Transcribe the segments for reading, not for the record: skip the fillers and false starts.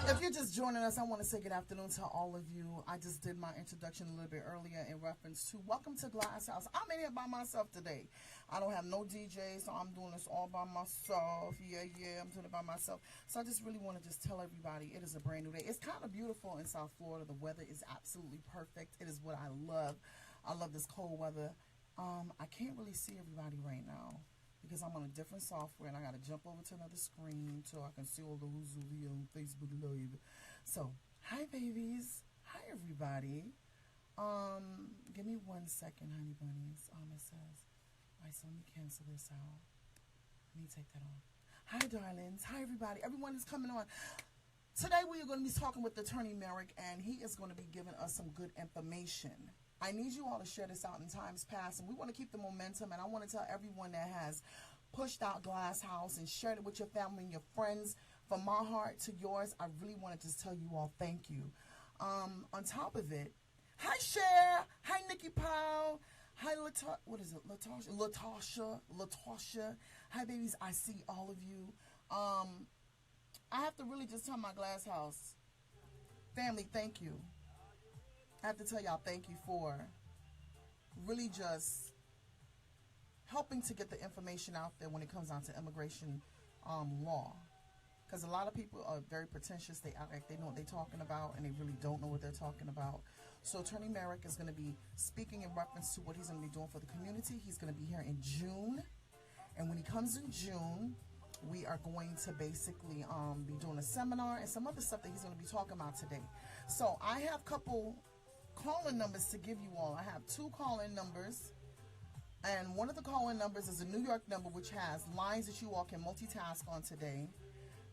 If you're just joining us, I want to say good afternoon to all of you. I just did my introduction a little bit earlier in reference to welcome to Glass House. I'm in here by myself today. I don't have no DJ, so I'm doing this all by myself. Yeah, I'm doing it by myself. So I just really want to just tell everybody it is a brand new day. It's kind of beautiful in South Florida. The weather is absolutely perfect. It is what I love. I love this cold weather. I can't really see everybody right now, because I'm on a different software and I got to jump over to another screen so I can see all the who's on Facebook Live. So, hi babies. Hi everybody. Give me 1 second, honey bunnies. It says, all right, so let me cancel this out. Let me take that off. Hi darlings. Hi everybody. Everyone is coming on. Today we are going to be talking with Attorney Merrick, and he is going to be giving us some good information. I need you all to share this out in times past, and we want to keep the momentum, and I want to tell everyone that has pushed out Glass House and shared it with your family and your friends. From my heart to yours, I really want to just tell you all thank you. On top of it, hi Cher, hi Nikki Powell, hi Latasha, hi babies, I see all of you. I have to really just tell my Glass House family thank you. I have to tell y'all thank you for really just helping to get the information out there when it comes down to immigration law. Because a lot of people are very pretentious. They act like they know what they're talking about, and they really don't know what they're talking about. So Attorney Merrick is going to be speaking in reference to what he's going to be doing for the community. He's going to be here in June. And when he comes in June, we are going to basically be doing a seminar and some other stuff that he's going to be talking about today. So I have a couple call-in numbers to give you all. I have 2 call-in numbers, and one of the call-in numbers is a New York number, which has lines that you all can multitask on today.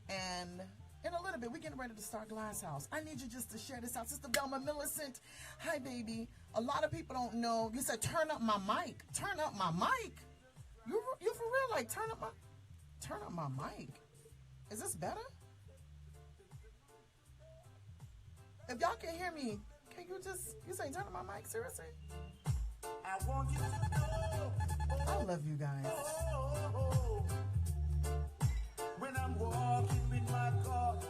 And in a little bit, we're getting ready to start Glass House. I need you just to share this out. Sister Velma Millicent, hi baby. A lot of people don't know. You said turn up my mic. Turn up my mic. You for real? Like turn up my mic. Is this better? If y'all can hear me, can you say turn on my mic, seriously? I want you to know. I love you guys. When I'm walking with my God,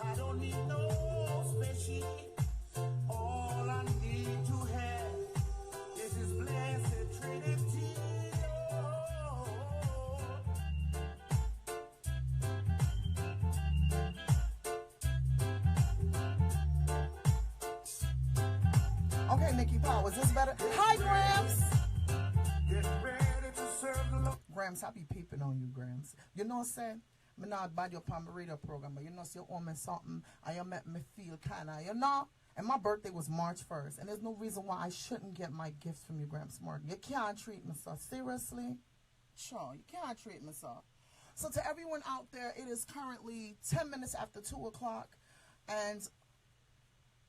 I don't need no special. All I need to have is His blessed Trinity. Okay, Nikki Powell, is this better? Hi, Grams. Get ready to serve the Lord. Grams, I be peeping on you, Grams. You know what I'm saying? I'm not bad your Palmerita program, but you know, so you owe me something, and you make me feel kind of, you know? And my birthday was March 1st, and there's no reason why I shouldn't get my gifts from you, Grams Morgan. You can't treat me so. Seriously? Sure, you can't treat me so. So to everyone out there, it is currently 10 minutes after 2 o'clock, and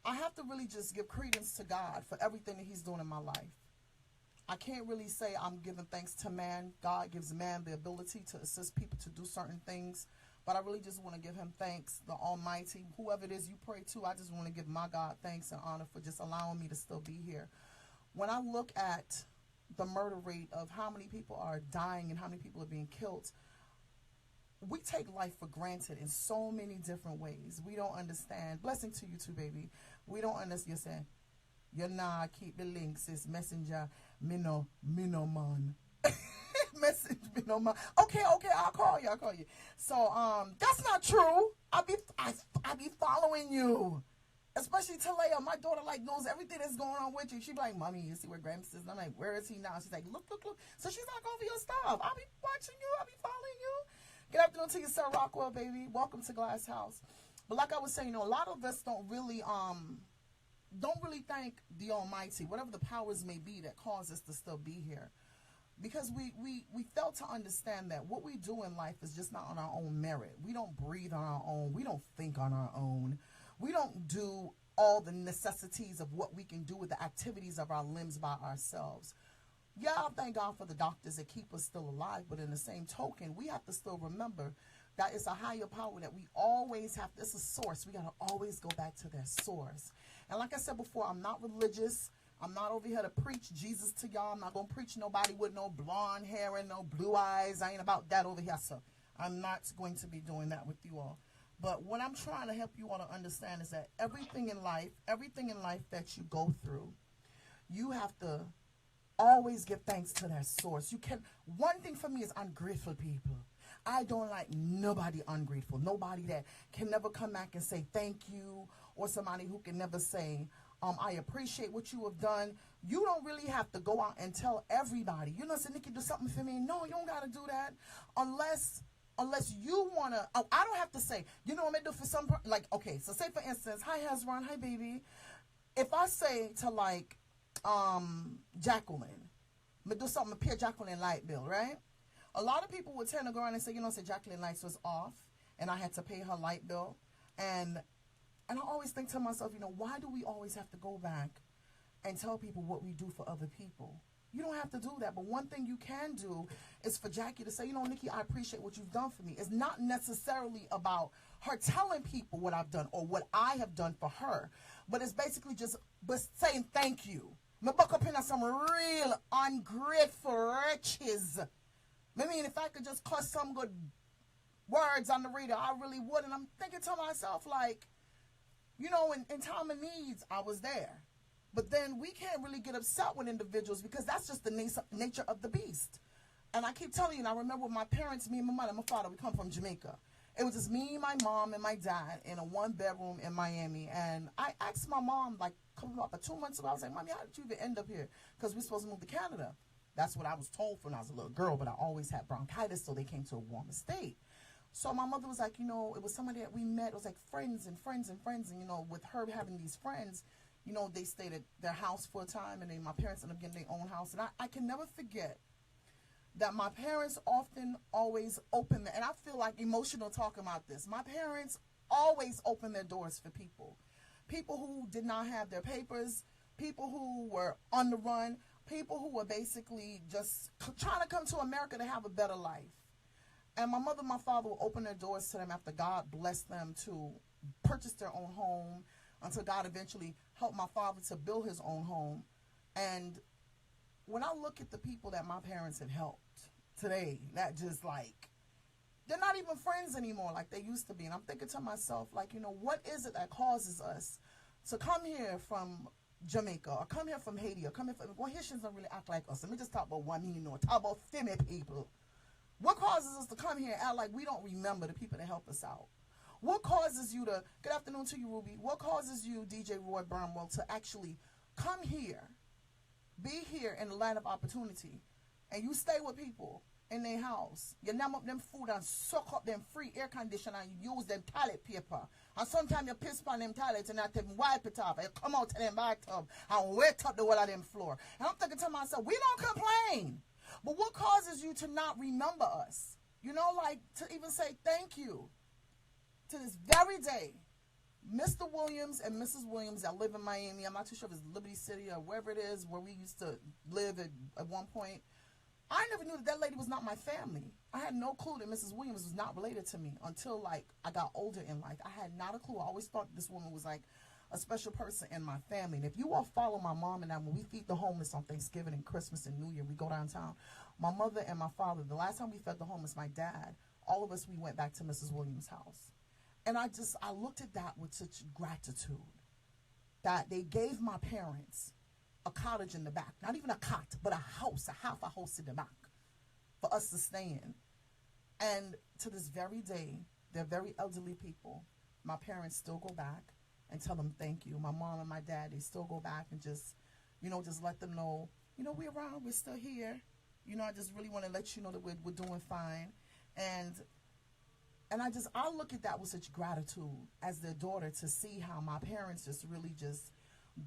I have to really just give credence to God for everything that He's doing in my life. I can't really say I'm giving thanks to man. God gives man the ability to assist people to do certain things. But I really just want to give Him thanks, the Almighty. Whoever it is you pray to, I just want to give my God thanks and honor for just allowing me to still be here. When I look at the murder rate of how many people are dying and how many people are being killed, we take life for granted in so many different ways. We don't understand. Blessing to you too, baby. We don't understand. You're saying, you nah, keep the links. It's messenger, me no man. Message me no man. Okay, I'll call you. So, that's not true. I be following you. Especially Talea, my daughter, like, knows everything that's going on with you. She be like, Mommy, you see where Gramps is? And I'm like, where is he now? She's like, look. So she's like over your stuff. I'll be watching you. I'll be following you. Good afternoon to you, Sir Rockwell, baby. Welcome to Glass House. But like I was saying, a lot of us don't really thank the Almighty, whatever the powers may be that cause us to still be here. Because we fail to understand that what we do in life is just not on our own merit. We don't breathe on our own. We don't think on our own. We don't do all the necessities of what we can do with the activities of our limbs by ourselves. Yeah, I thank God for the doctors that keep us still alive, but in the same token, we have to still remember that it's a higher power that we always have. It's a source. We got to always go back to that source. And like I said before, I'm not religious. I'm not over here to preach Jesus to y'all. I'm not going to preach nobody with no blonde hair and no blue eyes. I ain't about that over here, so I'm not going to be doing that with you all. But what I'm trying to help you all to understand is that everything in life that you go through, you have to always give thanks to that source. You can. One thing for me is ungrateful people. I don't like nobody ungrateful. Nobody that can never come back and say thank you, or somebody who can never say, I appreciate what you have done. You don't really have to go out and tell everybody, you know, say, Nikki, do something for me. No, you don't got to do that unless you want to. Oh, I don't have to say, you know what I'm going to do for some, like, okay, so say for instance, hi Hezron, hi baby. If I say to like Jacqueline, I'm going to do something to pay Jacqueline light bill, right? A lot of people would tend to go around and say, you know, say Jacqueline lights was off and I had to pay her light bill. And I always think to myself, you know, why do we always have to go back and tell people what we do for other people? You don't have to do that. But one thing you can do is for Jackie to say, you know, Nikki, I appreciate what you've done for me. It's not necessarily about her telling people what I've done or what I have done for her. But it's basically just saying thank you. Me buck up in some real ungrateful wretches. I mean, if I could just cuss some good words on the radio, I really would. And I'm thinking to myself, like, you know, in time of needs, I was there. But then we can't really get upset with individuals because that's just the nature of the beast. And I keep telling you, and I remember my parents, me and my mother and my father, we come from Jamaica. It was just me, my mom, and my dad in a one-bedroom in Miami. And I asked my mom, like, coming up 2 months ago, I was like, Mommy, how did you even end up here? Because we're supposed to move to Canada. That's what I was told when I was a little girl, but I always had bronchitis, so they came to a warmer state. So my mother was like, you know, it was somebody that we met. It was like friends and friends and friends. And, you know, with her having these friends, you know, they stayed at their house for a time. And then my parents ended up getting their own house. And I can never forget that my parents often always open, and I feel like emotional talking about this. My parents always open their doors for people. People who did not have their papers, people who were on the run, people who were basically just trying to come to America to have a better life. And my mother and my father will open their doors to them after God blessed them to purchase their own home, until God eventually helped my father to build his own home. And when I look at the people that my parents have helped today, that just like, they're not even friends anymore like they used to be. And I'm thinking to myself, like, you know, what is it that causes us to come here from Jamaica, or come here from Haiti, or come here from, well, Haitians don't really act like us. Let me just talk about one, you know, talk about Femi people. What causes us to come here and act like we don't remember the people that help us out? What causes you to, good afternoon to you, Ruby, what causes you, DJ Roy Burnwell, to actually come here, be here in the land of opportunity, and you stay with people in their house, you name up them food and suck up them free air conditioner and you use them toilet paper, and sometimes you piss on them toilets and not even wipe it off, and you come out to them bathtub and wet up the wall of them floor. And I'm thinking to myself, we don't complain. But what causes you to not remember us? You know, like to even say thank you. To this very day, Mr. Williams and Mrs. Williams that live in Miami, I'm not too sure if it's Liberty City or wherever it is where we used to live at one point, I never knew that lady was not my family. I had no clue that Mrs. Williams was not related to me until like I got older in life. I had not a clue. I always thought this woman was like a special person in my family. And if you all follow my mom and I, when we feed the homeless on Thanksgiving and Christmas and New Year, we go downtown. My mother and my father, the last time we fed the homeless, my dad, all of us, we went back to Mrs. Williams' house. And I looked at that with such gratitude that they gave my parents a cottage in the back. Not even a cot, but a house, half a house in the back for us to stay in. And to this very day, they're very elderly people. My parents still go back and tell them thank you. My mom and my dad, they still go back and just, you know, just let them know, you know, we're around, we're still here. You know, I just really want to let you know that we're doing fine. And I look at that with such gratitude as their daughter, to see how my parents just really just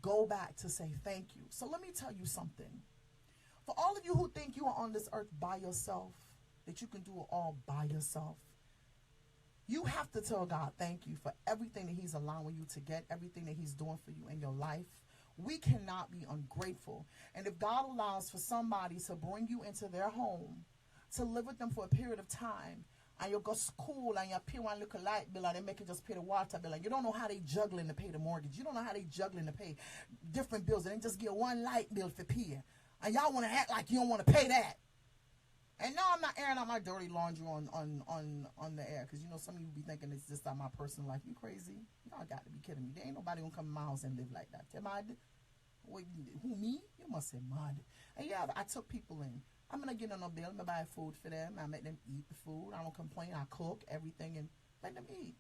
go back to say thank you. So let me tell you something. For all of you who think you are on this earth by yourself, that you can do it all by yourself, you have to tell God thank you for everything that he's allowing you to get, everything that he's doing for you in your life. We cannot be ungrateful. And if God allows for somebody to bring you into their home, to live with them for a period of time, and you go to school and you pay one little light bill and they make you just pay the water bill, and you don't know how they juggling to pay the mortgage. You don't know how they juggling to pay different bills, and they just get one light bill for pay. And y'all want to act like you don't want to pay that. And no, I'm not airing out my dirty laundry on the air, because you know some of you be thinking it's just on my personal life. You crazy? Y'all got to be kidding me. There ain't nobody gonna come in my house and live like that. Mad? Who, me? You must say mad. And yeah, I took people in. I'm gonna get on a bill. I'm gonna buy food for them. I make them eat the food. I don't complain. I cook everything and let them eat.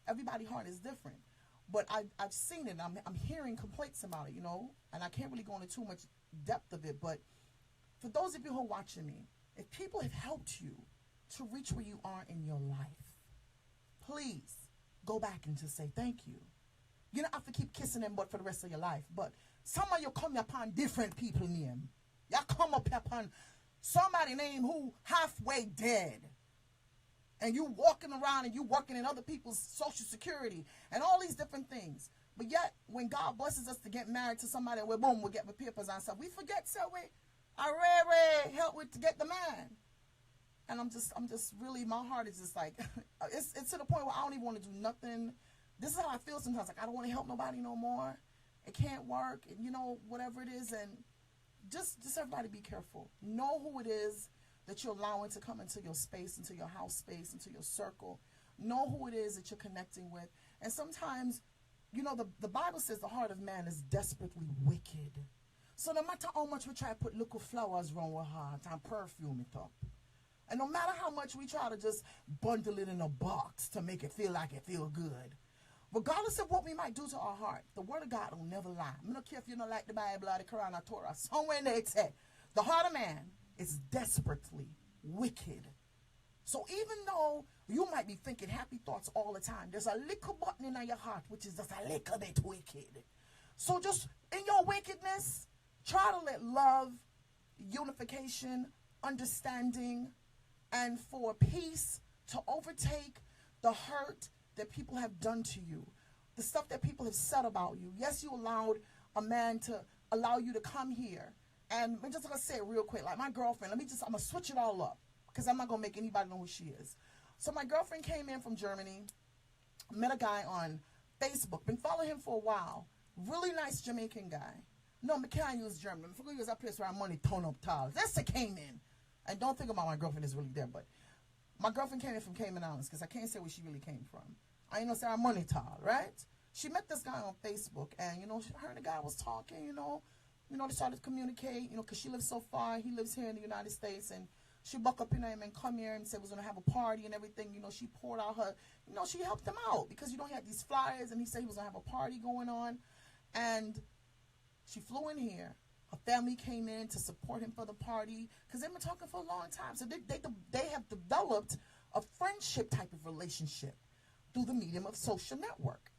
Everybody's heart is different, but I've seen it. I'm hearing complaints about it, you know, and I can't really go into too much depth of it. But for those of you who are watching me, if people have helped you to reach where you are in your life, please go back and just say thank you. You don't have to keep kissing them butt for the rest of your life. But some of you come upon different people name. Y'all come up upon somebody name who halfway dead. And you walking around and you working in other people's social security and all these different things. But yet, when God blesses us to get married to somebody, we boom, we get the papers and stuff. We forget, so I really help with to get the man. And I'm just really, my heart is just like, it's to the point where I don't even want to do nothing. This is how I feel sometimes. Like, I don't want to help nobody no more. It can't work. And, you know, whatever it is. And just everybody be careful. Know who it is that you're allowing to come into your space, into your house space, into your circle. Know who it is that you're connecting with. And sometimes, you know, the Bible says the heart of man is desperately wicked. So no matter how much we try to put little flowers wrong with heart and perfume it up, and no matter how much we try to just bundle it in a box to make it feel like it feel good, regardless of what we might do to our heart, the word of God will never lie. I don't care if you don't like the Bible or the Quran or Torah. Somewhere in there it said, the heart of man is desperately wicked. So even though you might be thinking happy thoughts all the time, there's a little button in your heart which is just a little bit wicked. So just in your wickedness, try to let love, unification, understanding, and for peace to overtake the hurt that people have done to you, the stuff that people have said about you. Yes, you allowed a man to allow you to come here. And I'm just going to say it real quick. Like my girlfriend, I'm going to switch it all up because I'm not going to make anybody know who she is. So my girlfriend came in from Germany, met a guy on Facebook, been following him for a while. Really nice Jamaican guy. No, I can't use German. I use that place where our money tone up tall. That's a came in. And don't think about my girlfriend is really there, but my girlfriend came in from Cayman Islands because I can't say where she really came from. I say our money tall, right? She met this guy on Facebook, and, you know, her and the guy was talking, you know, they started to communicate, you know, because she lives so far. He lives here in the United States, and she buck up in him and come here and said was going to have a party and everything. You know, she poured out her, you know, she helped him out because, you know, he had these flyers, and he said he was going to have a party going on. And she flew in here. Her family came in to support him for the party because they've been talking for a long time. So they have developed a friendship type of relationship through the medium of social network.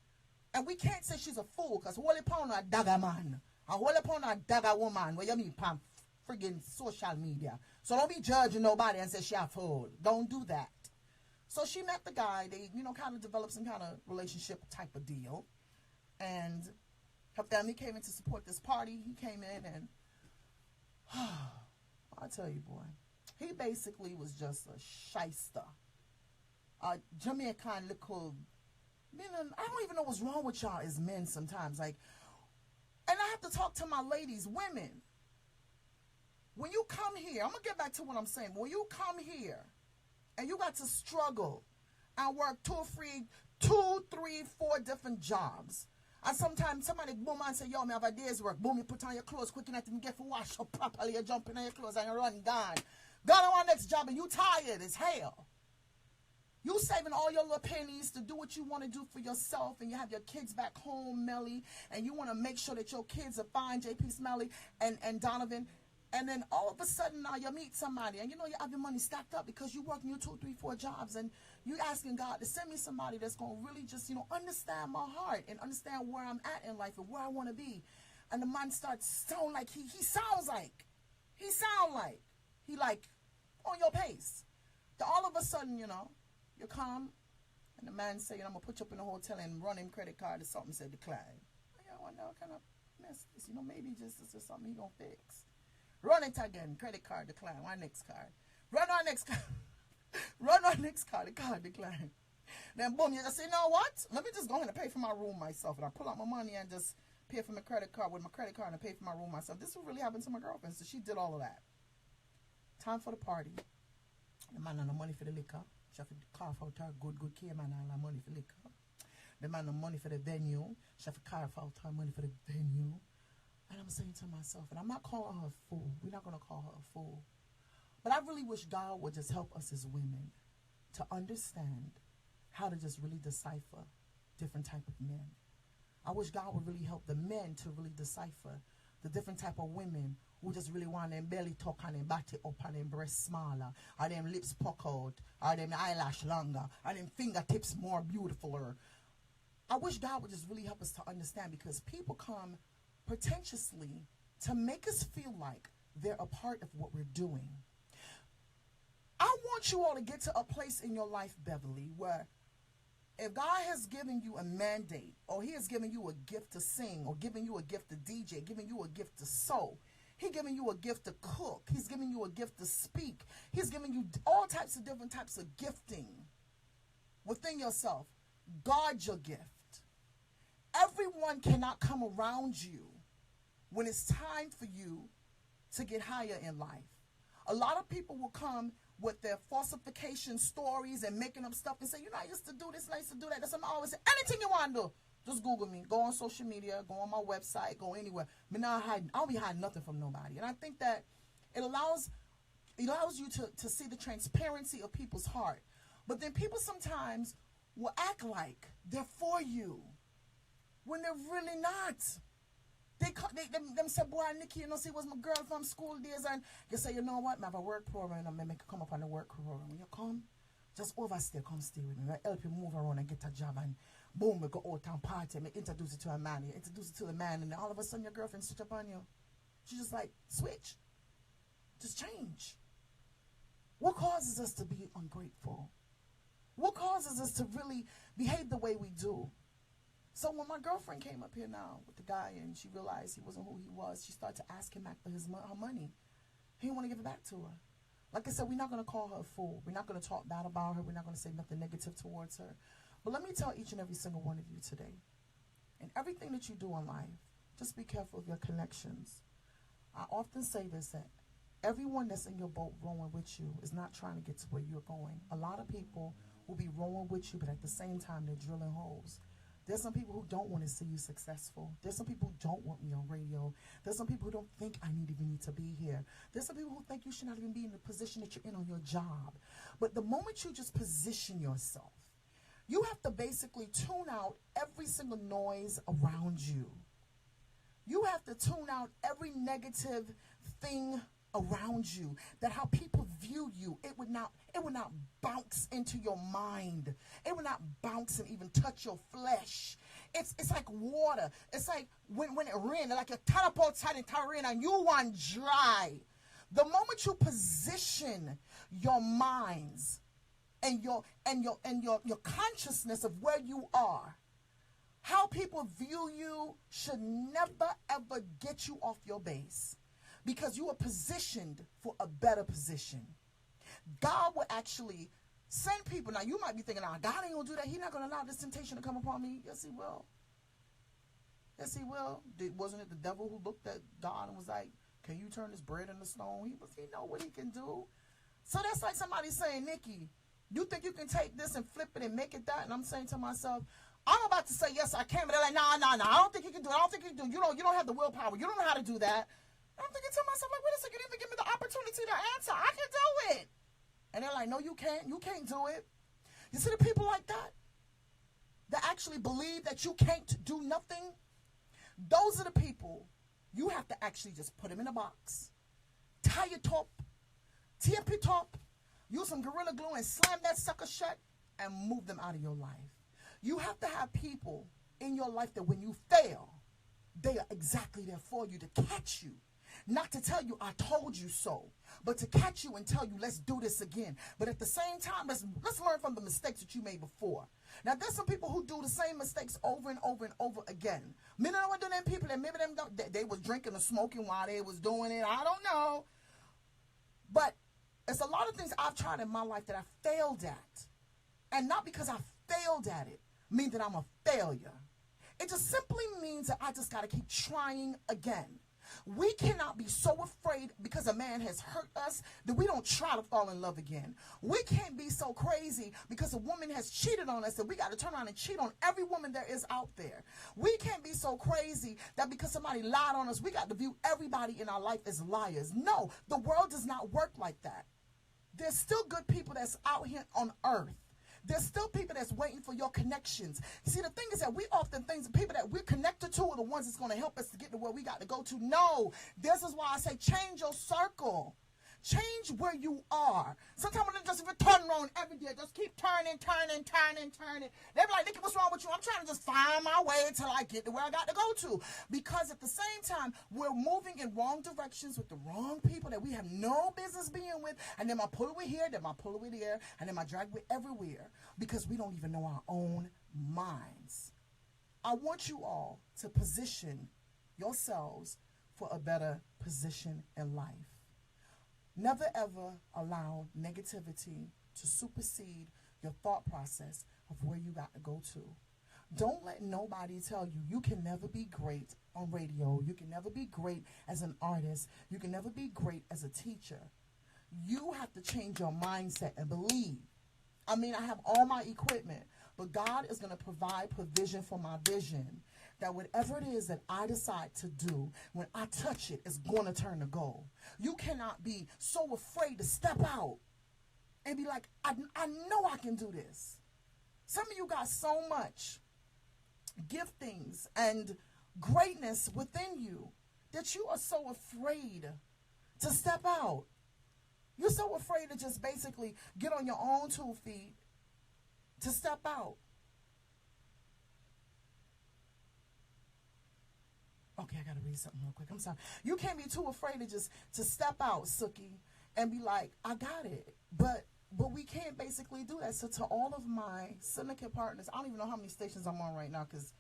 And we can't say she's a fool because whole upon a dagger man, a whole upon a dagger woman, what you mean, pam, friggin' social media. So don't be judging nobody and say she a fool. Don't do that. So she met the guy. They, you know, kind of developed some kind of relationship type of deal. And her family came in to support this party. He came in and, I'll tell you, boy, he basically was just a shyster. A Jamaican little, I don't even know what's wrong with y'all as men sometimes. Like, and I have to talk to my ladies, women. When you come here, I'm going to get back to what I'm saying. When you come here and you got to struggle and work 2, 3, 4 different jobs, and sometimes somebody boom and say, yo, me have a day's work. Boom, you put on your clothes quick enough and get for wash up properly. You jump in your clothes and you run gone. Go to our next job and you tired as hell. You saving all your little pennies to do what you want to do for yourself, and you have your kids back home, Melly, and you want to make sure that your kids are fine, JP Smelly and Donovan. And then all of a sudden now you meet somebody and you know you have your money stacked up because you working your 2, 3, 4 jobs, and you asking God to send me somebody that's going to really just, you know, understand my heart and understand where I'm at in life and where I want to be. And the man starts sound like he sounds like he like on your pace. Then all of a sudden, you know, you come and the man say, you know, I'm going to put you up in a hotel and run him credit card or something, said decline. I wonder what kind of mess this, you know, maybe just this is something he going to fix. Run it again. Credit card decline. One next card. Run our next card. Run our next card. The card decline. Then boom, you just say, you know what? Let me just go ahead and pay for my room myself. And I pull out my money and just pay for my credit card with my credit card and pay for my room myself. This is what really happened to my girlfriend. So she did all of that. Time for the party. The man have no money for the liquor. She have to carve out her good care man and her money for liquor. The man have money for the venue. She have to carve out her money for the venue. And I'm saying to myself, and I'm not calling her a fool. We're not going to call her a fool. But I really wish God would just help us as women to understand how to just really decipher different type of men. I wish God would really help the men to really decipher the different type of women who just really want them belly tuck and them body up and them breasts smaller, or them lips puckered, or them eyelash longer, or them fingertips more beautifuler. I wish God would just really help us to understand, because people come pretentiously to make us feel like they're a part of what we're doing. I want you all to get to a place in your life, Beverly, where if God has given you a mandate, or he has given you a gift to sing, or given you a gift to DJ, giving you a gift to sew, he's giving you a gift to cook, he's giving you a gift to speak, he's giving you all types of different types of gifting within yourself. Guard your gift. Everyone cannot come around you when it's time for you to get higher in life. A lot of people will come with their falsification stories and making up stuff and say, you know, I used to do this and I used to do that. That's what I always say. Anything you want to do, just Google me. Go on social media, go on my website, go anywhere. I don't be hiding nothing from nobody. And I think that it allows you to see the transparency of people's heart. But then people sometimes will act like they're for you when they're really not. Them say, boy, Nikki, you know, see, was my girl from school days, and you say, you know what, I have a work program, and I make you come up on the work program. When you come, just overstay, come stay with me. I help you move around and get a job, and boom, we go out and party, and introduce you to a man, you introduce you to a man, and then all of a sudden your girlfriend switch up on you. She just like, switch. Just change. What causes us to be ungrateful? What causes us to really behave the way we do? So when my girlfriend came up here now with the guy and she realized he wasn't who he was, she started to ask him back for her money. He didn't want to give it back to her. Like I said, we're not going to call her a fool. We're not going to talk bad about her. We're not going to say nothing negative towards her. But let me tell each and every single one of you today, in everything that you do in life, just be careful of your connections. I often say this, that everyone that's in your boat rowing with you is not trying to get to where you're going. A lot of people will be rowing with you, but at the same time, they're drilling holes. There's some people who don't want to see you successful. There's some people who don't want me on radio. There's some people who don't think I even need to be here. There's some people who think you should not even be in the position that you're in on your job. But the moment you just position yourself, you have to basically tune out every single noise around you. You have to tune out every negative thing around you, that how people view you, it would not bounce into your mind. It would not bounce and even touch your flesh. It's like water. It's like when it rains, like you turn up outside and turn rain and you want dry. The moment you position your minds and your consciousness of where you are, how people view you should never ever get you off your base. Because you are positioned for a better position. God will actually send people. Now, you might be thinking, God ain't going to do that. He's not going to allow this temptation to come upon me. Yes, he will. Yes, he will. Wasn't it the devil who looked at God and was like, can you turn this bread into stone? He know what he can do. So that's like somebody saying, Nikki, you think you can take this and flip it and make it that? And I'm saying to myself, I'm about to say, yes, I can. But they're like, no. I don't think you can do it. I don't think you can do it. You don't have the willpower. You don't know how to do that. I'm thinking to myself, like, wait a second, you didn't even give me the opportunity to answer. I can do it. And they're like, no, you can't. You can't do it. You see the people like that actually believe that you can't do nothing? Those are the people you have to actually just put them in a box, tie it up, tape it up, use some Gorilla Glue and slam that sucker shut and move them out of your life. You have to have people in your life that when you fail, they are exactly there for you to catch you. Not to tell you, I told you so, but to catch you and tell you, let's do this again. But at the same time, let's learn from the mistakes that you made before. Now, there's some people who do the same mistakes over and over and over again. Many of them people that maybe they was drinking or smoking while they was doing it. I don't know. But it's a lot of things I've tried in my life that I failed at. And not because I failed at it means that I'm a failure. It just simply means that I just got to keep trying again. We cannot be so afraid because a man has hurt us that we don't try to fall in love again. We can't be so crazy because a woman has cheated on us that we got to turn around and cheat on every woman there is out there. We can't be so crazy that because somebody lied on us, we got to view everybody in our life as liars. No, the world does not work like that. There's still good people that's out here on earth. There's still people that's waiting for your connections. See, the thing is that we often think the people that we're connected to are the ones that's going to help us to get to where we got to go to. No, this is why I say change your circle. Change where you are. Sometimes when they just turn around every day, just keep turning. They be like, Nikki, what's wrong with you? I'm trying to just find my way until I get to where I got to go to. Because at the same time, we're moving in wrong directions with the wrong people that we have no business being with. And then I pull it with here, then I pull it with there, and then I drag it everywhere. Because we don't even know our own minds. I want you all to position yourselves for a better position in life. Never ever allow negativity to supersede your thought process of where you got to go to. Don't let nobody tell you you can never be great on radio. You can never be great as an artist. You can never be great as a teacher. You have to change your mindset and believe. I mean, I have all my equipment, but God is going to provide provision for my vision. That whatever it is that I decide to do, when I touch it, it's going to turn to gold. You cannot be so afraid to step out and be like, I know I can do this. Some of you got so much giftings and greatness within you that you are so afraid to step out. You're so afraid to just basically get on your own 2 feet to step out. Okay, I got to read something real quick. I'm sorry. You can't be too afraid to step out, Suki, and be like, I got it. But we can't basically do that. So to all of my syndicate partners, I don't even know how many stations I'm on right now because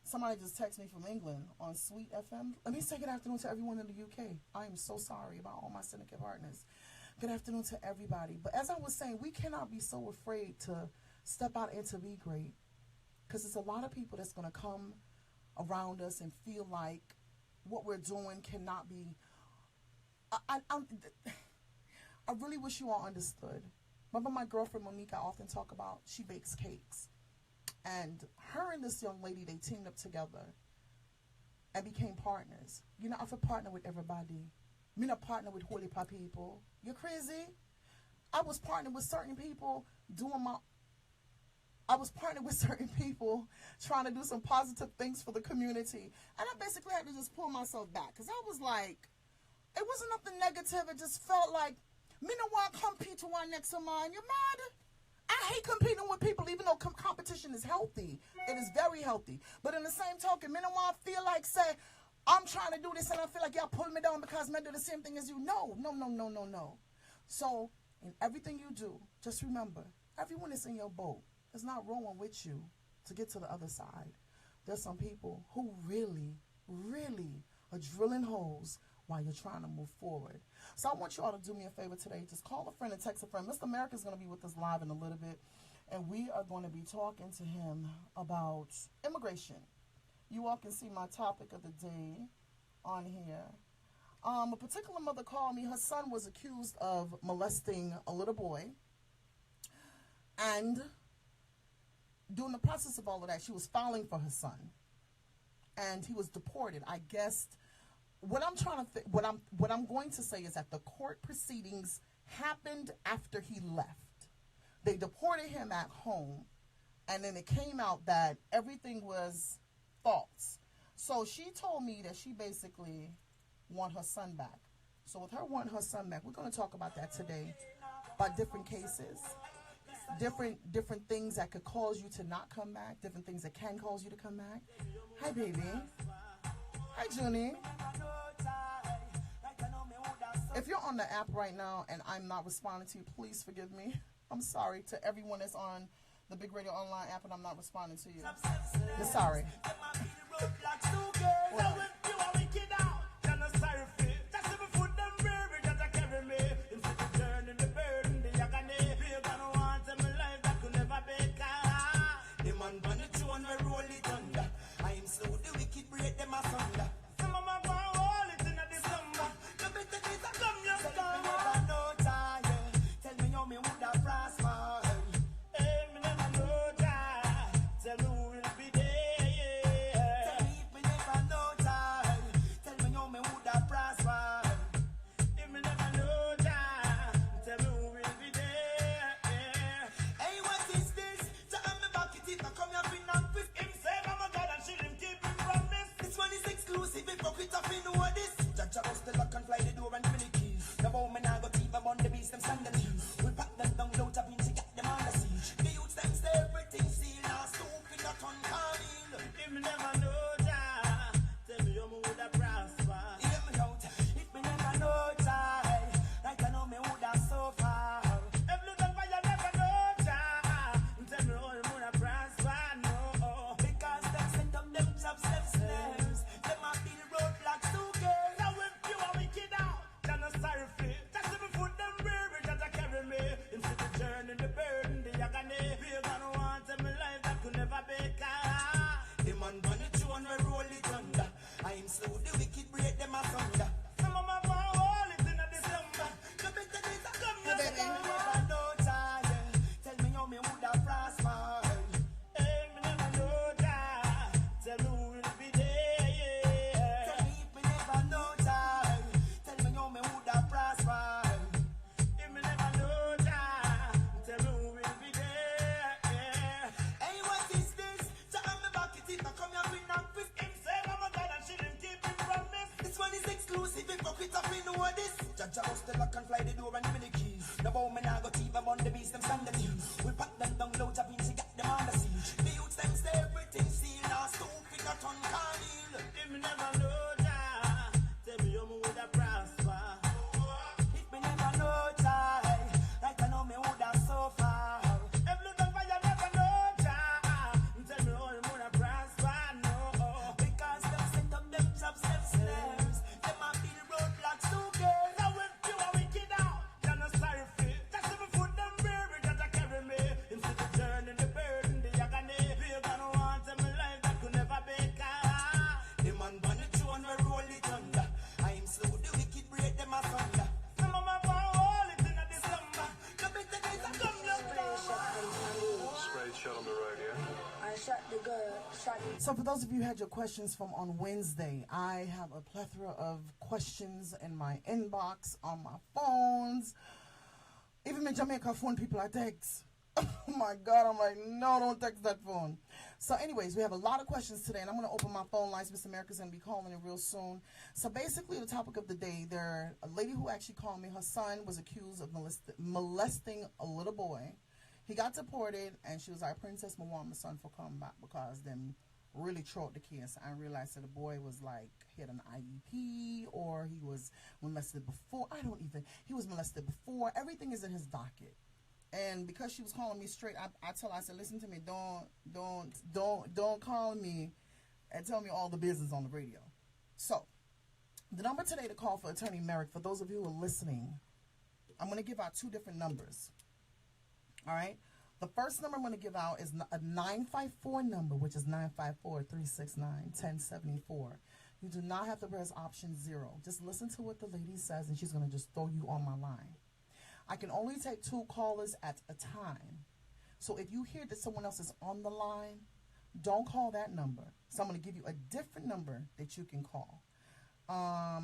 somebody just texted me from England on Sweet FM. Let me say good afternoon to everyone in the UK. I am so sorry about all my syndicate partners. Good afternoon to everybody. But as I was saying, we cannot be so afraid to step out and to be great because there's a lot of people that's going to come around us and feel like what we're doing cannot be. I really wish you all understood. Remember my girlfriend Monique, I often talk about, she bakes cakes. And her and this young lady, they teamed up together and became partners. You know, I have to partner with everybody. Me not partner with holy pa people. You're crazy? I was partnering with certain people trying to do some positive things for the community. And I basically had to just pull myself back. Because I was like, it wasn't nothing negative. It just felt like, me no want to compete to one next to mine. You mad? I hate competing with people, even though competition is healthy. It is very healthy. But in the same token, me no want to feel like, say, I'm trying to do this and I feel like y'all pull me down because I do the same thing as you. No. So, in everything you do, just remember, everyone is in your boat. There's not rowing with you to get to the other side. There's some people who really are drilling holes while you're trying to move forward. So I want you all to do me a favor today. Just call a friend and text a friend. Mr. America is going to be with us live in a little bit, and we are going to be talking to him about immigration. You all can see my topic of the day on here. A particular mother called me. Her son was accused of molesting a little boy. And during the process of all of that, she was filing for her son. And he was deported. I guess what I'm going to say is that the court proceedings happened after he left. They deported him at home. And then it came out that everything was false. So she told me that she basically want her son back. So with her wanting her son back, we're going to talk about that today, about different cases, different things that could cause you to not come back, different things that can cause you to come back. Hi, baby. Hi, Junie. If you're on the app right now and I'm not responding to you, please forgive me. I'm sorry to everyone that's on the Big Radio Online app and I'm not responding to you. You're sorry. So for those of you who had your questions from on Wednesday, I have a plethora of questions in my inbox, on my phones. Even in Jamaica phone, people I text. Oh my God, I'm like, no, don't text that phone. So anyways, we have a lot of questions today, and I'm going to open my phone lines. Mr. America's going to be calling in real soon. So basically, the topic of the day, a lady who actually called me, her son was accused of molesting a little boy. He got deported, and she was like, Princess, I want my son for come back because them really throughout the case. I realized that the boy was like, he had an IEP, or he was molested before. He was molested before. Everything is in his docket. And because she was calling me straight, I told her, I said, listen to me, don't call me and tell me all the business on the radio. So, the number today to call for Attorney Merrick, for those of you who are listening, I'm going to give out two different numbers. All right? The first number I'm going to give out is a 954 number, which is 954-369-1074. You do not have to press option 0. Just listen to what the lady says, and she's going to just throw you on my line. I can only take 2 callers at a time. So if you hear that someone else is on the line, don't call that number. So I'm going to give you a different number that you can call. I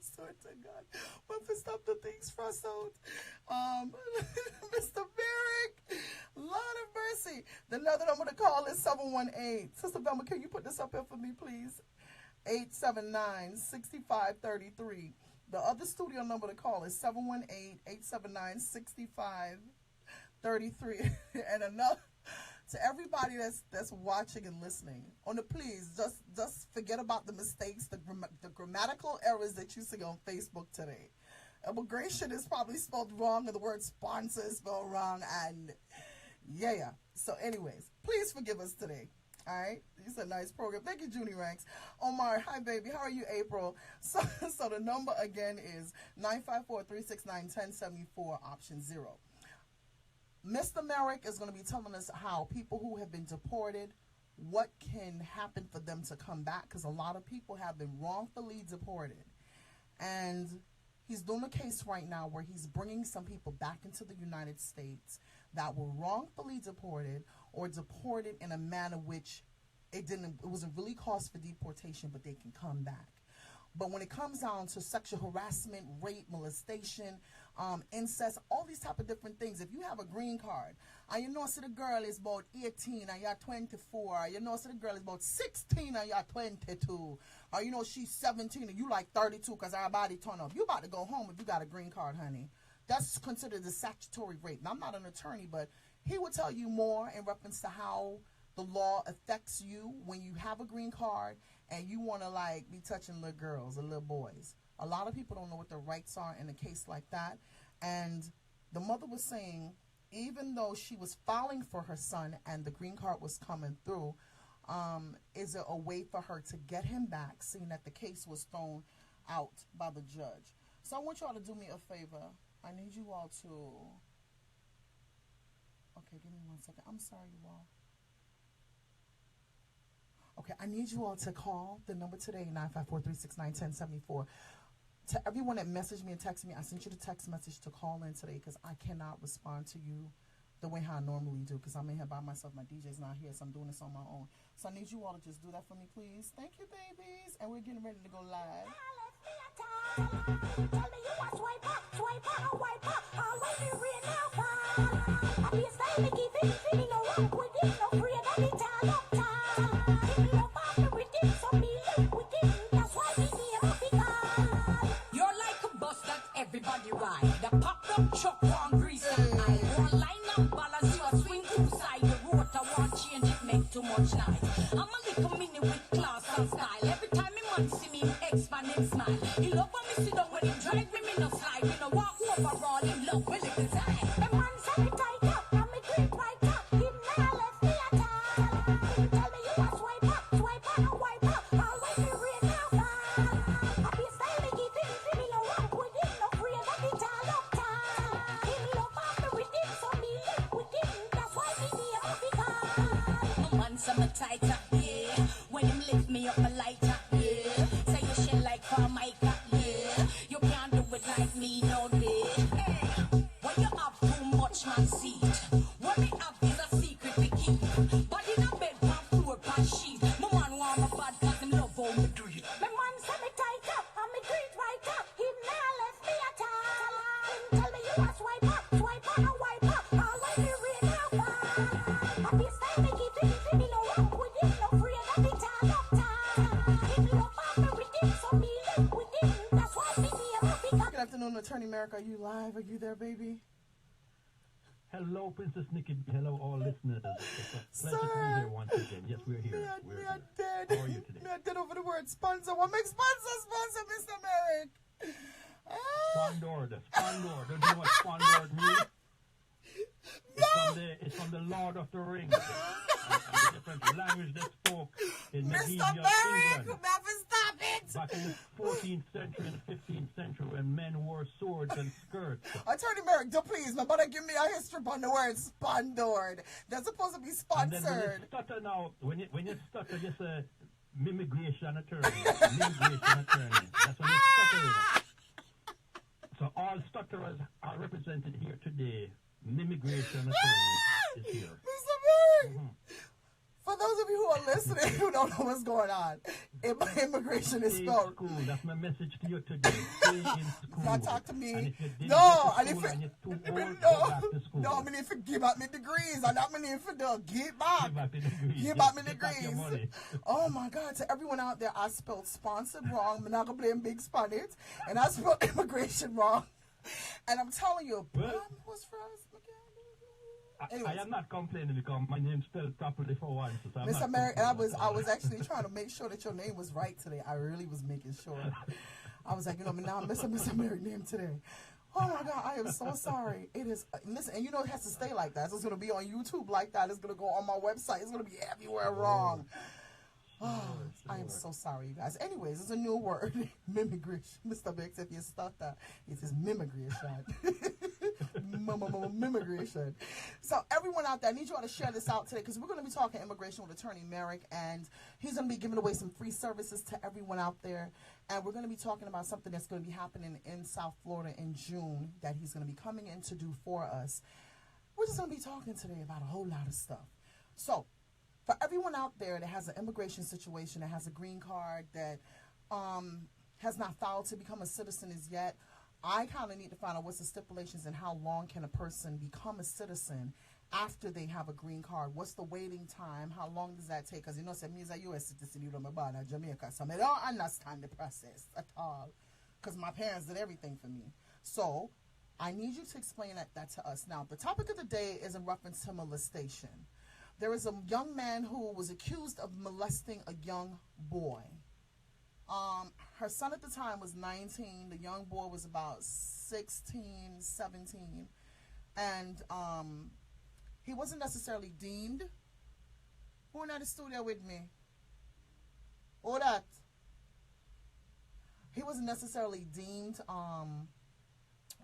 swear to God. But to stop the things first out. Mr. Merrick, Lord of mercy. The number I'm going to call is 718. Sister Velma, can you put this up here for me, please? 879-6533. The other studio number to call is 718-879-6533. And enough to everybody that's watching and listening. Please just forget about the mistakes, the grammatical errors that you see on Facebook today. Immigration is probably spelled wrong, and the word sponsor is spelled wrong, and yeah. So anyways, please forgive us today. All right, it's a nice program. Thank you, Junie Ranks. Omar, hi, baby. How are you, April? So the number again is 954-369-1074, option 0. Mr. Merrick is going to be telling us how people who have been deported, what can happen for them to come back, because a lot of people have been wrongfully deported. And he's doing a case right now where he's bringing some people back into the United States that were wrongfully deported or deported in a manner which it wasn't really cause for deportation, but they can come back. But when it comes down to sexual harassment, rape, molestation, incest, all these type of different things, if you have a green card, and you know, so the girl is about 18 and you're 24, you know, so the girl is about 16 and you're 22, or you know, she's 17 and you like 32 because her body turned up, you about to go home if you got a green card, honey. That's considered a statutory rape. Now, I'm not an attorney, but he will tell you more in reference to how the law affects you when you have a green card and you want to like be touching little girls or little boys. A lot of people don't know what their rights are in a case like that. And the mother was saying, even though she was filing for her son and the green card was coming through, is there a way for her to get him back, seeing that the case was thrown out by the judge? So I want you all to do me a favor. I need you all to... Okay, give me 1 second. I'm sorry, you all. Okay, I need you all to call the number today, 954-369-1074. To everyone that messaged me and texted me, I sent you the text message to call in today because I cannot respond to you the way how I normally do because I'm in here by myself. My DJ's not here, so I'm doing this on my own. So I need you all to just do that for me, please. Thank you, babies. And we're getting ready to go live. Tell me you want swipe up, wipe up. I'll let you read now, I be a style to keep it, feeling no wrong with it, no free of any time, up time. If you don't find the rhythm, so me live with it, that's why we need a because you're like a bus that everybody ride. The popped up truck, one grease and I one line up, balance you a swing to side. The road I want change it, make too much noise. I'm a little mini with class and style. Every time me man see me, expand and smile. He love when me sit down when he drive me no slide. Me no walk over all in love with the design. The man say me tight up, and me drink right up. Him now left me a time. Tell me you want swipe up, wipe up. I'll wait me read now, I be a style to keep it, me no walk with it, no free of the time up time. Him love after with it, so me live with it, that's why me be a because. No man say me tight up, yeah. When him lift me up a lighter, yeah. Say you shit like Carmichael, yeah. You can't do it like me, no day. Hey, when you have too much man seat, what me have is a Tell me you a swipe up, and wipe up. All when me read up. I feel style me keep it, me no rock with it, no free of it, turn up time. If you love everything, so me live with it. That's why me here. Good afternoon, Attorney Merrick. Are you live? Are you there, baby? Hello, Princess Nikki. Hello, all listeners. It's a pleasure to be here once again. Yes, we're here. We're here. Dead. How are you today? Me I dead over the word sponsor. What makes sponsor, Mr. Merrick? Spondor. The Spondor. Don't you know what Spondor means? It's from the Lord of the Rings. And the different language they spoke in medieval Mr. Merrick, England. never stop it. Back in the 14th century and 15th century when men wore swords and skirts. Attorney Merrick, do please, my brother, give me a history on the word sponsored. They're supposed to be And then when sponsored. you stutter now, when you stutter, you say immigration attorney. Immigration attorney. That's when you stutter. So all stutterers are represented here today. Immigration attorney is here. Mr. Merrick! For those of you who are listening who don't know what's going on, immigration is Stay spelled. in school. That's my message to you today. Stay in school. Not talk to me. And if you didn't No, get and to if school it, and you're too no, old, go back to school. no, I need to give out my degrees. I not need to do give back. Give back the degrees. Give back my Get back your degrees. money. Oh my God! To everyone out there, I spelled sponsored wrong. I'm not gonna blame Big Spanish, and I spelled immigration wrong. And I'm telling you, Well, what's first? I am not complaining because my name's spelled properly for once. So Mr. Merrick, and I was actually trying to make sure that your name was right today. I really was making sure. I was like, now I'm missing Mr. Merrick name today. Oh my God, I am so sorry. It is, listen, and it has to stay like that. So it's going to be on YouTube like that. It's going to go on my website. It's going to be everywhere wrong. Oh, I am so sorry, you guys. Anyways, it's a new word. Mimigration. Mr. Biggs, if you start that, it is mimigration. Mimigration. So everyone out there, I need you all to share this out today because we're going to be talking immigration with Attorney Merrick, and he's going to be giving away some free services to everyone out there. And we're going to be talking about something that's going to be happening in South Florida in June that he's going to be coming in to do for us. We're just going to be talking today about a whole lot of stuff. So for everyone out there that has an immigration situation, that has a green card, that has not filed to become a citizen as yet, I kind of need to find out what's the stipulations and how long can a person become a citizen after they have a green card. What's the waiting time? How long does that take? Because me as a U.S. citizen, you know, I'm born in Jamaica, so I don't understand the process at all because my parents did everything for me. So I need you to explain that to us. Now, the topic of the day is in reference to molestation. There is a young man who was accused of molesting a young boy. Her son at the time was 19. The young boy was about 16, 17. And he wasn't necessarily deemed. Who in the studio with me? All that. He wasn't necessarily deemed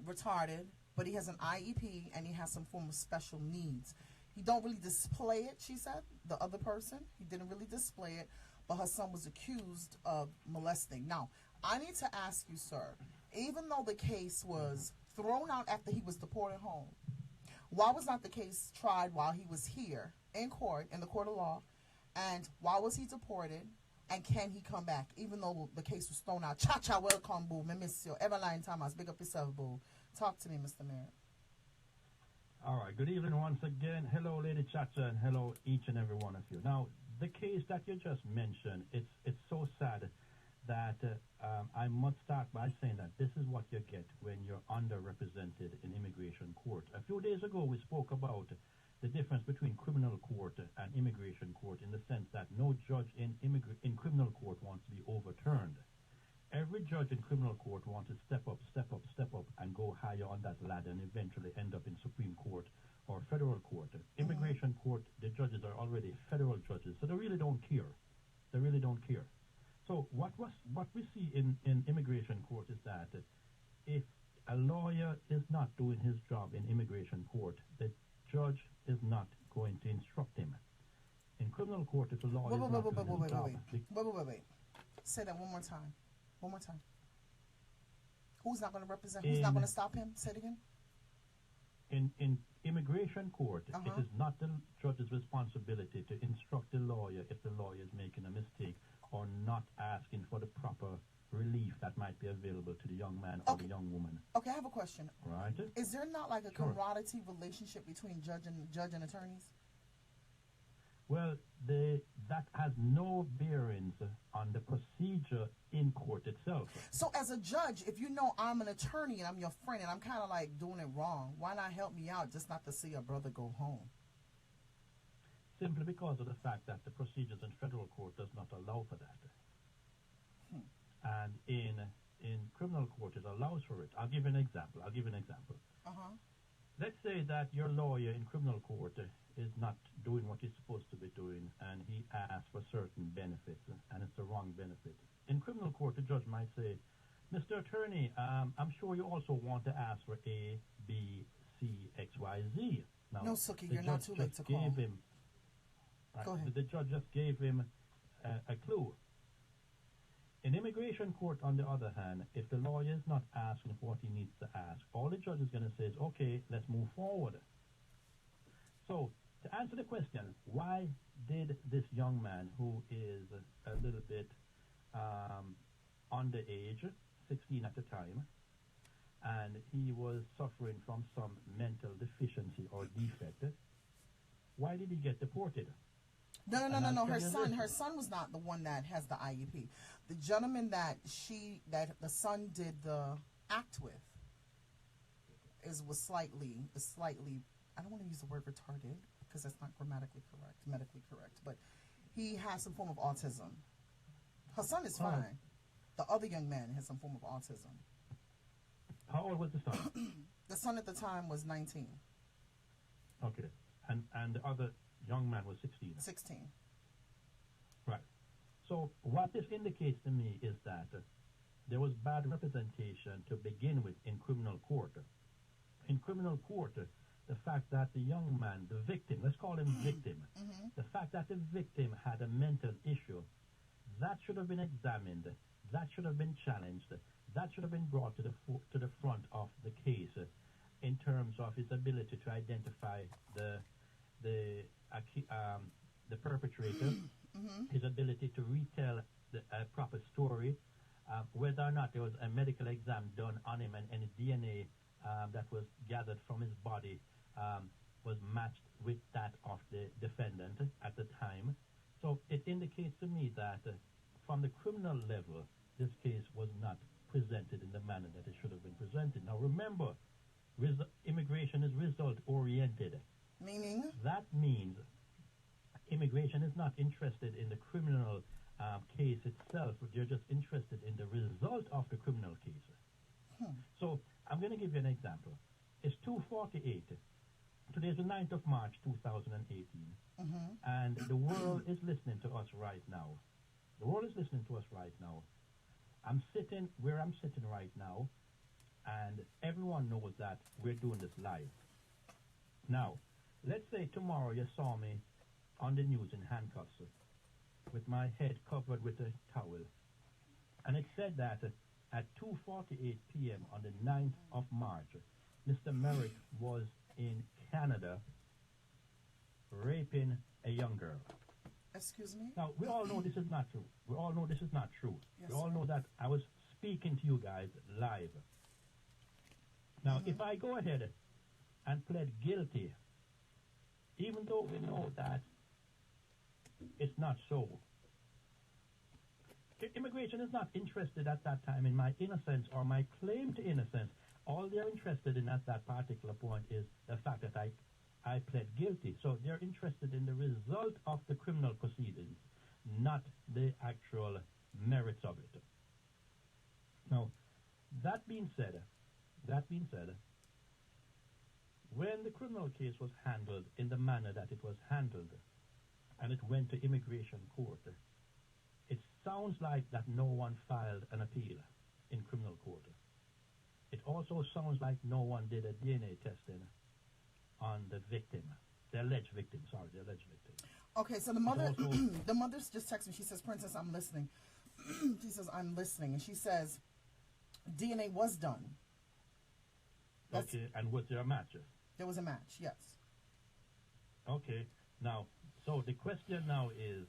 retarded, but he has an IEP and he has some form of special needs. He don't really display it, she said, the other person. He didn't really display it, but her son was accused of molesting. Now, I need to ask you, sir, even though the case was thrown out after he was deported home, why was not the case tried while he was here in court, in the court of law, and why was he deported, and can he come back, even though the case was thrown out? Cha-cha, welcome, boo. Me miss you. Eveline Thomas, big up yourself, boo. Talk to me, Mr. Merrick. All right. Good evening once again. Hello, Lady Chacha, and hello, each and every one of you. Now, the case that you just mentioned, it's so sad that I must start by saying that this is what you get when you're underrepresented in immigration court. A few days ago, we spoke about the difference between criminal court and immigration court in the sense that no judge in criminal court wants to be overturned. Every judge in criminal court wants to step up, and go higher on that ladder and eventually end up in Supreme Court or federal court. Immigration court, the judges are already federal judges, so they really don't care. They really don't care. So what we see in immigration court is that if a lawyer is not doing his job in immigration court, the judge is not going to instruct him. In criminal court, if a lawyer is not doing his job... Wait. Say that one more time. One more time. Who's not going to represent? Who's not going to stop him? Say it again. In immigration court, it is not the judge's responsibility to instruct the lawyer if the lawyer is making a mistake or not asking for the proper relief that might be available to the young man or the young woman. Okay, I have a question. Right? Is there not like a Sure. camaraderie relationship between judge and attorneys? Well, that has no bearings on the procedure in court itself. So as a judge, if you know I'm an attorney and I'm your friend and I'm kind of like doing it wrong, why not help me out just not to see a brother go home? Simply because of the fact that the procedures in federal court does not allow for that. And in criminal court it allows for it. I'll give you an example. Uh-huh. Let's say that your lawyer in criminal court is not doing what he's supposed to be doing, and he asks for certain benefits, and it's the wrong benefit. In criminal court, the judge might say, Mr. Attorney, I'm sure you also want to ask for A, B, C, X, Y, Z. Now, No, Suki, you're not too late to call. Go ahead. The judge just gave him a clue. In immigration court, on the other hand, if the lawyer is not asking for what he needs to ask, all the judge is going to say is, okay, let's move forward. So, to answer the question, why did this young man, who is a little bit underage, 16 at the time, and he was suffering from some mental deficiency or defect, why did he get deported? No. Her son was not the one that has the IEP. The gentleman that the son did the act with was slightly. I don't want to use the word retarded because that's not medically correct. But he has some form of autism. Her son is fine. The other young man has some form of autism. How old was the son? The son at the time was 19. Okay, and the other young man was 16. 16. Right. So what this indicates to me is that there was bad representation to begin with in criminal court. In criminal court, the fact that the young man, the victim, let's call him victim, the fact that the victim had a mental issue, that should have been examined, that should have been challenged, that should have been brought to the front of the case in terms of his ability to identify the perpetrator, his ability to retell the proper story, whether or not there was a medical exam done on him and any DNA that was gathered from his body was matched with that of the defendant at the time. So it indicates to me that from the criminal level, this case was not presented in the manner that it should have been presented. Now remember, immigration is result-oriented. Meaning? That means immigration is not interested in the criminal case itself. They're just interested in the result of the criminal case. So I'm going to give you an example. It's 2:48. Today is the 9th of March, 2018. And the world is listening to us right now. The world is listening to us right now. I'm sitting where I'm sitting right now, and everyone knows that we're doing this live. Now, let's say tomorrow you saw me on the news in handcuffs with my head covered with a towel. And it said that at 2:48 p.m. on the 9th of March, Mr. Merrick was in Canada raping a young girl. Excuse me? Now, we all know this is not true. We all know this is not true. Yes, we all sir. know that I was speaking to you guys live. Now, if I go ahead and plead guilty, even though we know that it's not so, immigration is not interested at that time in my innocence or my claim to innocence. All they're interested in at that particular point is the fact that I pled guilty. So they're interested in the result of the criminal proceedings, not the actual merits of it. Now, that being said, when the criminal case was handled in the manner that it was handled, and it went to immigration court, it sounds like that no one filed an appeal in criminal court. It also sounds like no one did a DNA testing on the victim, the alleged victim. Okay, so the mother, the mother's just texted me. She says, "Princess, I'm listening." She says, "I'm listening," and she says, "DNA was done." Okay, and was there a match? There was a match, yes. Okay, now, so the question now is,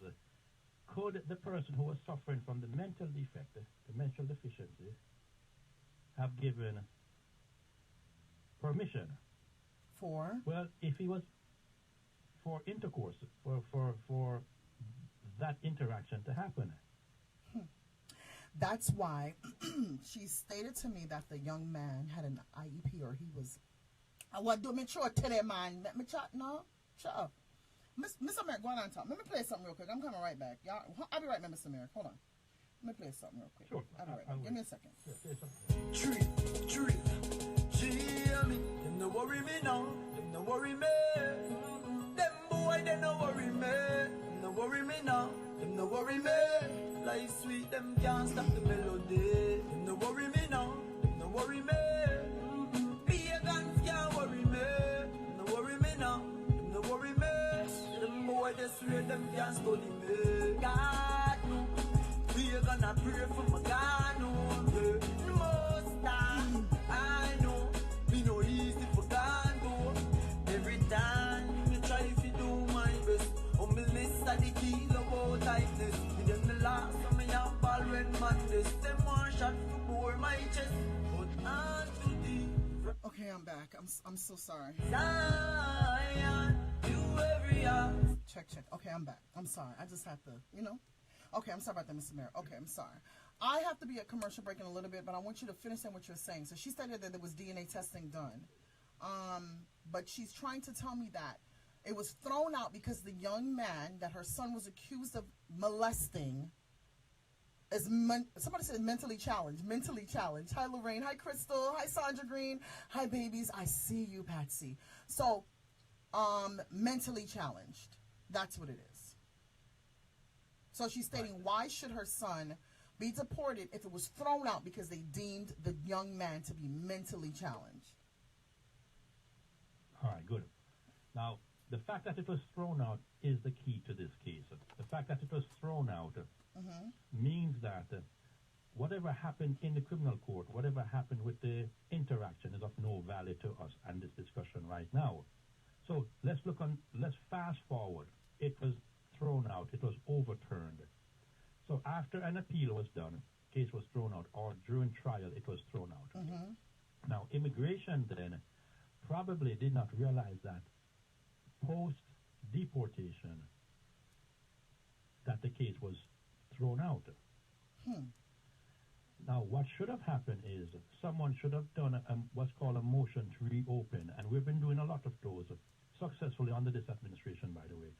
could the person who was suffering from the mental defect, the mental deficiency, have given permission? For? Well, if he was for intercourse, for that interaction to happen. That's why she stated to me that the young man had an IEP, or he was. I want to do me sure tell them, man. Let me chat now. Shut up. Miss America, go on and talk. Let me play something real quick. I'm coming right back. Y'all, I'll be right back, Miss America. Hold on. Let me play something real quick. Sure. I'll be right back. Give me a second. Tree. She hear me. Them no worry me now. Them no worry me. Them boy, they no worry me. Them no worry me now. Them no worry me. Life sweet, them can't stop the melody. Them no worry me now. Them no worry me. Pagans can't worry me. Them no worry me now. Them no worry me. Them boy, they swear them can't study me. God no. We are gonna pray for my God no. The most time I know. Me no easy for God go. Every time me try to do my best. On me list of the key about tightness. Me them the last of me have ball red madness. Them one shot to bore my chest. But on to the Okay, I'm back. I'm so sorry. Zion, you every hour. Check. Okay, I'm back. I'm sorry. I just had to, Okay, I'm sorry about that, Miss Samara. Okay, I'm sorry. I have to be at commercial break in a little bit, but I want you to finish saying what you're saying. So she stated that there was DNA testing done. But she's trying to tell me that it was thrown out because the young man that her son was accused of molesting is, somebody said mentally challenged. Hi, Lorraine. Hi, Crystal. Hi, Sandra Green. Hi, babies. I see you, Patsy. So, mentally challenged. That's what it is. So she's stating, why should her son be deported if it was thrown out because they deemed the young man to be mentally challenged? All right, good. Now, the fact that it was thrown out is the key to this case. The fact that it was thrown out means that whatever happened in the criminal court, whatever happened with the interaction is of no value to us and this discussion right now. So let's fast forward. It was thrown out. It was overturned. So after an appeal was done, case was thrown out, or during trial, it was thrown out. Now, immigration then probably did not realize that post-deportation that the case was thrown out. Now, what should have happened is someone should have done what's called a motion to reopen, and we've been doing a lot of those successfully under this administration, by the way.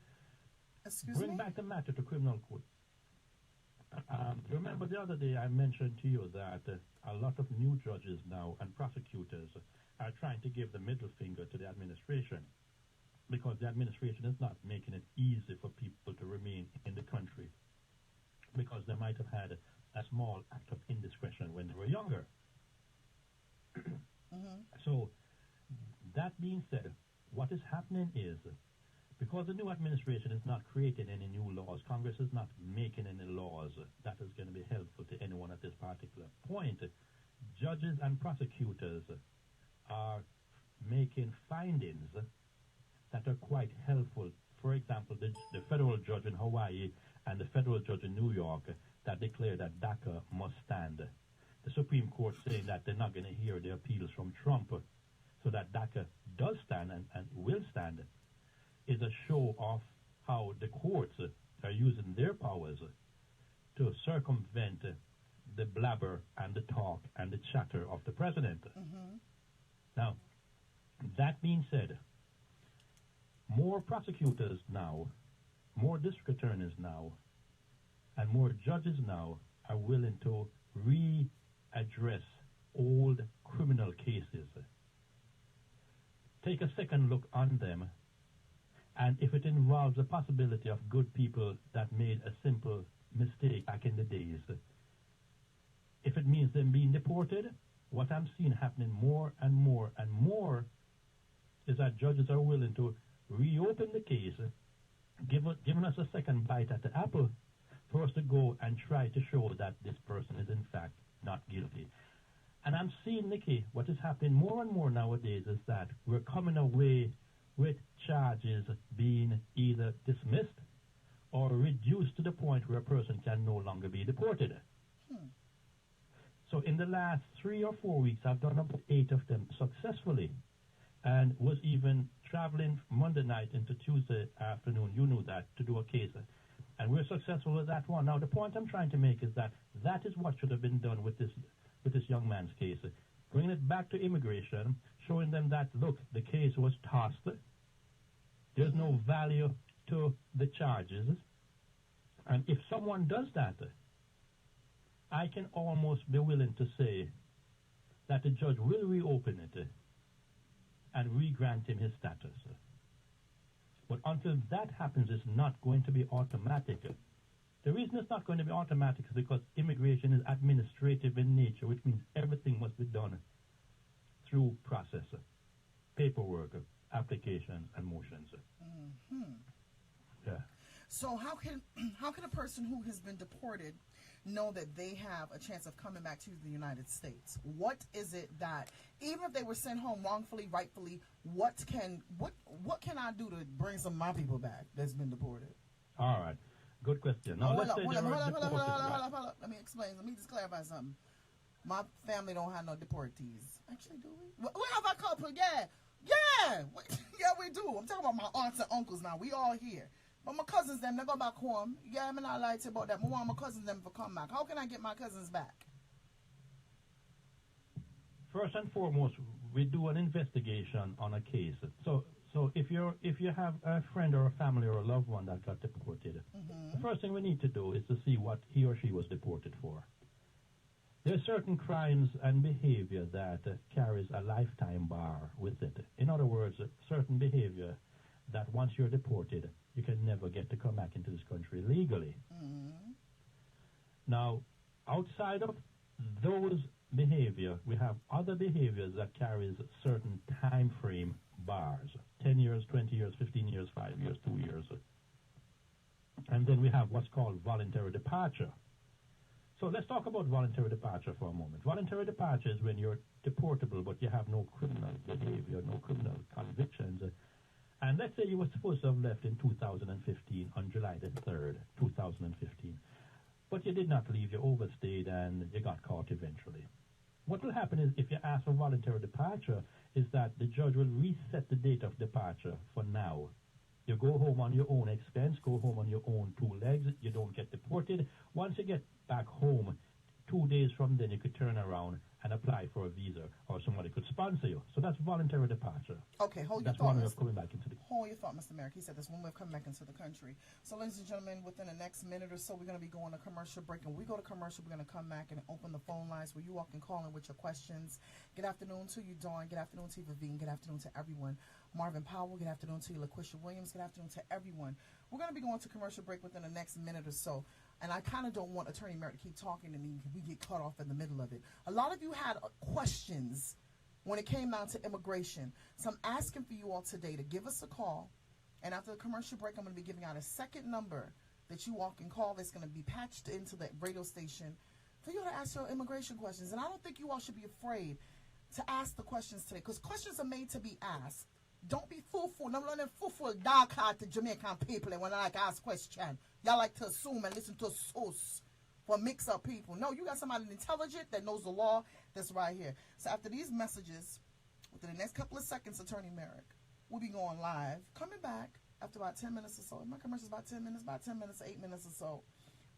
Bring back the matter to criminal court. Remember the other day I mentioned to you that a lot of new judges now and prosecutors are trying to give the middle finger to the administration because the administration is not making it easy for people to remain in the country because they might have had a small act of indiscretion when they were younger. So, that being said, what is happening is, because the new administration is not creating any new laws, Congress is not making any laws that is going to be helpful to anyone at this particular point, judges and prosecutors are making findings that are quite helpful. For example, the federal judge in Hawaii and the federal judge in New York that declared that DACA must stand. The Supreme Court saying that they're not going to hear the appeals from Trump, so that DACA does stand and will stand, is a show of how the courts are using their powers to circumvent the blabber and the talk and the chatter of the president. Now, that being said, more prosecutors now, more district attorneys now, and more judges now are willing to readdress old criminal cases. Take a second look on them, and if it involves the possibility of good people that made a simple mistake back in the days, if it means them being deported, what I'm seeing happening more and more and more is that judges are willing to reopen the case, giving us a second bite at the apple for us to go and try to show that this person is in fact not guilty. And I'm seeing, Nikki, what is happening more and more nowadays is that we're coming away with charges being either dismissed or reduced to the point where a person can no longer be deported. So in the last 3 or 4 weeks, I've done up to 8 of them successfully, and was even traveling Monday night into Tuesday afternoon, you knew that, to do a case. And we're successful with that one. Now, the point I'm trying to make is that that is what should have been done with this young man's case. Bringing it back to immigration, showing them that, look, the case was tossed. There's no value to the charges. And if someone does that, I can almost be willing to say that the judge will reopen it and re-grant him his status. But until that happens, it's not going to be automatic. The reason it's not going to be automatic is because immigration is administrative in nature, which means everything must be done through process, paperwork, applications, and motions. Yeah. So how can a person who has been deported know that they have a chance of coming back to the United States? What is it that, even if they were sent home wrongfully, rightfully, what can I do to bring some of my people back that's been deported? All right. Good question. Now, hold up. Let me explain. Let me just clarify something. My family don't have no deportees. Actually, do we? We have a couple, yeah. Yeah, we do. I'm talking about my aunts and uncles now. We all here. But my cousins, them, they go back home. Yeah, I'm not lying to you about that. I want my cousins, them, to come back. How can I get my cousins back? First and foremost, we do an investigation on a case. So if you have a friend or a family or a loved one that got deported, the first thing we need to do is to see what he or she was deported for. There are certain crimes and behavior that carries a lifetime bar with it. In other words, certain behavior that once you're deported, you can never get to come back into this country legally. Now, outside of those behavior, we have other behaviors that carries certain time frame bars. 10 years, 20 years, 15 years, 5 years, 2 years. And then we have what's called voluntary departure. So let's talk about voluntary departure for a moment. Voluntary departure is when you're deportable, but you have no criminal behavior, no criminal convictions. And let's say you were supposed to have left in 2015, on July the 3rd, 2015. But you did not leave, you overstayed, and you got caught eventually. What will happen is, if you ask for voluntary departure, is that the judge will reset the date of departure for now. You go home on your own expense, go home on your own 2 legs, you don't get deported. Once you get back home, 2 days from then you could turn around and apply for a visa, or somebody could sponsor you. So that's voluntary departure. Okay, hold your thought. That's one way of coming back into the... Hold your thought, Mr. Merrick. He said that's one way of coming back into the country. So, ladies and gentlemen, within the next minute or so, we're going to be going to commercial break. And when we go to commercial, we're going to come back and open the phone lines where you all can call in with your questions. Good afternoon to you, Dawn. Good afternoon to you, Vivine. Good afternoon to everyone. Marvin Powell. Good afternoon to you, LaQuisha Williams. Good afternoon to everyone. We're going to be going to commercial break within the next minute or so. And I kind of don't want Attorney Merrick to keep talking to me. We get cut off in the middle of it. A lot of you had questions when it came down to immigration. So I'm asking for you all today to give us a call. And after the commercial break, I'm going to be giving out a second number that you all can call that's going to be patched into the radio station for you to ask your immigration questions. And I don't think you all should be afraid to ask the questions today, because questions are made to be asked. Don't be fool-fool. None of them fool-fool, dark-hearted Jamaican people that when I like to ask questions, y'all like to assume and listen to source for mix-up people. No, you got somebody intelligent that knows the law that's right here. So after these messages, within the next couple of seconds, Attorney Merrick, we'll be going live, coming back after about 10 minutes or so. My commercial's about 10 minutes, 8 minutes or so.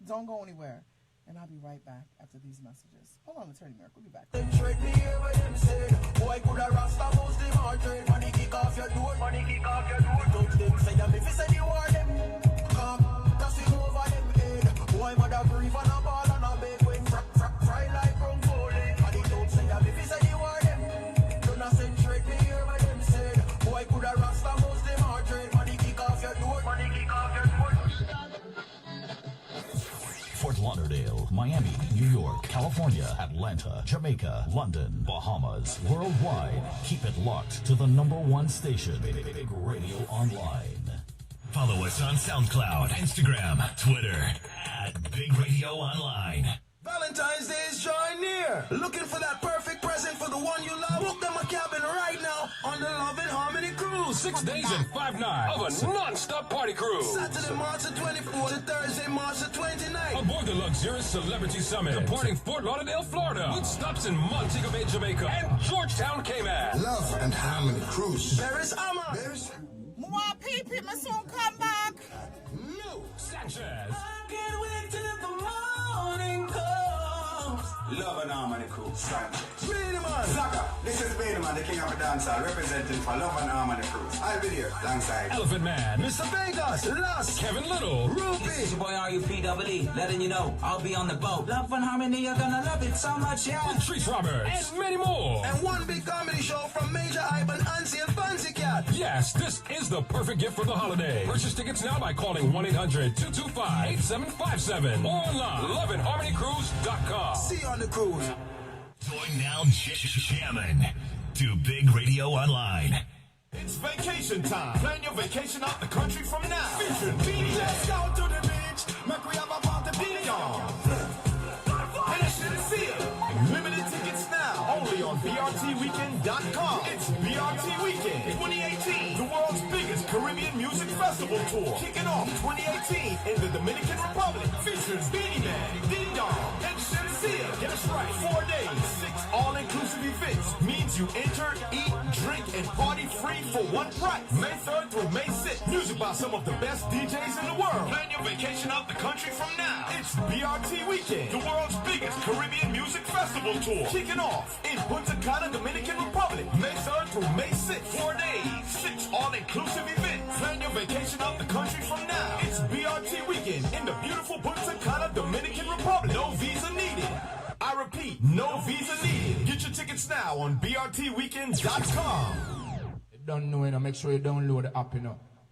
Don't go anywhere. And I'll be right back after these messages. Hold on, Attorney Merrick. We'll be back. Boy, could a rasta most them hard trade. Money kick off your door. Money kick off your door. Touch them, say them if you say you are them. Come, just it over them head. Boy, mother grieve on a ball and a bake when fry like brown bowling. And they don't say them if you say you are them. Do not centrate me here by them said. Boy, could a rasta most them hard trade. Money kick off your door. Money kick off your door. Fort Lauderdale, Miami, New York, California, Atlanta, Jamaica, London, Bahamas, worldwide. Keep it locked to the #1 station, Big Radio Online. Follow us on SoundCloud, Instagram, Twitter, @Big Radio Online. Valentine's Day is drawing near. Looking for that perfect present for the one you love? Book them a cabin right now on the Love and Harmony Cruise. Full 6 days and 5 nights of a non-stop party cruise. Saturday, March the 24th to Thursday, March the 29th. Aboard the luxurious Celebrity Summit, departing Fort Lauderdale, Florida, with stops in Montego Bay, Jamaica, and Georgetown, Cayman. Love and Harmony Cruise. There is Amma. More people, my soon come back. No Sanchez. I can't wait till the morning comes. Love and Harmony Cruise. Really, man. Zaka, this is Baderman, the king of the dancehall, representing for Love and Harmony Cruise. I'll be there, alongside Elephant Man, Mr. Vegas, Last, Kevin Little, Ruby. It's your boy RUPWE, letting you know I'll be on the boat. Love and Harmony, you're gonna love it so much, yeah. Patrice Roberts, and many more. And one big comedy show from Major Ivan, Ansi, and Fancy Cat. Yes, this is the perfect gift for the holiday. Purchase tickets now by calling 1-800-225-8757 or online, loveandharmonycruise.com. See you on the cruise. Going now jamming to Big Radio Online. It's vacation time. Plan your vacation out the country from now. Featuring BD. Let's go to the beach. Make we have a party BD on. And it should feel. Limited tickets now. Only on BRTWeekend.com. It's BRT Weekend 2018. The world's biggest Caribbean music festival tour. Kicking off 2018 in the Dominican Republic. Featuring Beanie Man, Ding Dong, and Shenseea. Get us right. 4 days, 6 all-inclusive events. Means you enter, eat, drink, and party free for one price. May 3rd through May 6th. Music by some of the best DJs in the world. Plan your vacation out the country from now. It's BRT Weekend, the world's biggest Caribbean music festival tour. Kicking off in Punta Cana, Dominican Republic. May 3rd through May 6th. 4 days, 6 all-inclusive events. Plan your vacation out the country from now. It's BRT Weekend in the beautiful Punta Cana, Dominican Republic. No visa needed. I repeat, no visa needed. Get your tickets now on BRTweekend.com. You don't know, make sure you download the app,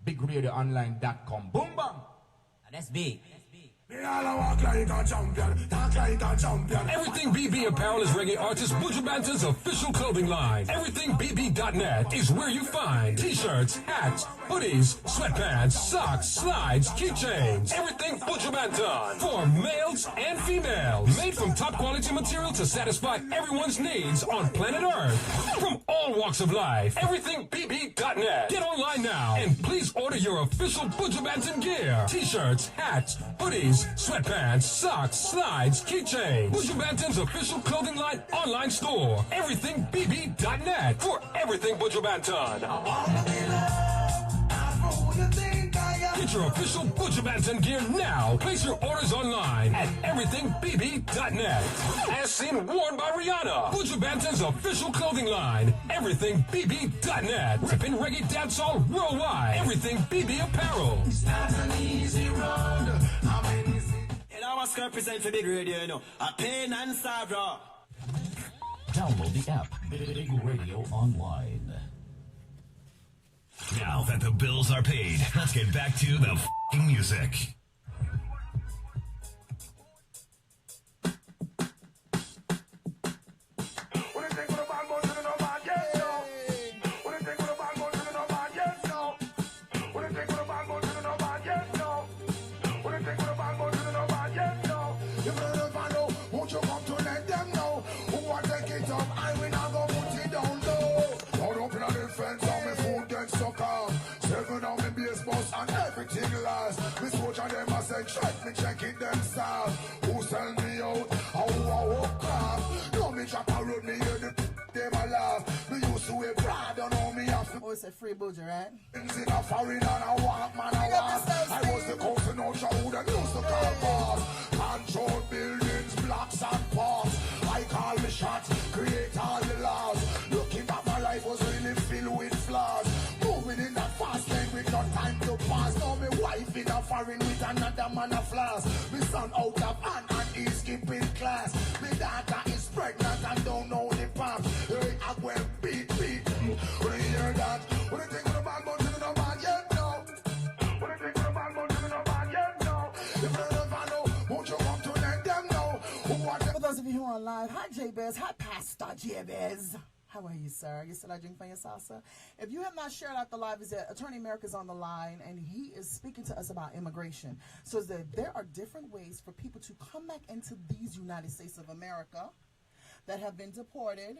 BigRadioOnline.com. Boom, bang. That's big. Everything BB Apparel is reggae artist Buju Banton's official clothing line. EverythingBB.net is where you find t-shirts, hats, hoodies, sweatpants, socks, slides, keychains. Everything Buju Banton for males and females. Made from top quality material to satisfy everyone's needs on planet Earth. From all walks of life. EverythingBB.net. Get online now and please order your official Buju Banton gear. T-shirts, hats, hoodies, sweatpants, socks, slides, keychains. Buju Banton's official clothing line online store. EverythingBB.net for everything Buju Banton. Get your official Buju Banton gear now. Place your orders online at everythingbb.net. As seen worn by Rihanna. Buju Banton's official clothing line. Everythingbb.net. Ripping reggae dancehall worldwide. Everything BB Apparel. It's not an easy road. I must represent for Big Radio, A pain and sorrow. Download the app Big Radio Online. Now that the bills are paid, let's get back to the f***ing music. Check me, check it themselves. Who sell me out? How I walk off? No, me drop a road, me hear the them a laugh. Me used to wear Prada, don't know me have to. Oh, it's a free Buju, right? In a foreign and I walk, man, I walk. I was the cousin of child that used to call boss. Control buildings, blocks and parks. I call the shots, create all the laws. Looking back, my life was really filled with flaws. Moving in that fast lane with no time to pass. Now me wife in a foreign with another man a flash. Me son out of hand and he's skipping class. Me daughter is pregnant and don't know the path. Hey, I went beat. When you hear that, when you think of the bad man, you know man yet no. When you think of the bad man, you know man yet no. If you never know, won't you come to let them know? For those of you who are live, hi Jabez, hi Pastor Jabez. How are you, sir? You still drinking for your salsa? If you have not shared out the live, is that Attorney America is on the line, and he is speaking to us about immigration. So is that there are different ways for people to come back into these United States of America that have been deported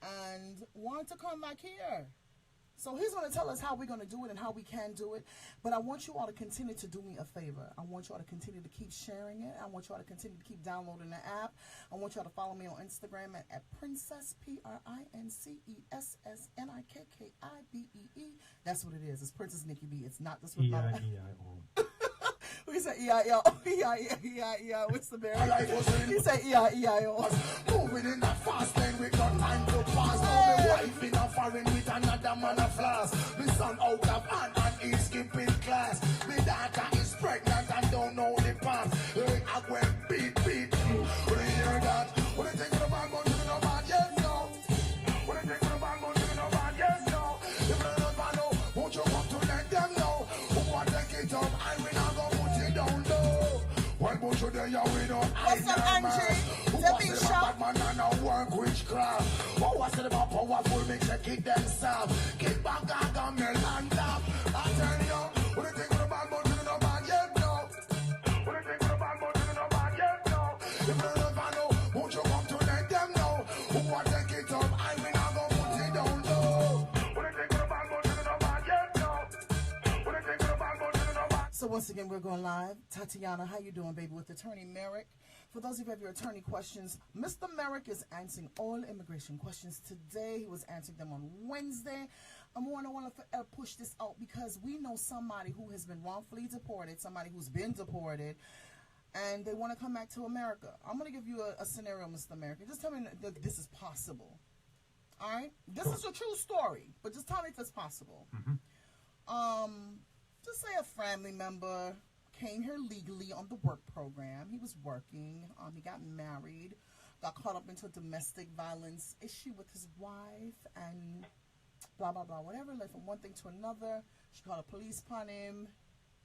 and want to come back here. So he's going to tell us how we're going to do it and how we can do it. But I want you all to continue to do me a favor. I want you all to continue to keep sharing it. I want you all to continue to keep downloading the app. I want you all to follow me on Instagram at Princess, PrincessNikkibee. That's what it is. It's Princess Nikki B. It's not this with my E-I-E-I-O. We said E-I-E-I-O. E-I-E-I-O. What's the bear? He said E-I-E-I-O. Moving in a fast lane with no time to pass. No, me wife in a foreign with another man a flash. Me son out of hand and he's skipping class. Me daughter is pregnant and don't know the path. Hey, I went beat. When you hear that, when you think of the bad gun, you know bad, yes, no. When you think of the bad gun, you know bad, yes, no. If you don't know, won't you come to let them know? Who want to take it up, I will not go put it down low. When won't you there, you will not hide What's up, your Angie? mask. Who Tell wants me, to shop. bad man and a work witchcraft? Who wants to about powerful, make them kick themselves. Kick back, gargamel and tap. I tell you, when you think of the bad gun, you know bad, yes, no. When you think of the bad gun, you know bad, yes, no. If you don't know, won't you come to let them know? Who want to take it up, I will not go put it down low. When you think of the bad gun, you know bad, yes, no. When you think of the bad gun, you know bad. So once again, we're going live. Tatiana, how you doing, baby? With Attorney Merrick. For those of you who have your attorney questions, Mr. Merrick is answering all immigration questions today. He was answering them on Wednesday. I want to push this out because we know somebody who has been wrongfully deported, somebody who's been deported, and they want to come back to America. I'm going to give you a scenario, Mr. Merrick. Just tell me that this is possible. All right? This is a true story, but just tell me if it's possible. Just say a family member came here legally on the work program. He was working. He got married, got caught up into a domestic violence issue with his wife, and blah, blah, blah, whatever. Like from one thing to another. She called the police upon him.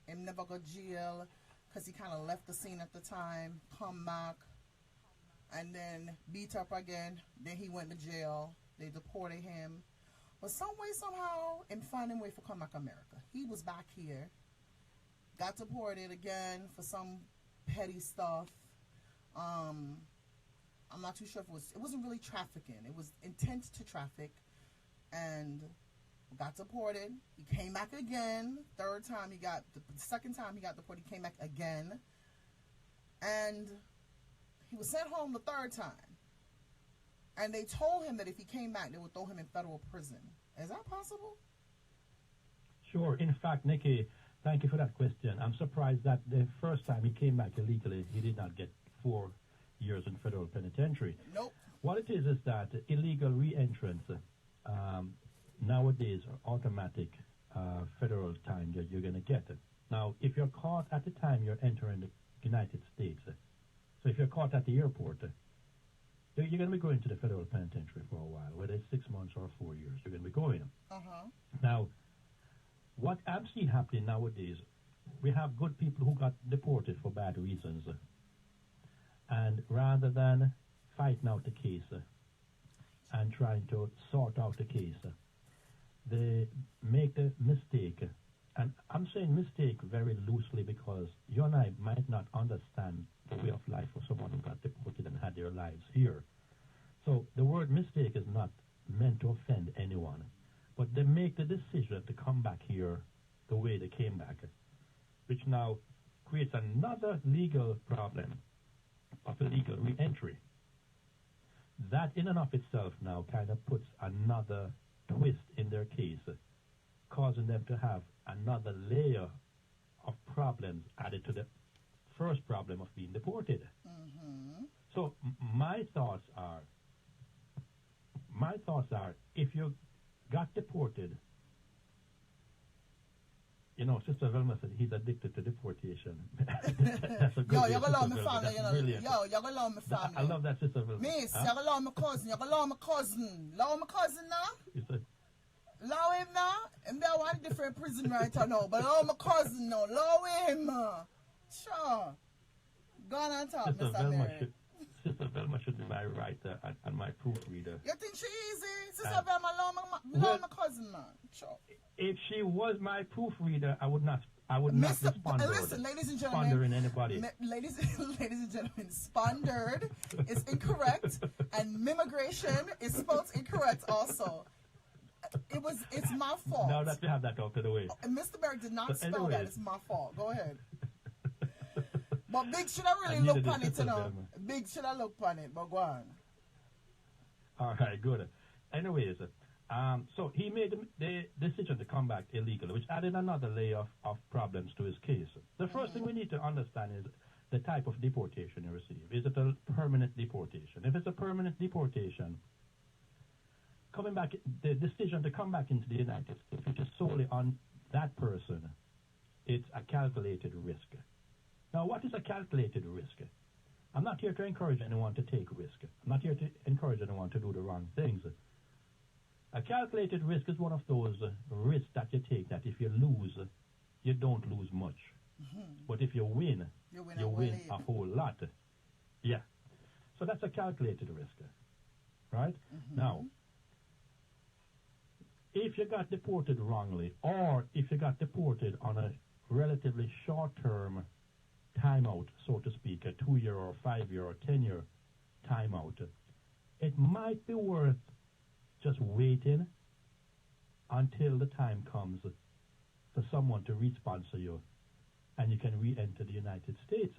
Him never got jail because he kind of left the scene at the time, come back, and then beat up again. Then he went to jail. They deported him. But some way, somehow, and find a way for come back to America. He was back here. Got deported again for some petty stuff. I'm not too sure if it wasn't really trafficking. It was intent to traffic, and got deported. He came back again. The second time he got deported, he came back again, and he was sent home the third time. And they told him that if he came back, they would throw him in federal prison. Is that possible? Sure. In fact, Nikki, thank you for that question. I'm surprised that the first time he came back illegally, he did not get 4 years in federal penitentiary. Nope. What it is that illegal re-entrants nowadays are automatic federal time that you're going to get. Now, if you're caught at the time you're entering the United States, so if you're caught at the airport, you're going to be going to the federal penitentiary for a while, whether it's 6 months or 4 years, you're going to be going. Now, what I'm seeing happening nowadays, we have good people who got deported for bad reasons. And rather than fighting out the case and trying to sort out the case, they make the mistake. And I'm saying mistake very loosely because you and I might not understand the way of life of someone who got deported and had their lives here. So the word mistake is not meant to offend anyone. But they make the decision to come back here the way they came back, which now creates another legal problem of illegal re-entry. That in and of itself now kind of puts another twist in their case, causing them to have another layer of problems added to the first problem of being deported. So my thoughts are, if you got deported, you know, Sister Velma said he's addicted to deportation. That's a good Yo, you're going to love my family, you know. Brilliant. Yo, you're going to love my family. I love that, Sister Velma. Miss, you're going to love my cousin. You're going to love my cousin. Love my cousin now? You said, love him now? Him there one different prison right now, but love my cousin now. Love him. Sure. Go on and talk, Mr. Mary. Sister Velma should be my writer and my proofreader. You think she easy? Sister Velma, love my cousin, man. Sure. If she was my proofreader, I would not be sponsored. Listen, ladies and gentlemen. Sponsoring anybody. Ladies and gentlemen, sponsored is incorrect, and mimigration is spelled incorrect also. It It's my fault. Now that we have that out of the way. Mr. Berg did not So spell that. anyways. It's my fault. Go ahead. But Big should I really look on it, you know? Big should I look on it, but go on. All right, good. Anyways, so he made the decision to come back illegally, which added another layer of problems to his case. The first thing we need to understand is the type of deportation you receive. Is it a permanent deportation? If it's a permanent deportation, coming back, the decision to come back into the United States, which is solely on that person, it's a calculated risk. Now, what is a calculated risk? I'm not here to encourage anyone to take risk. I'm not here to encourage anyone to do the wrong things. A calculated risk is one of those risks that you take that if you lose, you don't lose much. But if you win, you win a whole lot. Yeah. So that's a calculated risk. Right? Now, if you got deported wrongly, or if you got deported on a relatively short-term timeout, so to speak, a 2-year or 5-year or 10-year timeout, it might be worth just waiting until the time comes for someone to re-sponsor you and you can re-enter the United States.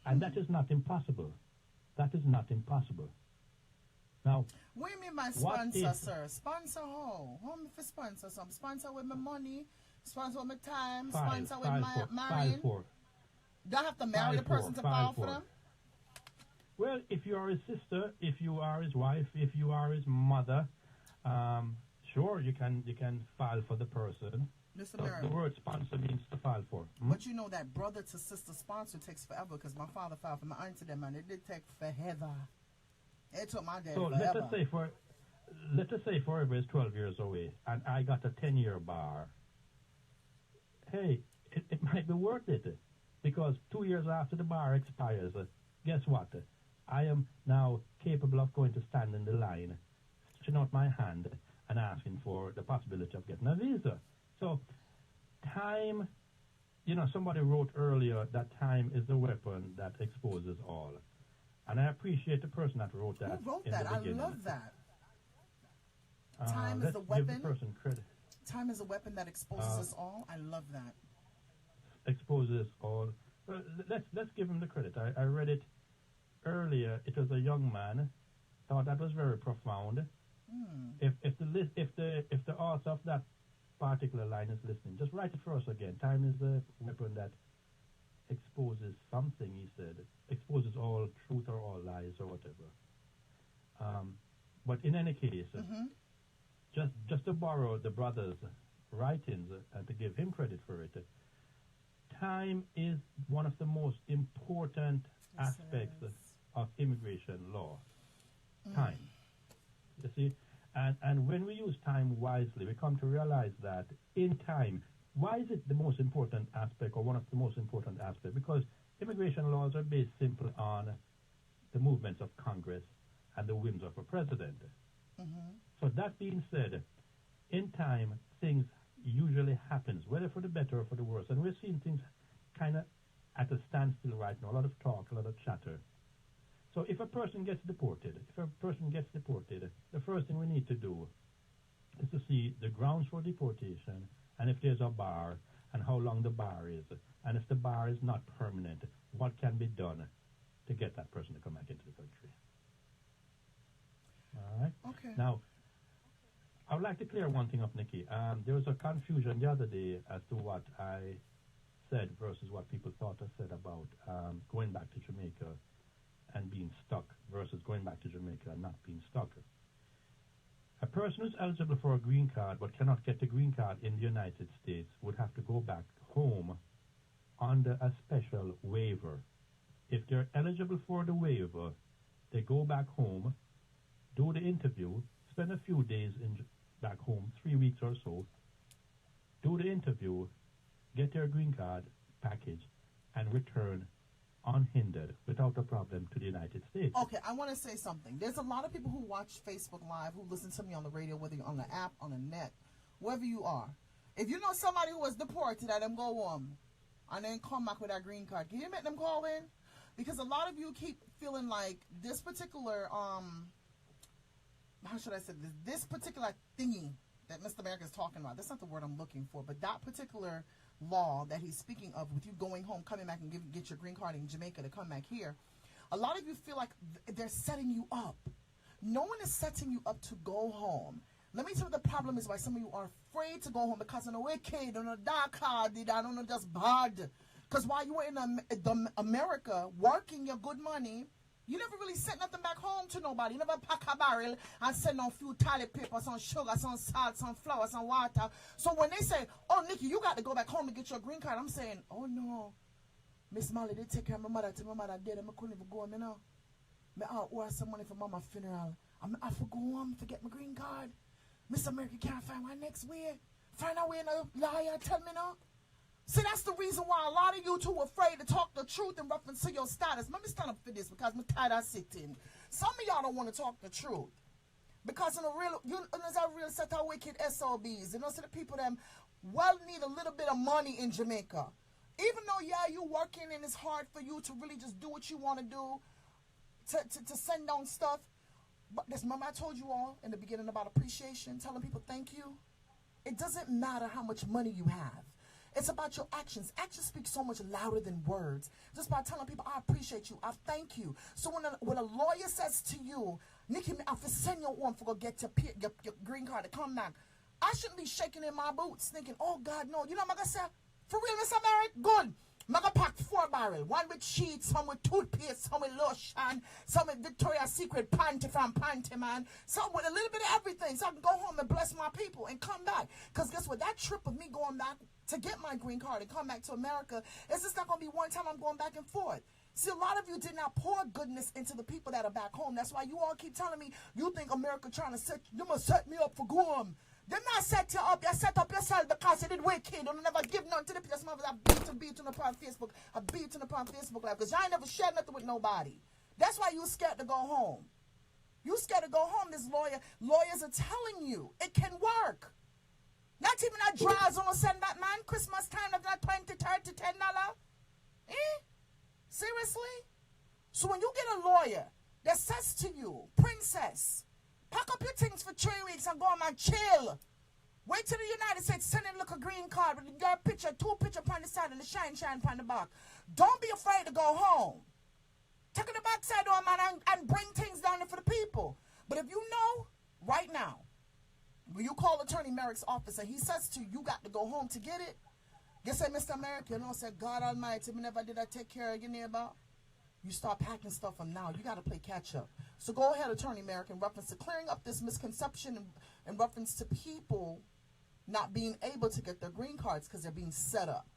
And that is not impossible. That is not impossible. Now, what do you mean by sponsor, sir? Sponsor how? How me for sponsor some? Sponsor with my money, sponsor with my time, sponsor with my marrying. Do I have to marry the person to file for them? Well, if you are his sister, if you are his wife, if you are his mother, sure, you can file for the person. The word sponsor means to file for. But you know that brother to sister sponsor takes forever, because my father filed for my aunt to them, and it did take forever. It took my dad forever. Let us say forever is 12 years away, and I got a 10-year bar. Hey, it might be worth it, because 2 years after the bar expires, guess what? I am now capable of going to stand in the line, stretching out my hand, and asking for the possibility of getting a visa. So, time, somebody wrote earlier that time is the weapon that exposes all. And I appreciate the person that wrote that. Who wrote that? I love that. Time is a weapon. Give the person credit. Time is a weapon that exposes us all. I love that. Exposes all. Well, let's give him the credit. I read it earlier. It was a young man. Thought that was very profound. If the author of that particular line is listening, just write it for us again. Time is the weapon that exposes something, he said. Exposes all truth or all lies or whatever. But in any case, just to borrow the brother's writings and to give him credit for it, time is one of the most important aspects of immigration law. Time. You see? And when we use time wisely, we come to realize that in time, why is it the most important aspect, or one of the most important aspects? Because immigration laws are based simply on the movements of Congress and the whims of a president. So that being said, in time, things usually happens, whether for the better or for the worse. And we're seeing things kind of at a standstill right now, a lot of talk, a lot of chatter. So if a person gets deported, the first thing we need to do is to see the grounds for deportation, and if there's a bar, and how long the bar is. And if the bar is not permanent, what can be done to get that person to come back into the country? All right? Okay. Now, I would like to clear one thing up, Nikki. There was a confusion the other day as to what I said versus what people thought I said about going back to Jamaica and being stuck versus going back to Jamaica and not being stuck. A person who's eligible for a green card but cannot get the green card in the United States would have to go back home under a special waiver. If they're eligible for the waiver, they go back home, do the interview, spend a few days back home, 3 weeks or so, do the interview, get their green card package, and return unhindered, without a problem, to the United States. Okay, I want to say something. There's a lot of people who watch Facebook Live, who listen to me on the radio, whether you're on the app, on the net, wherever you are. If you know somebody who was deported, let them go home and then come back with that green card. Can you make them call in? Because a lot of you keep feeling like this particular how should I say this particular thingy that Mr. America is talking about, that's not the word I'm looking for, but that particular law that he's speaking of with you going home, coming back and get your green card in Jamaica to come back here, a lot of you feel like they're setting you up. No one is setting you up to go home. Let me tell you what the problem is why some of you are afraid to go home, because in a wicked, on a dark hard, I don't know, just bad. Because while you were in America working your good money, you never really sent nothing back home to nobody. You never pack a barrel and send on few toilet paper, some sugar, some salt, some flour, some water. So when they say, oh, Nikki, you got to go back home to get your green card, I'm saying, oh, no. Miss Molly, they take care of my mother till my mother dead. I couldn't even go home, you know. I owe some money for mama's funeral. I forgot home to get my green card. Miss America can't find my next way. Find out where no liar, tell me no. See, that's the reason why a lot of you two are afraid to talk the truth in reference to your status. Let me stand up for this because I'm tired of sitting. Some of y'all don't want to talk the truth. Because in a real, there's a real set of wicked SOBs. You know, so the people that need a little bit of money in Jamaica. Even though, yeah, you working and it's hard for you to really just do what you want to do, to send down stuff. But this, remember I told you all in the beginning about appreciation, telling people thank you. It doesn't matter how much money you have. It's about your actions. Actions speak so much louder than words. Just by telling people, I appreciate you, I thank you. So when a lawyer says to you, Nikki, I have to send your one for go get your green card to come back, I shouldn't be shaking in my boots thinking, oh God, no. You know what I'm going to say? For real, Mr. Merrick? Good. I'm going to pack 4 barrels. One with sheets, some with toothpaste, some with lotion, some with Victoria's Secret panty from Panty Man, some with a little bit of everything, so I can go home and bless my people and come back. Because guess what? That trip of me going back to get my green card and come back to America, it's just not going to be one time I'm going back and forth. See, a lot of you did not pour goodness into the people that are back home. That's why you all keep telling me you think America trying to set me up for Guam. They're not set you up. You set up yourself because you did wicked. You never give none to the people. I beat on upon Facebook. I beat on upon Facebook Live because y'all ain't never shared nothing with nobody. That's why you scared to go home. You scared to go home. This lawyers are telling you it can work. Not even that drives on send that man Christmas time of that $20, $30, $10. Eh? Seriously? So when you get a lawyer that says to you, princess, pack up your things for 3 weeks and go home and chill. Wait till the United States send in look a green card with your picture, 2 pictures on the side and the shine on the back. Don't be afraid to go home. Take it the backside door, man, and bring things down there for the people. But if you know, right now, when you call Attorney Merrick's office and he says to you, you got to go home to get it, you say, Mr. America, you know, say, God Almighty, me never did I take care of your neighbor. You start packing stuff from now. You got to play catch up. So go ahead, Attorney Merrick, in reference to clearing up this misconception in reference to people not being able to get their green cards because they're being set up.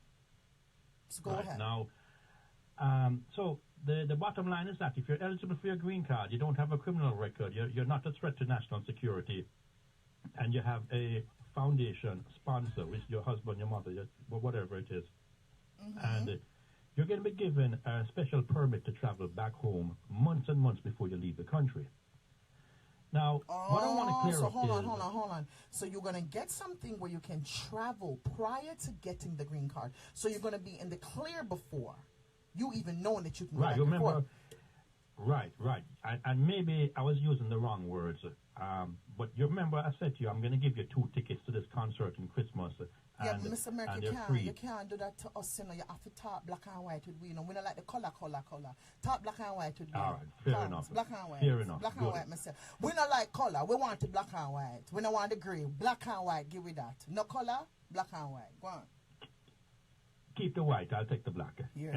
So go ahead. Now, so the bottom line is that if you're eligible for your green card, you don't have a criminal record, you're not a threat to national security, and you have a foundation sponsor, which is your husband, your mother, whatever it is, and you're going to be given a special permit to travel back home months and months before you leave the country. Now, what I want to clear up is... Hold on. So you're going to get something where you can travel prior to getting the green card. So you're going to be in the clear before you even knowing that you can go back and forth. Right. And maybe I was using the wrong words. But you remember I said to you, I'm going to give you 2 tickets to this concert in Christmas. Yeah, Mr. America, you can't do that to us, you know. You have to talk black and white with we, you know. We don't like the color. Talk black and white with we. All right, fair enough. Black and white. Fair enough. Black and white, myself. We don't like color. We want the black and white. We don't want the grey. Black and white, give me that. No color, black and white. Go on. Keep the white. I'll take the black. Yeah,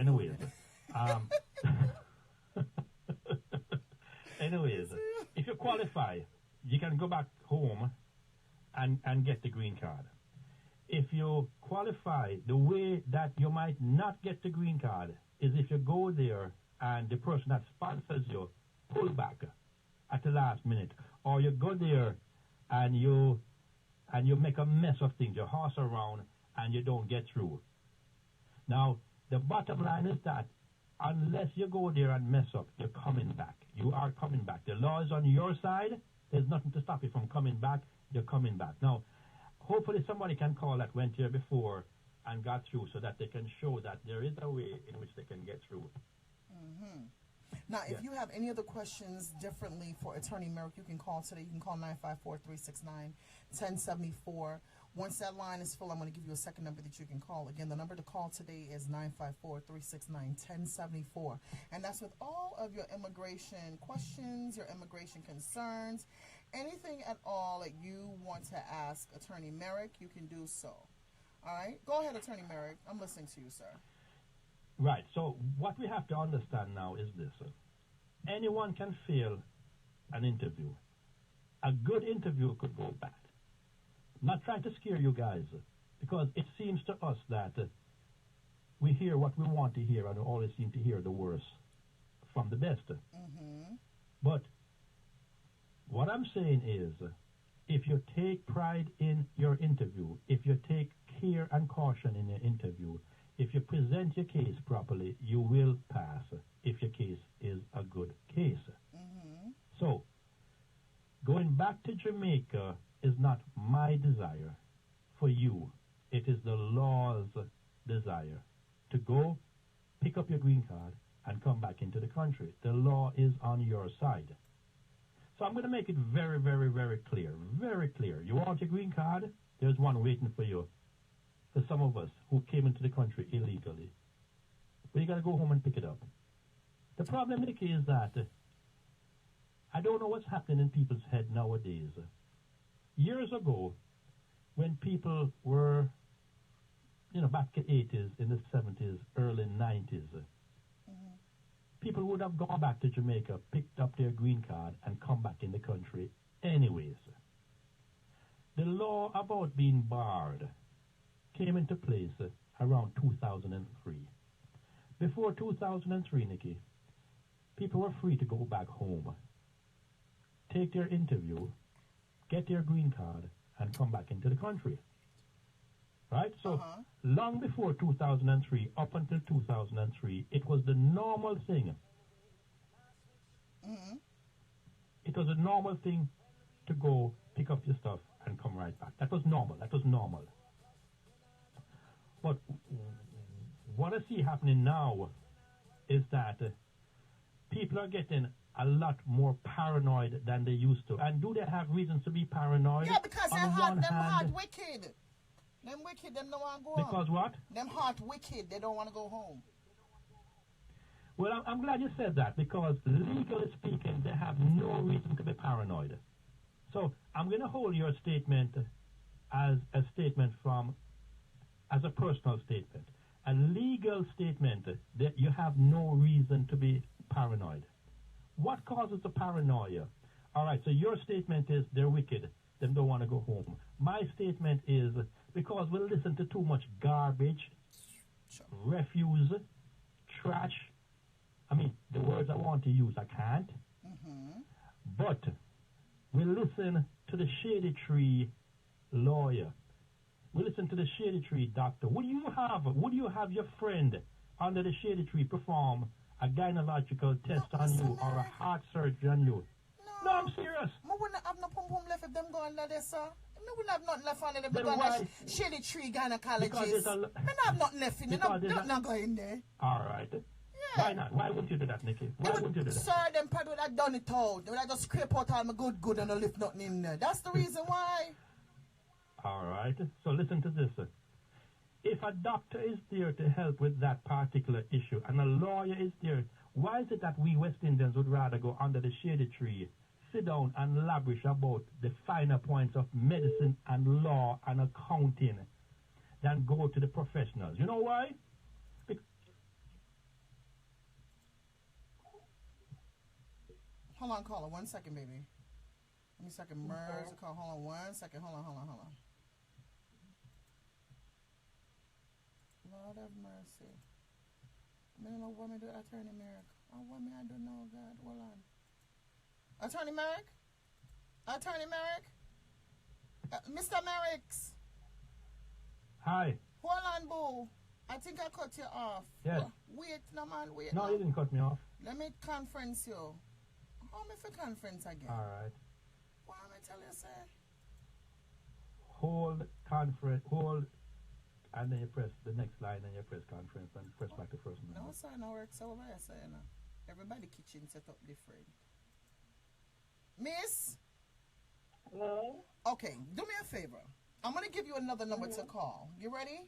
anyways, if you qualify, you can go back home and get the green card. If you qualify, the way that you might not get the green card is if you go there and the person that sponsors you pull back at the last minute, or you go there and you make a mess of things, you horse around and you don't get through. Now, the bottom line is that unless you go there and mess up, you're coming back. You are coming back. The law is on your side. There's nothing to stop you from coming back. You're coming back. Now, hopefully somebody can call that went here before and got through so that they can show that there is a way in which they can get through. Now, if you have any other questions differently for Attorney Merrick, you can call today. You can call 954-369-1074. Once that line is full, I'm going to give you a second number that you can call. Again, the number to call today is 954-369-1074. And that's with all of your immigration questions, your immigration concerns, anything at all that you want to ask Attorney Merrick, you can do so. All right? Go ahead, Attorney Merrick. I'm listening to you, sir. Right. So what we have to understand now is this. Anyone can fail an interview. A good interview could go bad. I'm not trying to scare you guys, because it seems to us that we hear what we want to hear and we always seem to hear the worst from the best. But what I'm saying is, if you take pride in your interview, if you take care and caution in your interview, if you present your case properly, you will pass if your case is a good case. So, going back to Jamaica is not my desire for you. It is the law's desire to go, pick up your green card, and come back into the country. The law is on your side. So I'm going to make it very, very, very clear. Very clear. You want your green card? There's one waiting for you. For some of us who came into the country illegally. But you got to go home and pick it up. The problem, Nikki, is that I don't know what's happening in people's head nowadays. Years ago, when people were, back in the 80s, in the 70s, early 90s, people would have gone back to Jamaica, picked up their green card, and come back in the country anyways. The law about being barred came into place around 2003. Before 2003, Nikki, people were free to go back home, take their interview, get their green card, and come back into the country. Right? So, long before 2003, up until 2003, it was the normal thing. It was a normal thing to go pick up your stuff and come right back. That was normal. That was normal. But what I see happening now is that people are getting a lot more paranoid than they used to. And do they have reasons to be paranoid? Yeah, because them heart wicked. Them wicked, them don't want to go home. Because what? Them heart wicked, they don't want to go home. Well, I'm glad you said that, because legally speaking, they have no reason to be paranoid. So I'm going to hold your statement as a statement as a personal statement. A legal statement that you have no reason to be paranoid. What causes the paranoia? All right, so your statement is they're wicked, they don't want to go home. My statement is because we listen to too much garbage, refuse, trash. I mean, the words I want to use, I can't. But we listen to the Shady Tree lawyer. We listen to the Shady Tree doctor. Would you have your friend under the Shady Tree perform a gynecological test on you or a heart surgery on you? No, I'm serious. I wouldn't have no pum left if them go under there, sir. I wouldn't have nothing left under them. Because Shady Tree gynecologist. I don't have nothing left in there. Not go in there. All right. Yeah. Why not? Why wouldn't you do that, Nikki? Why wouldn't you do that? Sir, them probably would have done it all. They would have just scrape out all my good and not lift nothing in there. That's the reason why. All right. So listen to this. If a doctor is there to help with that particular issue and a lawyer is there, why is it that we West Indians would rather go under the Shady Tree, sit down and lavish about the finer points of medicine and law and accounting than go to the professionals? You know why? Hold on, caller. 1 second, baby. Let me second merge the call. Hold on 1 second. Hold on. Lord have mercy. I don't know what me do, Attorney Merrick. Oh, what me I do know, God. Hold on. Attorney Merrick? Attorney Merrick? Mr. Merricks? Hi. Hold on, boo. I think I cut you off. Yes. Wait, no, man, wait. No, you didn't cut me off. Let me conference you. How me for conference again? All right. What am I tell you, sir? Hold, and then you press the next line and you press conference and press back to first number. No, sir, no work so over here, sir, you know. Everybody kitchen set up different. Miss? Hello? Okay, do me a favor. I'm going to give you another number to call. You ready?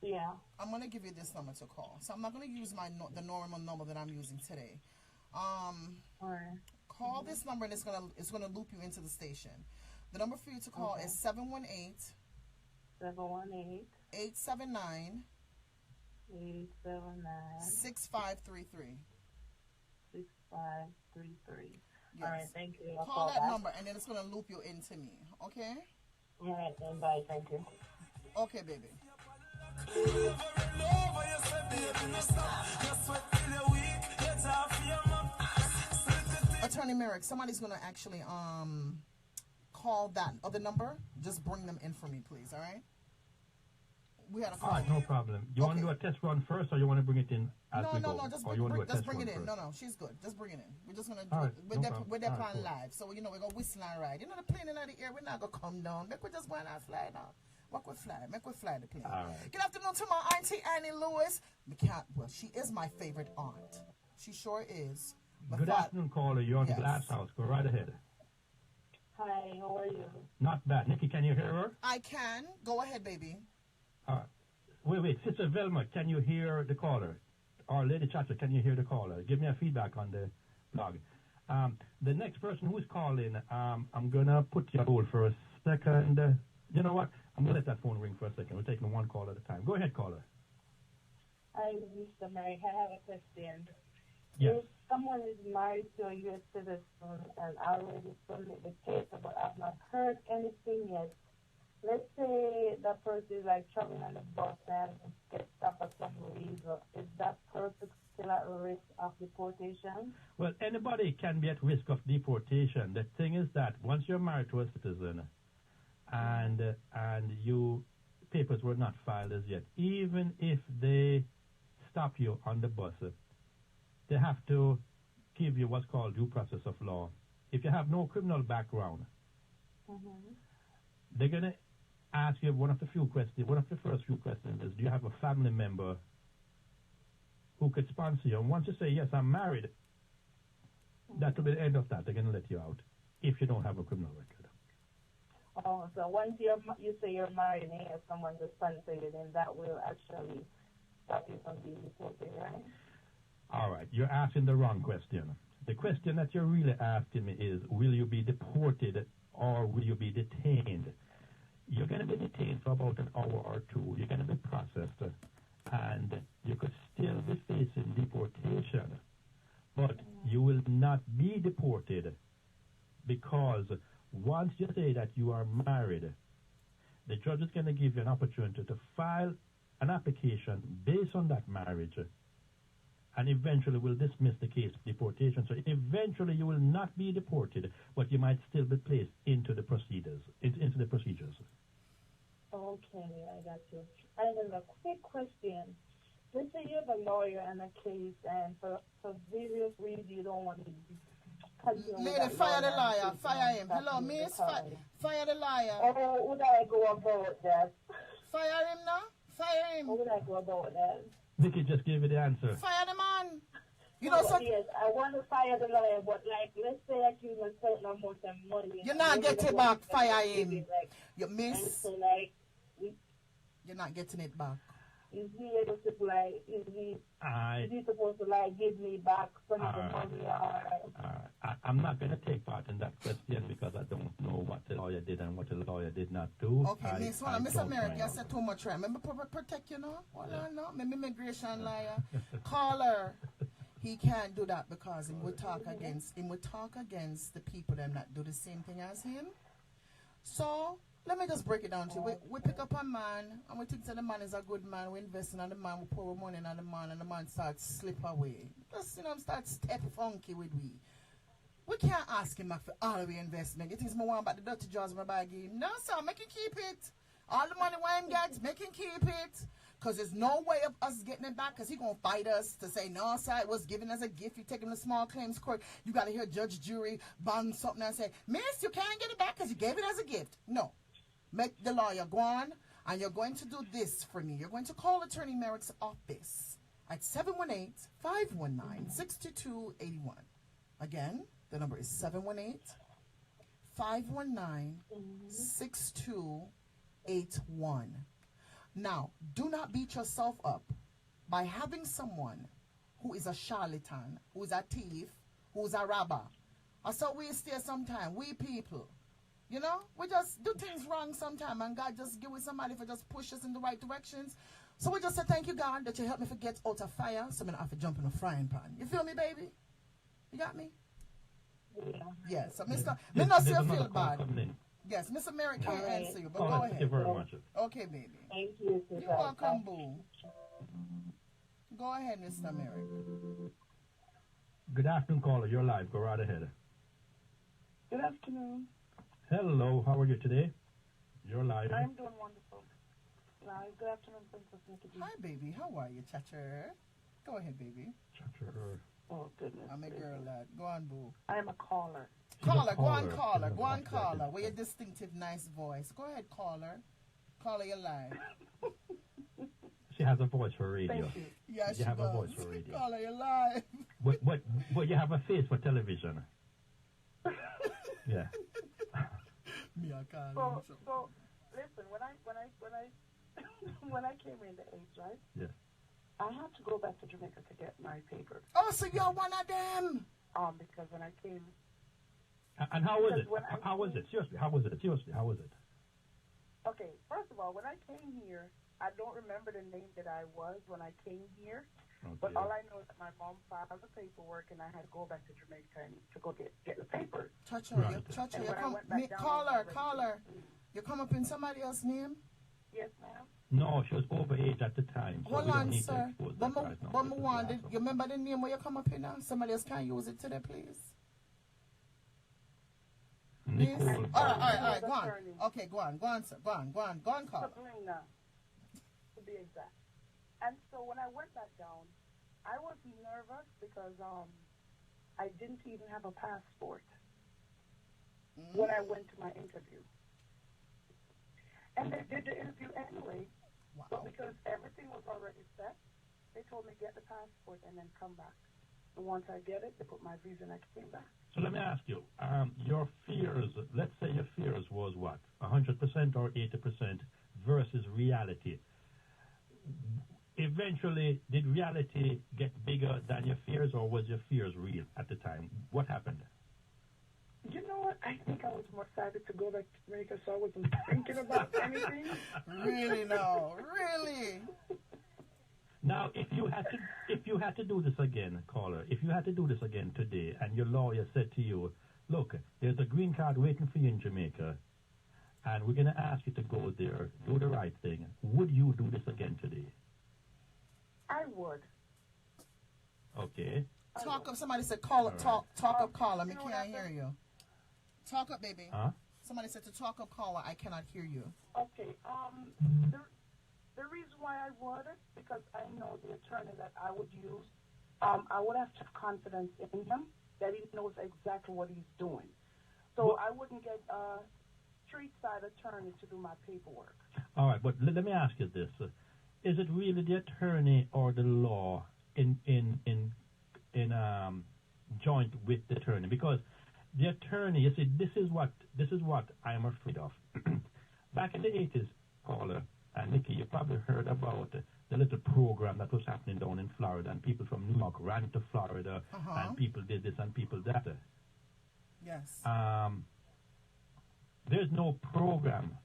Yeah. I'm going to give you this number to call. So I'm not going to use the normal number that I'm using today. Call this number and it's gonna loop you into the station. The number for you to call is 718 879 6533. 6533. Yes. All right, thank you. Call that number and then it's gonna loop you into me. Okay? All right, then bye. Thank you. Okay, baby. Attorney Merrick, somebody's gonna actually call that other number. Just bring them in for me, please. All right? We had a call. All right, no problem. You want to do a test run first, or you want to bring it in as we go? No, just bring it in. No, she's good. Just bring it in. We're just gonna do it. We're there playing live, so you know we're gonna whistle and ride. You know the plane in the air, we're not gonna come down. Make we just go and fly now. Make we fly the plane. All right. Good afternoon to my auntie Annie Lewis. Well, she is my favorite aunt. She sure is. Good afternoon, caller. You're on the Glass House. Go right ahead. Hi, how are you? Not bad. Nikki, can you hear her? I can. Go ahead, baby. All right. Wait. Sister Velma, can you hear the caller? Or Lady Chacha, can you hear the caller? Give me a feedback on the blog. The next person who's calling, I'm going to put you on hold for a second. You know what? I'm going to let that phone ring for a second. We're taking one call at a time. Go ahead, caller. Hi, Mr. Merrick. I have a question. Yes. If someone is married to a U.S. citizen and already submit the paper, but I've not heard anything yet, let's say that person is like traveling on the bus and gets stopped for some reason, is that person still at risk of deportation? Well, anybody can be at risk of deportation. The thing is that once you're married to a citizen and your papers were not filed as yet, even if they stop you on the bus, they have to give you what's called due process of law. If you have no criminal background, they're going to ask you one of the first few questions is, do you have a family member who could sponsor you? And once you say, yes, I'm married, that will be the end of that. They're going to let you out if you don't have a criminal record. Oh, so once you say you're married and you have someone to sponsor you, then that will actually stop you from being deported, right? All right, you're asking the wrong question. The question that you're really asking me is, will you be deported or will you be detained? You're going to be detained for about an hour or two. You're going to be processed, and you could still be facing deportation. But you will not be deported because once you say that you are married, the judge is going to give you an opportunity to file an application based on that marriage, and eventually will dismiss the case of deportation. So eventually you will not be deported, but you might still be placed into the procedures. Okay, I got you. And then a quick question. Let's say you have a lawyer and a case, and for various reasons you don't want to continue. Lady, fire the liar. Fire him. Hello, miss. Fire the liar. Oh, would I go about that? Fire him now. Fire him. How would I go about that? Nikki just gave you the answer. Fire the man. You know, so yes, I want to fire the lawyer, but like, let's say I give him a certain amount of money. You're not getting it back. Fire him. Like, you miss. So, like, you're not getting it back. Is he able to, like, is he supposed to, like, give me back some of the money? I'm not going to take part in that question because I don't know what the lawyer did and what the lawyer did not do. Okay, Miss America, you said too much, right? Remember, protect you, know? Well, no, maybe immigration liar. Caller. He can't do that because he would talk against the people that do the same thing as him. So let me just break it down to you. We pick up a man and we think that the man is a good man. We invest in the man, we pour money in the man, and the man starts slip away. Just start step funky with we. We can't ask him for all the investment. You think I want about the dirty jaws my bag him? No, sir, make him keep it. All the money where him gets, make him keep it. Because there's no way of us getting it back because he's going to fight us to say, no, sir, it was given as a gift. You take him to small claims court. You got to hear judge, jury, bond something and say, miss, you can't get it back because you gave it as a gift. No. Make the lawyer go on, and you're going to do this for me. You're going to call Attorney Merrick's office, at 718-519-6281. Again, the number is 718-519-6281. Now, do not beat yourself up by having someone who is a charlatan, who is a thief, who is a robber. Or so we stay sometime, we people. You know, we just do things wrong sometime, and God just give us somebody for just push us in the right directions. So we just say, thank you, God, that you helped me to get out of fire, so I'm going to have to jump in a frying pan. You feel me, baby? You got me? Yeah. Yes. So, Mr. Me not say you feel bad. Yes, Mr. Merrick can't answer you, but go ahead. Thank you very much. Okay, baby. Thank you. You're welcome, boo. Go ahead, Mr. Merrick. Good afternoon, caller. You're live. Go right ahead. Good afternoon. Hello. How are you today? You're live. I'm doing wonderful. Good afternoon, Princess Nikki. Hi, baby. How are you, Chatter? Go ahead, baby. Chatter. Oh, goodness. I'm a girl, lad. Go on, boo. I am a caller. Caller, go on, caller. Go on, caller. With your distinctive, nice voice. Go ahead, caller. Caller, you're live. She has a voice for radio. Thank you. Yeah, she have does. a voice for radio. Caller, you're live. But you have a face for television. Yeah. Me, I can't. So, listen. When I when I came in the age, right? Yeah. I had to go back to Jamaica to get my papers. Oh, so you're one of them. Because when I came. And how was it? How was it? Seriously, how was it? Seriously, how was it? Okay, first of all, when I came here, I don't remember the name that I was when I came here. Okay. But all I know is that my mom filed the paperwork, and I had to go back to Jamaica and to go get the papers. Touch her. Caller. You come up in somebody else's name? Yes, ma'am. No, she was overage at the time. So hold on, sir. But you remember the name where you come up in now? Somebody else can use it today, please. Yes. All right. Go on. Okay, go on, sir. Go on, call. Sabrina, to be exact. And so when I went back down, I was nervous because I didn't even have a passport when I went to my interview. And they did the interview anyway, but because everything was already set, they told me get the passport and then come back. And once I get it, they put my visa and I came back. So let me ask you, your fears, let's say your fears was what, 100% or 80% versus reality. Eventually, did reality get bigger than your fears, or was your fears real at the time? What happened? You know what? I think I was more excited to go back to Jamaica, so I wasn't thinking about anything. Really? No. Really? Now, if you had to do this again, caller, if you had to do this again today, and your lawyer said to you, look, there's a green card waiting for you in Jamaica, and we're going to ask you to go there, do the right thing, would you do this again today? I would. Okay. Talk up. Somebody said call up. Talk up. Caller. Me can't hear you. Talk up, baby. Huh? Somebody said to talk up. Caller. I cannot hear you. Okay. The reason why I would is because I know the attorney that I would use. I would have to have confidence in him that he knows exactly what he's doing. So I wouldn't get a street side attorney to do my paperwork. All right, but let me ask you this: is it really the attorney or the law in joint with the attorney? Because the attorney, you see, this is what I am afraid of. Back in the 80s, caller and Nikki, you probably heard about the little program that was happening down in Florida, and people from New York ran to Florida, and people did this and people that. Yes. There's no program.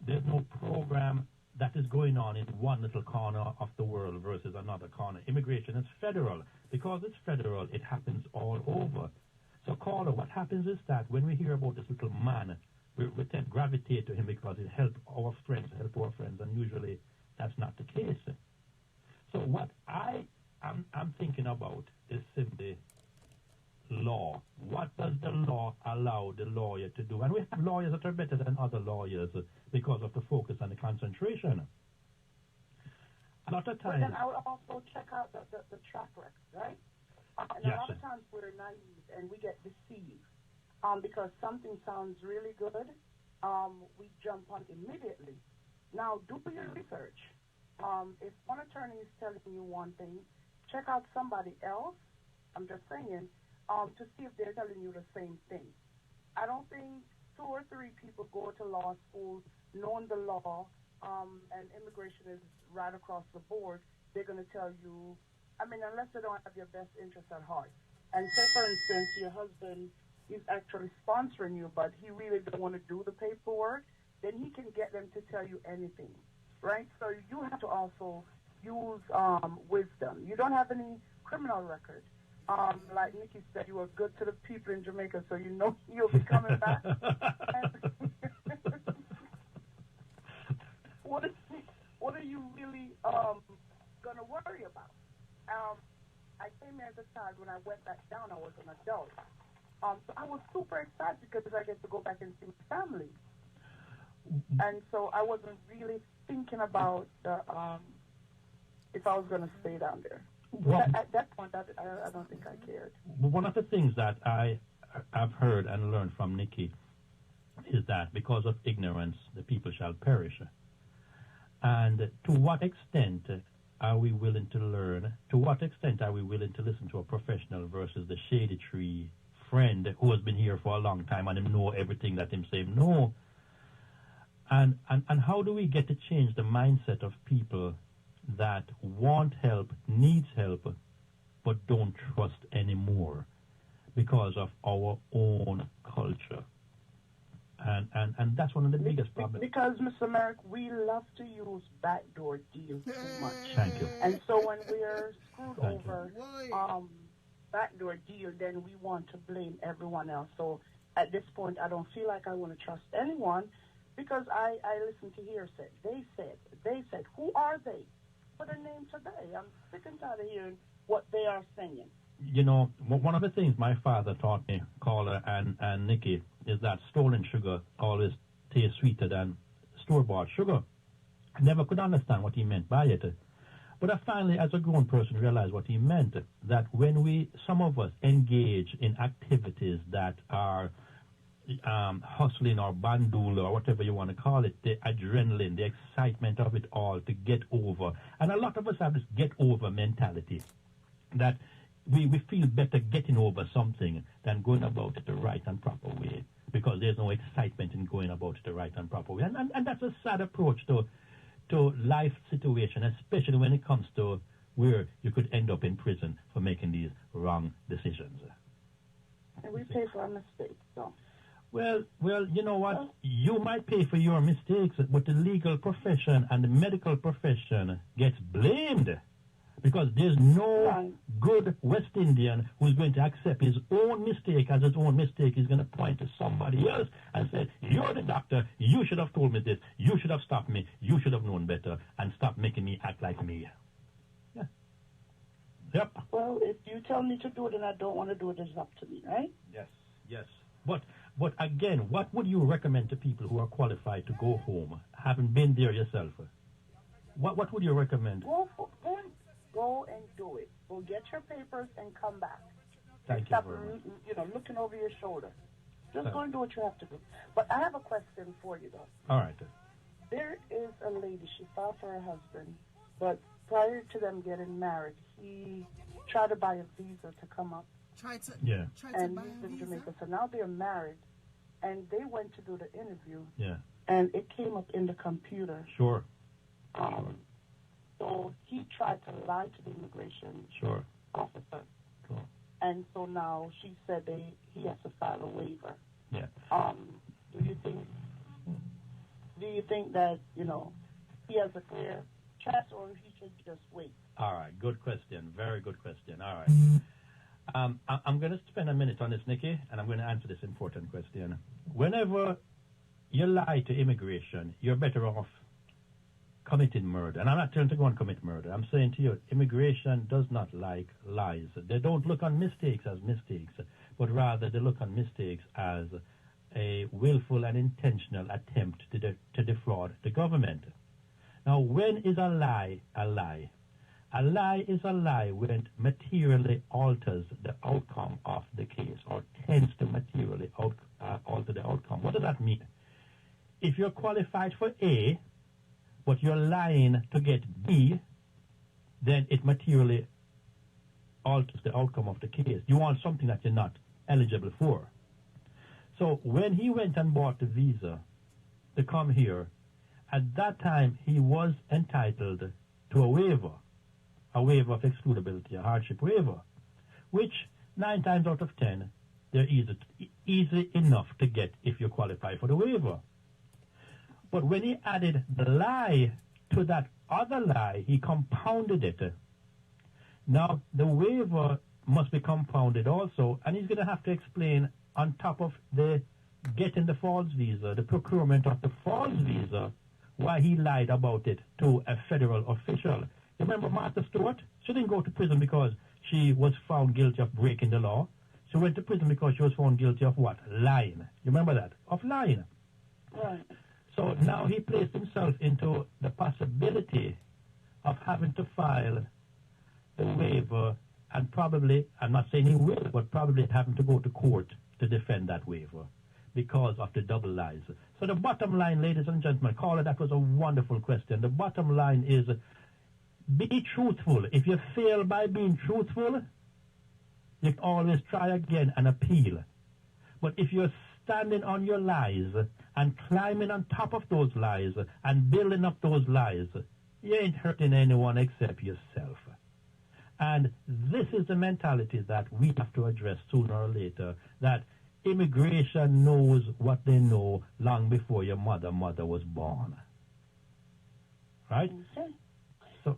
There's no program that is going on in one little corner of the world versus another corner. Immigration is federal. Because it's federal, it happens all over. So, caller, what happens is that when we hear about this little man, we tend to gravitate to him because it helps our friends, and usually that's not the case. So what I'm thinking about is simply law. What does the law allow the lawyer to do? And we have lawyers that are better than other lawyers because of the focus and the concentration. A lot of times... But then I would also check out the track record, right? And a lot of times we're naive and we get deceived because something sounds really good. We jump on immediately. Now, do your research If one attorney is telling you one thing, check out somebody else. I'm just saying, to see if they're telling you the same thing. I don't think 2 or 3 people go to law school knowing the law, and immigration is right across the board. They're going to tell you, I mean, unless they don't have your best interest at heart. And say, for instance, your husband is actually sponsoring you, but he really don't want to do the paperwork, then he can get them to tell you anything, right? So you have to also use wisdom. You don't have any criminal record. Like Nikki said, you were good to the people in Jamaica, so you know you'll be coming back. What are you really going to worry about? I came here as a child. When I went back down, I was an adult. So I was super excited because I get to go back and see my family. And so I wasn't really thinking about if I was going to stay down there. Well, At that point, I don't think I cared. one of the things that I've heard and learned from Nikki is that because of ignorance, the people shall perish. And to what extent are we willing to learn? To what extent are we willing to listen to a professional versus the shady tree friend who has been here for a long time and him know everything that him say no? And how do we get to change the mindset of people that want help, needs help, but don't trust anymore because of our own culture? And that's one of the biggest problems. Because, Mr. Merrick, we love to use backdoor deals too much. Thank you. And so when we're screwed over backdoor deal, then we want to blame everyone else. So at this point, I don't feel like I want to trust anyone because I listen to hearsay. They said. Who are they? Put a name today. I'm sick and tired of hearing what they are saying. You know, one of the things my father taught me, Caller and Nikki, is that stolen sugar always tastes sweeter than store-bought sugar. I never could understand what he meant by it. But I finally, as a grown person, realized what he meant, that when some of us engage in activities that are hustling or bandul or whatever you want to call it, the adrenaline, the excitement of it all to get over. And a lot of us have this get over mentality that we feel better getting over something than going about it the right and proper way because there's no excitement in going about it the right and proper way. And that's a sad approach to life situation, especially when it comes to where you could end up in prison for making these wrong decisions. And we pay for our mistakes, so. Well, you know what? You might pay for your mistakes, but the legal profession and the medical profession gets blamed because there's no good West Indian who's going to accept his own mistake as his own mistake. He's going to point to somebody else and say, you're the doctor, you should have told me this, you should have stopped me, you should have known better, and stop making me act like me. Yeah. Yep. Well, if you tell me to do it and I don't want to do it, it's up to me, right? Yes. But again, what would you recommend to people who are qualified to go home, having been there yourself? What would you recommend? Go and do it. Go get your papers and come back. Thank Stop, you very much. Looking over your shoulder. Just go and do what you have to do. But I have a question for you, though. All right. There is a lady. She filed for her husband, but prior to them getting married, he tried to buy a visa to come up. Tried to and buy he's a in visa? Jamaica. So now they're married, and they went to do the interview. Yeah. And it came up in the computer. Sure. So he tried to lie to the immigration officer. Sure. And so now she said he has to file a waiver. Yeah. Do you think that, he has a clear chance or he should just wait? All right. Good question. Very good question. All right. I'm going to spend a minute on this, Nikki, and I'm going to answer this important question. Whenever you lie to immigration, you're better off committing murder. And I'm not trying to go and commit murder. I'm saying to you, immigration does not like lies. They don't look on mistakes as mistakes, but rather they look on mistakes as a willful and intentional attempt to defraud the government. Now, when is a lie a lie? A lie is a lie when it materially alters the outcome of the case or tends to materially alter the outcome. What does that mean? If you're qualified for A, but you're lying to get B, then it materially alters the outcome of the case. You want something that you're not eligible for. So when he went and bought the visa to come here, at that time he was entitled to a waiver of excludability, a hardship waiver, which 9 times out of 10, they're easy enough to get if you qualify for the waiver. But when he added the lie to that other lie, he compounded it. Now, the waiver must be compounded also, and he's going to have to explain on top of the getting the false visa, the procurement of the false visa, why he lied about it to a federal official. Remember Martha Stewart? She didn't go to prison because she was found guilty of breaking the law. She went to prison because she was found guilty of what? Lying. You remember that? Of lying. Right. So now he placed himself into the possibility of having to file the waiver and probably, I'm not saying he will, but probably having to go to court to defend that waiver because of the double lies. So the bottom line, ladies and gentlemen, caller, that was a wonderful question. The bottom line is be truthful. If you fail by being truthful, you can always try again and appeal. But if you're standing on your lies and climbing on top of those lies and building up those lies, you ain't hurting anyone except yourself. And this is the mentality that we have to address sooner or later, that immigration knows what they know long before your mother was born. Right? Okay. So,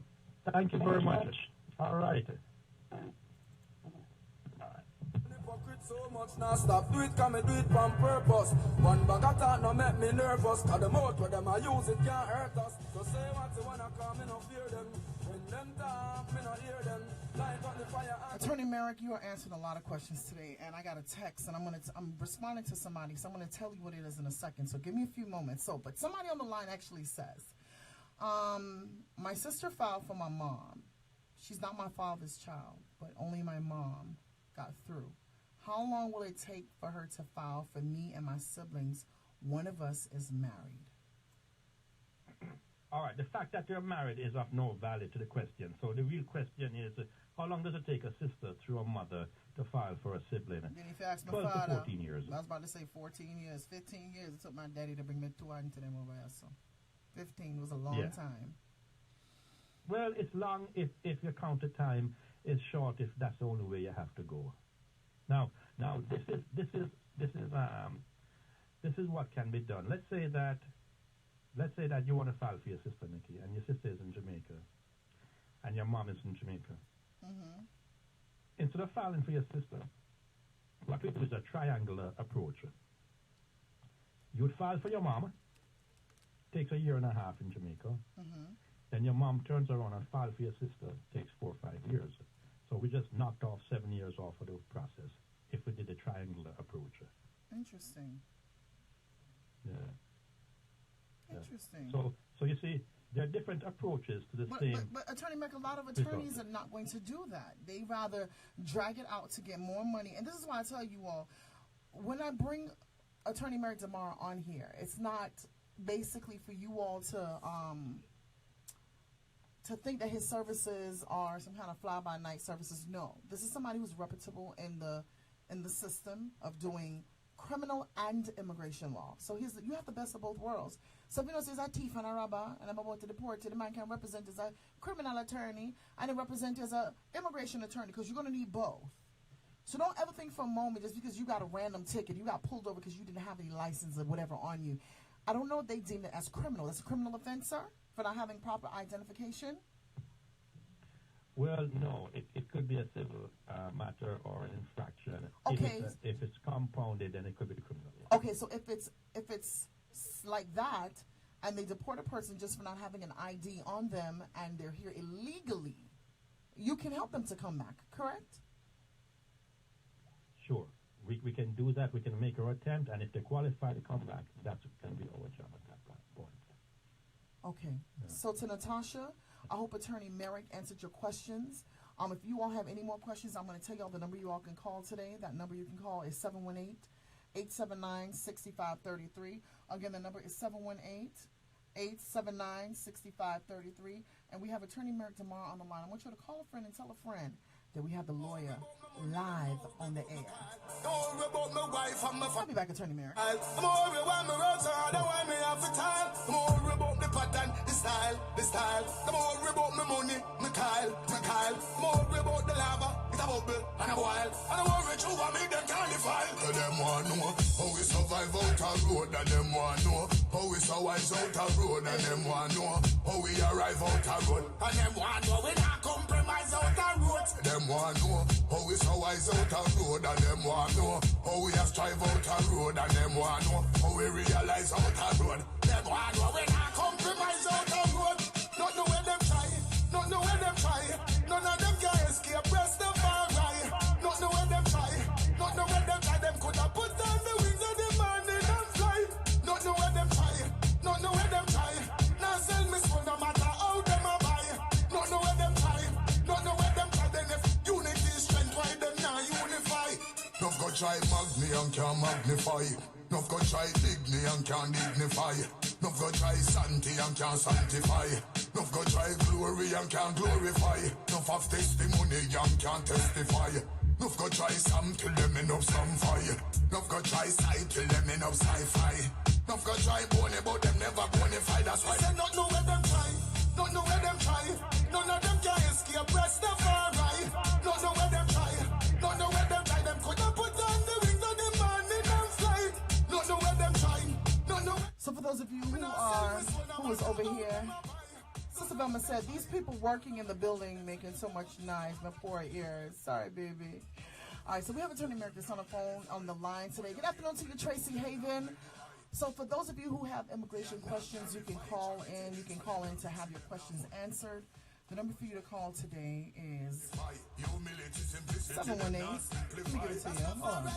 thank you very much. All right. So much now stop, do it, come and do it on purpose. One bag of talk no make me nervous, cause the mouth where them I use it can't hurt us. So say what you wanna call me, no fear them. When them talk, me no hear them. Light on the fire. Attorney Merrick, you are answering a lot of questions today, and I got a text, and I'm responding to somebody, so I'm gonna tell you what it is in a second. So give me a few moments. So, but somebody on the line actually says, my sister filed for my mom. She's not my father's child, but only my mom got through. How long will it take for her to file for me and my siblings? One of us is married. All right, the fact that you're married is of no value to the question. So the real question is, how long does it take a sister through a mother to file for a sibling? Then if you ask my 12 father, to 14 years. I was about to say 14 years, 15 years. It took my daddy to bring me to into them over here. So 15 was a long time. Well, it's long if you count the time. It's short if that's the only way you have to go. Now, this is what can be done. Let's say that you want to file for your sister Nikki, and your sister is in Jamaica, and your mom is in Jamaica. Mm-hmm. Instead of filing for your sister, what we do is a triangular approach. You would file for your mom. Takes a year and a half in Jamaica. Mm-hmm. Then your mom turns around and files for your sister. Takes 4 or 5 years. So we just knocked off 7 years off of the process if we did a triangular approach. Interesting. Yeah. Interesting. So you see, there are different approaches to the same. But Attorney Mac, a lot of attorneys are not going to do that. They rather drag it out to get more money. And this is why I tell you all, when I bring Attorney Merrick Damar on here, it's not basically for you all to think that his services are some kind of fly-by-night services. No, this is somebody who's reputable in the system of doing criminal and immigration law. So you have the best of both worlds. So if you know, says a thief and a robber, and I'm about to deport you, the man can represent as a criminal attorney and he represent as a immigration attorney, because you're going to need both. So don't ever think for a moment just because you got a random ticket, you got pulled over because you didn't have any license or whatever on you. I don't know if they deem it as criminal. That's a criminal offense, sir, for not having proper identification? Well, no, it could be a civil matter or an infraction. Okay. If it's compounded, then it could be criminal. Okay, so if it's like that, and they deport a person just for not having an ID on them, and they're here illegally, you can help them to come back, correct? Sure. We can do that. We can make our attempt, and if they qualify to come back, that can be our job at that point. Okay. Yeah. So to Natasha, I hope Attorney Merrick answered your questions. If you all have any more questions, I'm going to tell you all the number you all can call today. That number you can call is 718-879-6533. Again, the number is 879-6533. And we have Attorney Merrick tomorrow on the line. I want you to call a friend and tell a friend that we have the lawyer live on the air. Don't worry about my wife and my I'll be back, Attorney Merrick. I'm worried about my roads, so I don't want me half the time. I'm worried about the pattern, the style. I'm worried about my money, my Kyle. I'm worried about the lava, it's a bubble and a while. And I'm worried through what me them can't define. Them want know how we survive out a road, and them want know how we survive out a road, and them want know how we arrive out a road, and them want know we not compromise out a road. Them want know how we survive out a road, and them want know how we have strive out a road, and them want know how we realize out a road. Them want know we not compromise out a road. Not know where them try, not know where them try. None of them can escape, rest the far right. Not know where them try, not know where them try. Them could have put down the wings of the morning and fly. Not know where them try, not know where them try. Now sell me soul no matter how them a buy. Not know where them try, not know where them try. Then if unity is strength, why them now unify? Nuff go try mag me and can't magnify. Nuff go try dig me and can't dignify. Nuff go try sanity and can't sanctify. Nuff go try glory and can't glorify. Nuff have testimony and can't testify. Nuff go try some till them enough some fire. Nuff go try sight till them enough sci-fi. Nuff go try bony but them never bonify. That's why they not know where them try. Not know where them try. None of them can escape. Rest the far right. Not know where them try. Not know where them try. Them could have put on the wings of the morning and fly. Not know where them try. Not know. So for those of you who is over here, Sister Velma said, these people working in the building making so much noise, my poor ears. Sorry, baby. All right, so we have Attorney Merrick on the phone, on the line today. Good afternoon to you, Tracy Haven. So for those of you who have immigration questions, you can call in. You can call in to have your questions answered. The number for you to call today is 718. Let me give it to you. Hold on.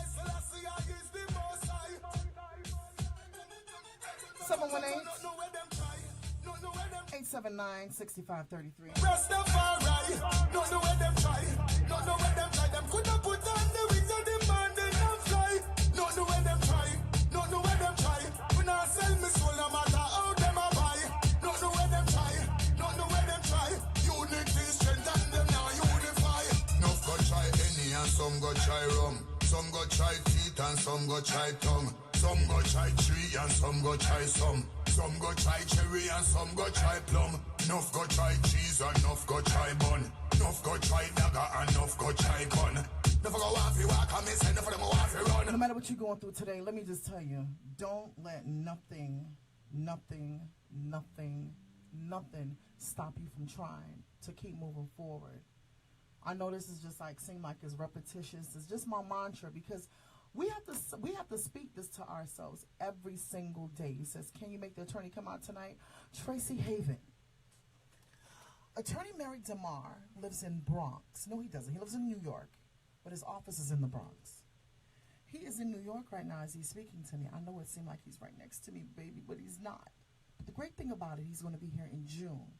718-879-6533. Rest the far right. Don't know where them try. Don't know where them try. Them could have put on the wings of the morning and fly. Don't know where them try. Don't know where them try. We not sell me soul no matter how them a buy. Don't know where them try. Don't know where them try. Unity strength and them now unify. Nuff go try any and some go try rum. Some go try teeth and some go try tongue. Some go try tree and some go try some. Some go try cherry and some go try plum. Nuff go try cheese and nuff go try bun. Nuff go try dagger and nuff go try gun. Never go off you walk and me say never go off you run. No matter what you're going through today, let me just tell you, don't let nothing stop you from trying to keep moving forward. I know this is just like seem like it's repetitious. It's just my mantra because we have to speak this to ourselves every single day. He says, can you make the attorney come out tonight? Tracy Haven. Attorney Merrick DeMar lives in Bronx. No, he doesn't. He lives in New York, but his office is in the Bronx. He is in New York right now as he's speaking to me. I know it seemed like he's right next to me, baby, but he's not. But the great thing about it, he's going to be here in June.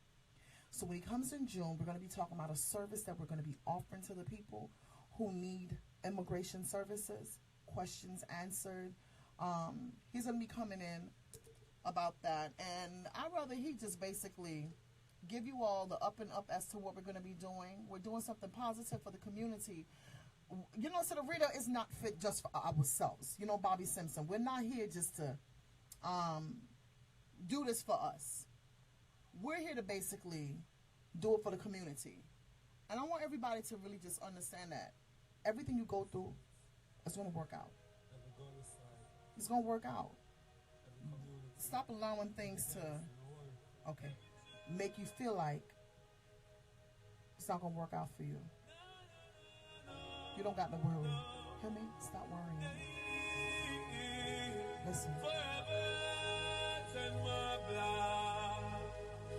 So when he comes in June, we're going to be talking about a service that we're going to be offering to the people who need immigration services. Questions answered. He's going to be coming in about that, and I'd rather he just basically give you all the up and up as to what we're going to be doing. We're doing something positive for the community. You know, so the radio is not fit just for ourselves. You know, Bobby Simpson, we're not here just to do this for us. We're here to basically do it for the community, and I want everybody to really just understand that everything you go through, it's going to work out. It's going to work out. Stop allowing things to, make you feel like it's not going to work out for you. You don't got to worry. Hear me? Stop worrying. Listen.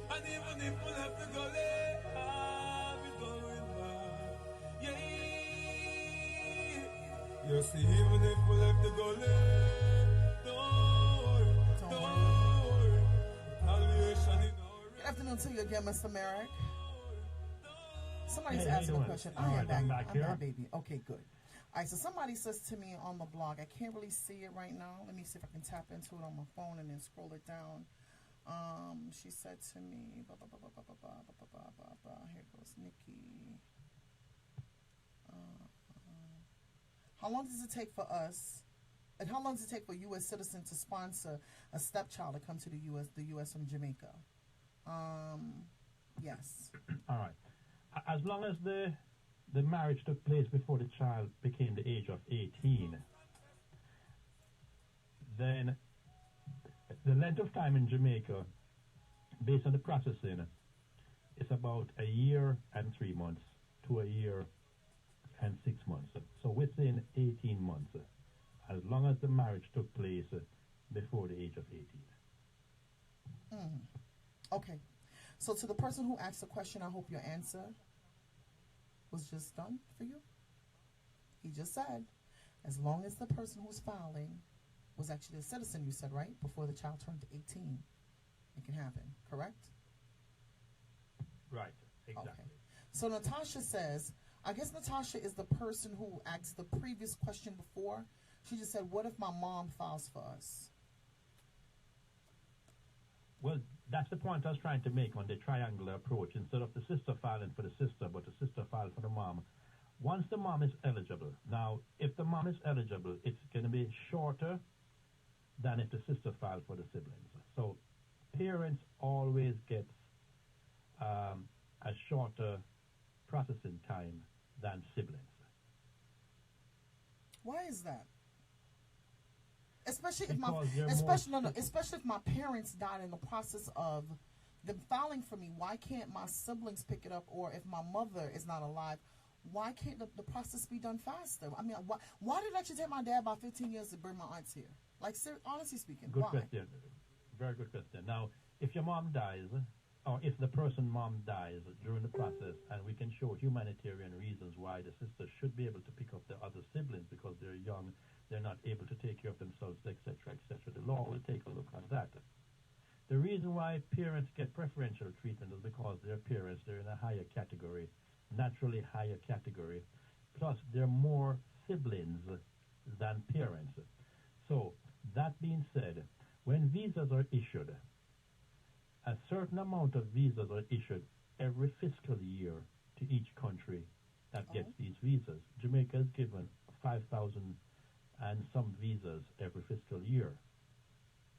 And even if we have to go there, I'll be going back. Yeah. You see, even if we have to go there, don't worry. Good afternoon to you again, Mr. Merrick. Somebody's asking a question. I am back. I'm back, baby. Okay, good. All right, so somebody says to me on the blog, I can't really see it right now. Let me see if I can tap into it on my phone and then scroll it down. She said to me, here goes Nikki. How long does it take for us, and how long does it take for a U.S. citizen to sponsor a stepchild to come to the U.S. from Jamaica? Yes. All right. As long as the marriage took place before the child became the age of 18, then the length of time in Jamaica, based on the processing, is about a year and 3 months to a year and 6 months. So within 18 months, as long as the marriage took place before the age of 18. Okay. So to the person who asked the question, I hope your answer was just done for you. He just said, as long as the person who's filing was actually a citizen, you said, right? Before the child turned 18, it can happen, correct? Right, exactly. Okay. So Natasha says, I guess Natasha is the person who asked the previous question before. She just said, what if my mom files for us? Well, that's the point I was trying to make on the triangular approach. Instead of the sister filing for the sister, but the sister filed for the mom. Once the mom is eligible, now, if the mom is eligible, it's going to be shorter than if the sister filed for the siblings. So parents always get a shorter processing time than siblings. Why is that? Especially Because if my parents died in the process of them filing for me, why can't my siblings pick it up? Or if my mother is not alive, why can't the process be done faster? I mean, why did it actually take my dad about 15 years to bring my aunts here? Like, honestly speaking, good why? question. Very good question. Now, if your mom dies, or if the person mom dies during the process, and we can show humanitarian reasons why the sister should be able to pick up the other siblings because they're young, they're not able to take care of themselves, etc., etc. The law will take a look at that. The reason why parents get preferential treatment is because they're parents, they're in a higher category, naturally higher category, plus there are more siblings than parents. So, that being said, when visas are issued, a certain amount of visas are issued every fiscal year to each country that gets these visas. Jamaica is given 5,000 and some visas every fiscal year.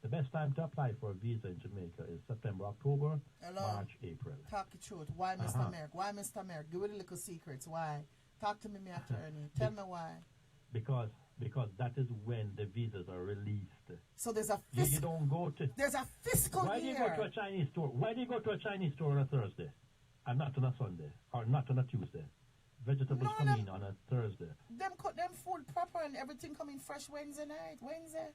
The best time to apply for a visa in Jamaica is September, October, March, April. Talk the truth. Why, Mr. America? Why, Mr. America? Give me the little secrets. Why? Talk to me, my attorney. Tell me why. Because that is when the visas are released. So there's a you don't go to. There's a fiscal Why year. do you go to a Chinese store? Why do you go to a Chinese store on a Thursday, and not on a Sunday, or not on a Tuesday? Vegetables come in on a Thursday. Them cook them food proper and everything coming fresh Wednesday night. Wednesday.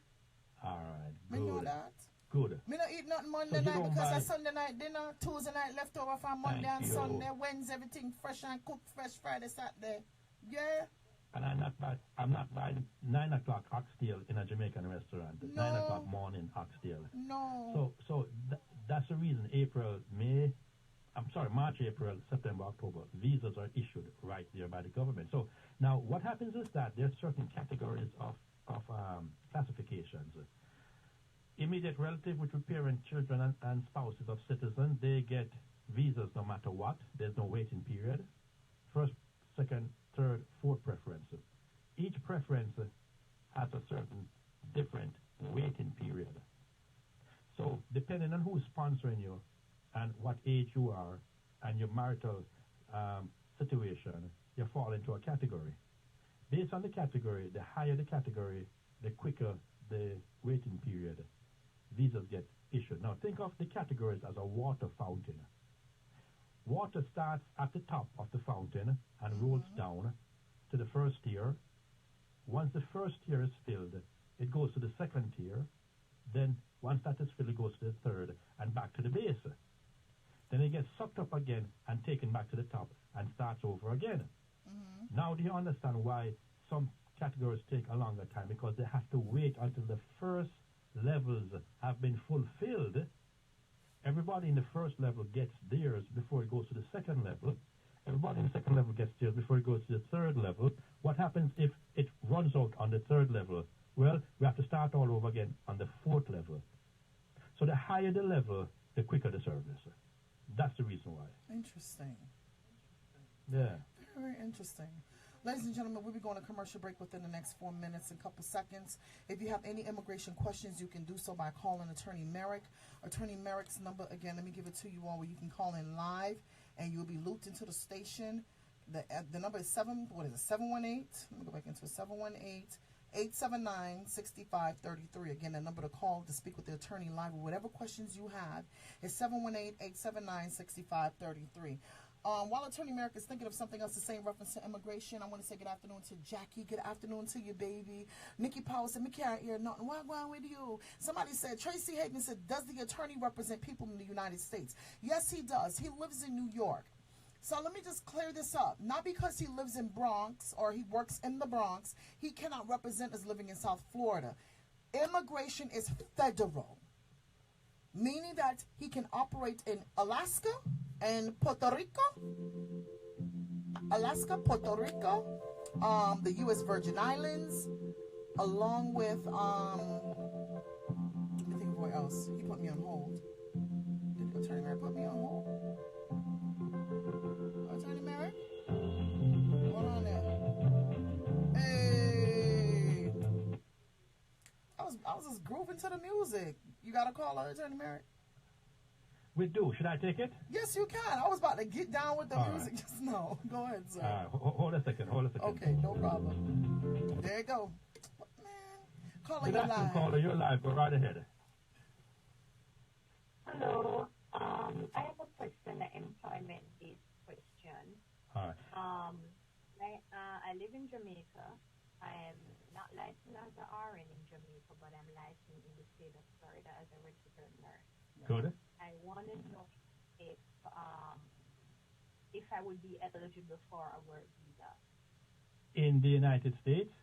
All right. Me know that. Good. Me not eat nothing Monday night because a Sunday night dinner, Tuesday night leftover from Monday and Sunday, Wednesday everything fresh and cooked fresh Friday, Saturday. Yeah. And I'm not buying 9 o'clock oxtail in a Jamaican restaurant. No. 9 o'clock morning oxtail. No. So that's the reason March, April, September, October, visas are issued right there by the government. So now what happens is that there are certain categories of classifications. Immediate relative, which would parent, children, and spouses of citizens, they get visas no matter what. There's no waiting period. First, second, third, fourth preference. Each preference has a certain different waiting period. So depending on who's sponsoring you and what age you are and your marital situation, you fall into a category. Based on the category, the higher the category, the quicker the waiting period. Visas get issued. Now think of the categories as a water fountain. Water starts at the top of the fountain and rolls down to the first tier. Once the first tier is filled, it goes to the second tier. Then once that is filled, it goes to the third and back to the base. Then it gets sucked up again and taken back to the top and starts over again. Now do you understand why some categories take a longer time? Because they have to wait until the first levels have been fulfilled. Everybody in the first level gets theirs before it goes to the second level. Everybody in the second level gets theirs before it goes to the third level. What happens if it runs out on the third level? Well, we have to start all over again on the fourth level. So the higher the level, the quicker the service. That's the reason why. Interesting. Yeah. Very interesting. Ladies and gentlemen, we'll be going to commercial break within the next 4 minutes and a couple seconds. If you have any immigration questions, you can do so by calling Attorney Merrick. Attorney Merrick's number, again, let me give it to you all, where you can call in live and you'll be looped into the station. The number is 718? Let me go back into it. 718-879-6533. Again, the number to call to speak with the attorney live, or whatever questions you have, is 718-879-6533. While Attorney Merrick is thinking of something else to say in reference to immigration, I want to say good afternoon to Jackie. Good afternoon to your baby. Nikki Powell said, "Me can't hear nothing. What's wrong with you?" Somebody said, Tracy Hagan said, "Does the attorney represent people in the United States?" Yes, he does. He lives in New York. So let me just clear this up. Not because he lives in Bronx or he works in the Bronx, he cannot represent us living in South Florida. Immigration is federal, meaning that he can operate in Alaska and Puerto Rico, the U.S. Virgin Islands, along with, let me think of where else. He put me on hold. Did the Attorney Merrick put me on hold? Attorney Merrick? Hold on there. Hey! I was just grooving to the music. You got a call, Attorney Merrick? We do. Should I take it? Yes, you can. I was about to get down with the music just now. Go ahead, sir. Hold a second. Okay, no problem. There you go. Man, caller, you're live. Caller, you're live. Go right ahead. Hello. I have a question, an employment-based question. All right. I live in Jamaica. I am not licensed as an RN in Jamaica, but I'm licensed in the state of Florida as a registered nurse. Good. I want to know if I would be eligible for a work visa. In the United States?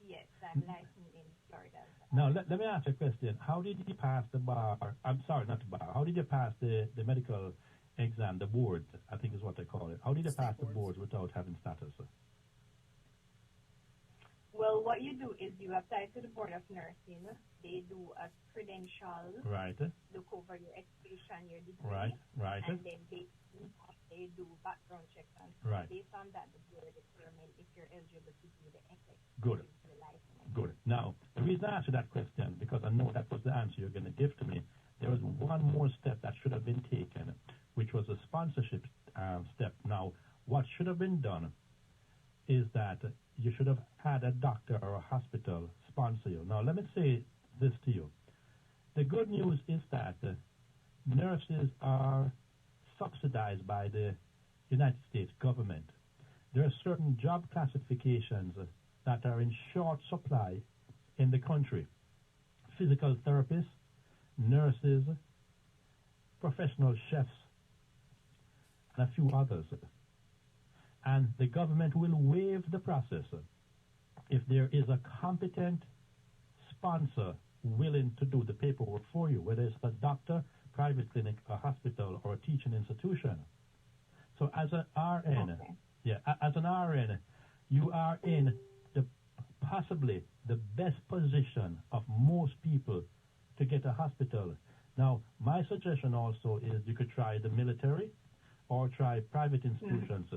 Yes, I'm licensed in Florida. Now, let me ask you a question. How did you pass the bar? I'm sorry, not the bar. How did you pass the medical exam, the board, I think is what they call it. How did you pass the boards without having status? Well, what you do is you apply to the Board of Nursing. They do a credential. Right. Look over your education, your degree. Right. And then they do background checks. And right. Based on that, the board determine if you're eligible to do the ethics. Good. Now, the reason I asked you that question, because I know that was the answer you're going to give to me, there was one more step that should have been taken, which was a sponsorship step. Now, what should have been done is that you should have had a doctor or a hospital sponsor you. Now, let me say this to you. The good news is that nurses are subsidized by the United States government. There are certain job classifications that are in short supply in the country. Physical therapists, nurses, professional chefs, and a few others. And the government will waive the process if there is a competent sponsor willing to do the paperwork for you, whether it's a doctor, private clinic, a hospital, or a teaching institution. So as an RN, as an RN, you are in possibly the best position of most people to get a hospital. Now, my suggestion also is you could try the military or try private institutions,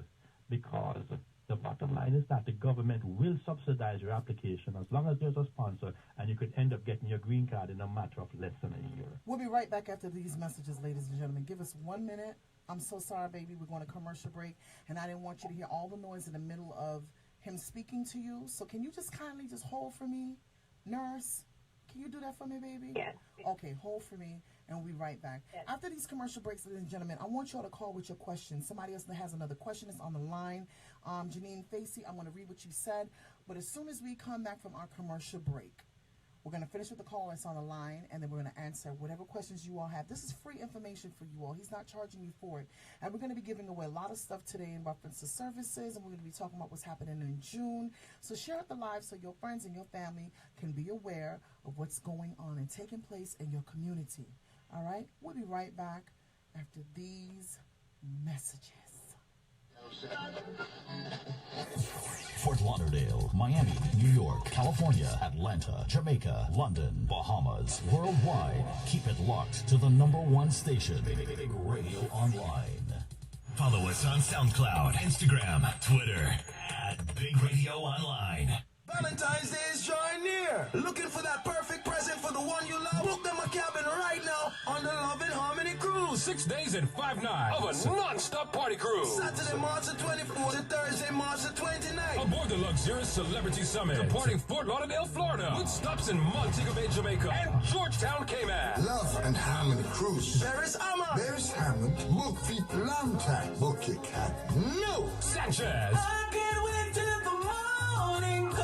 because the bottom line is that the government will subsidize your application as long as there's a sponsor, and you could end up getting your green card in a matter of less than a year. We'll be right back after these messages, ladies and gentlemen. Give us 1 minute. I'm so sorry, baby. We're going to commercial break, and I didn't want you to hear all the noise in the middle of him speaking to you. So can you just kindly just hold for me, nurse? Can you do that for me, baby? Yes. Okay, hold for me, and we'll be right back. Yes. After these commercial breaks, ladies and gentlemen, I want you all to call with your questions. Somebody else that has another question is on the line. Janine Facey, I'm going to read what you said. But as soon as we come back from our commercial break, we're going to finish with the call that's on the line, and then we're going to answer whatever questions you all have. This is free information for you all. He's not charging you for it. And we're going to be giving away a lot of stuff today in reference to services, and we're going to be talking about what's happening in June. So share it the live so your friends and your family can be aware of what's going on and taking place in your community. All right? We'll be right back after these messages. Fort Lauderdale, Miami, New York, California, Atlanta, Jamaica, London, Bahamas, worldwide. Keep it locked to the #1 station, Big Radio Online. Follow us on SoundCloud, Instagram, Twitter, at Big Radio Online. Valentine's Day is drawing near. Looking for that perfect present for the one you love? Book them a cabin right now on the Love and Harmony Cruise. 6 days and 5 nights of a non-stop party cruise. Saturday, March the 24th to Thursday, March the 29th. Aboard the luxurious Celebrity Summit, departing Fort Lauderdale, Florida, with stops in Montego Bay, Jamaica, and Georgetown, Cayman. Love and Harmony Cruise. There is Amma. There is Hammond. Book feet long time. Book your cat. No. Sanchez. I can't wait till the morning comes.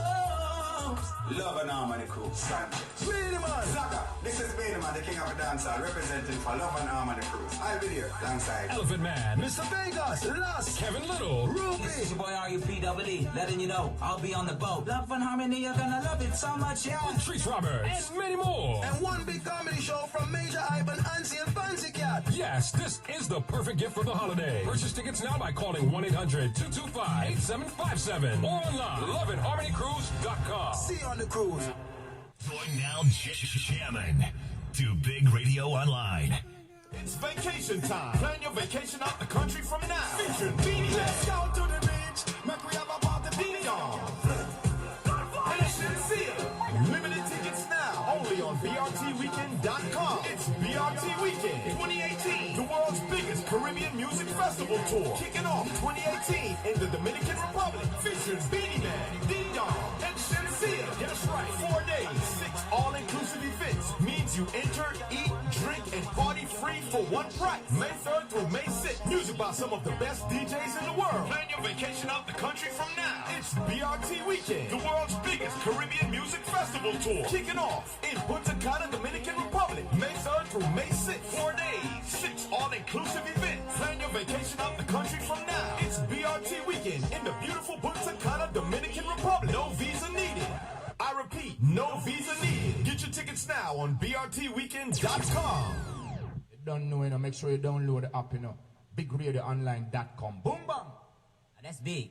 Love and Harmony Crew, Sanchez. Beenie-Man. Zaka, this is Beenie-Man, the king of the dancehall, representing for Love and Harmony Crew. I'll be there, alongside Elephant Man, Mr. Vegas, Lust, Kevin Little, Ruby. This is your boy RUPWD, letting you know I'll be on the boat. Love and Harmony, you're gonna love it so much, yeah. Patrice Roberts, and many more. And one big comedy show from Major Ivan, Ansi, and Fancy Cat. Yes, this is the perfect gift for the holiday. Purchase tickets now by calling 1-800-225-8757 or online, loveandharmonycruise.com. See you on the cruise. Going now, jamming to Big Radio Online. It's vacation time. Plan your vacation out the country from now. Featuring Beanie. Let's go to the beach. Make we have a party beanie on. And it's sincere. Limited tickets now. Only on BRTWeekend.com. It's BRT Weekend 2018. The world's biggest Caribbean music festival tour. Kicking off 2018 in the Dominican Republic. Featuring Beanie Man, Dion, and Sincere. That's right. 4 days, 6 all-inclusive events. Means you enter, eat, drink, and party free for one price. May 3rd through May 6th. Music by some of the best DJs in the world. Plan your vacation out the country from now. It's BRT Weekend, the world's biggest Caribbean music festival tour. Kicking off in Punta Cana, Dominican Republic. May 3rd through May 6th. 4 days, 6 all-inclusive events. Plan your vacation out the country from now. It's BRT Weekend in the beautiful Punta Cana, Dominican Republic. No visa needed. I repeat, no visa needed. Get your tickets now on BRTweekend.com. You don't know, make sure you download the app, BigRadioOnline.com. Boom, bang. That's big.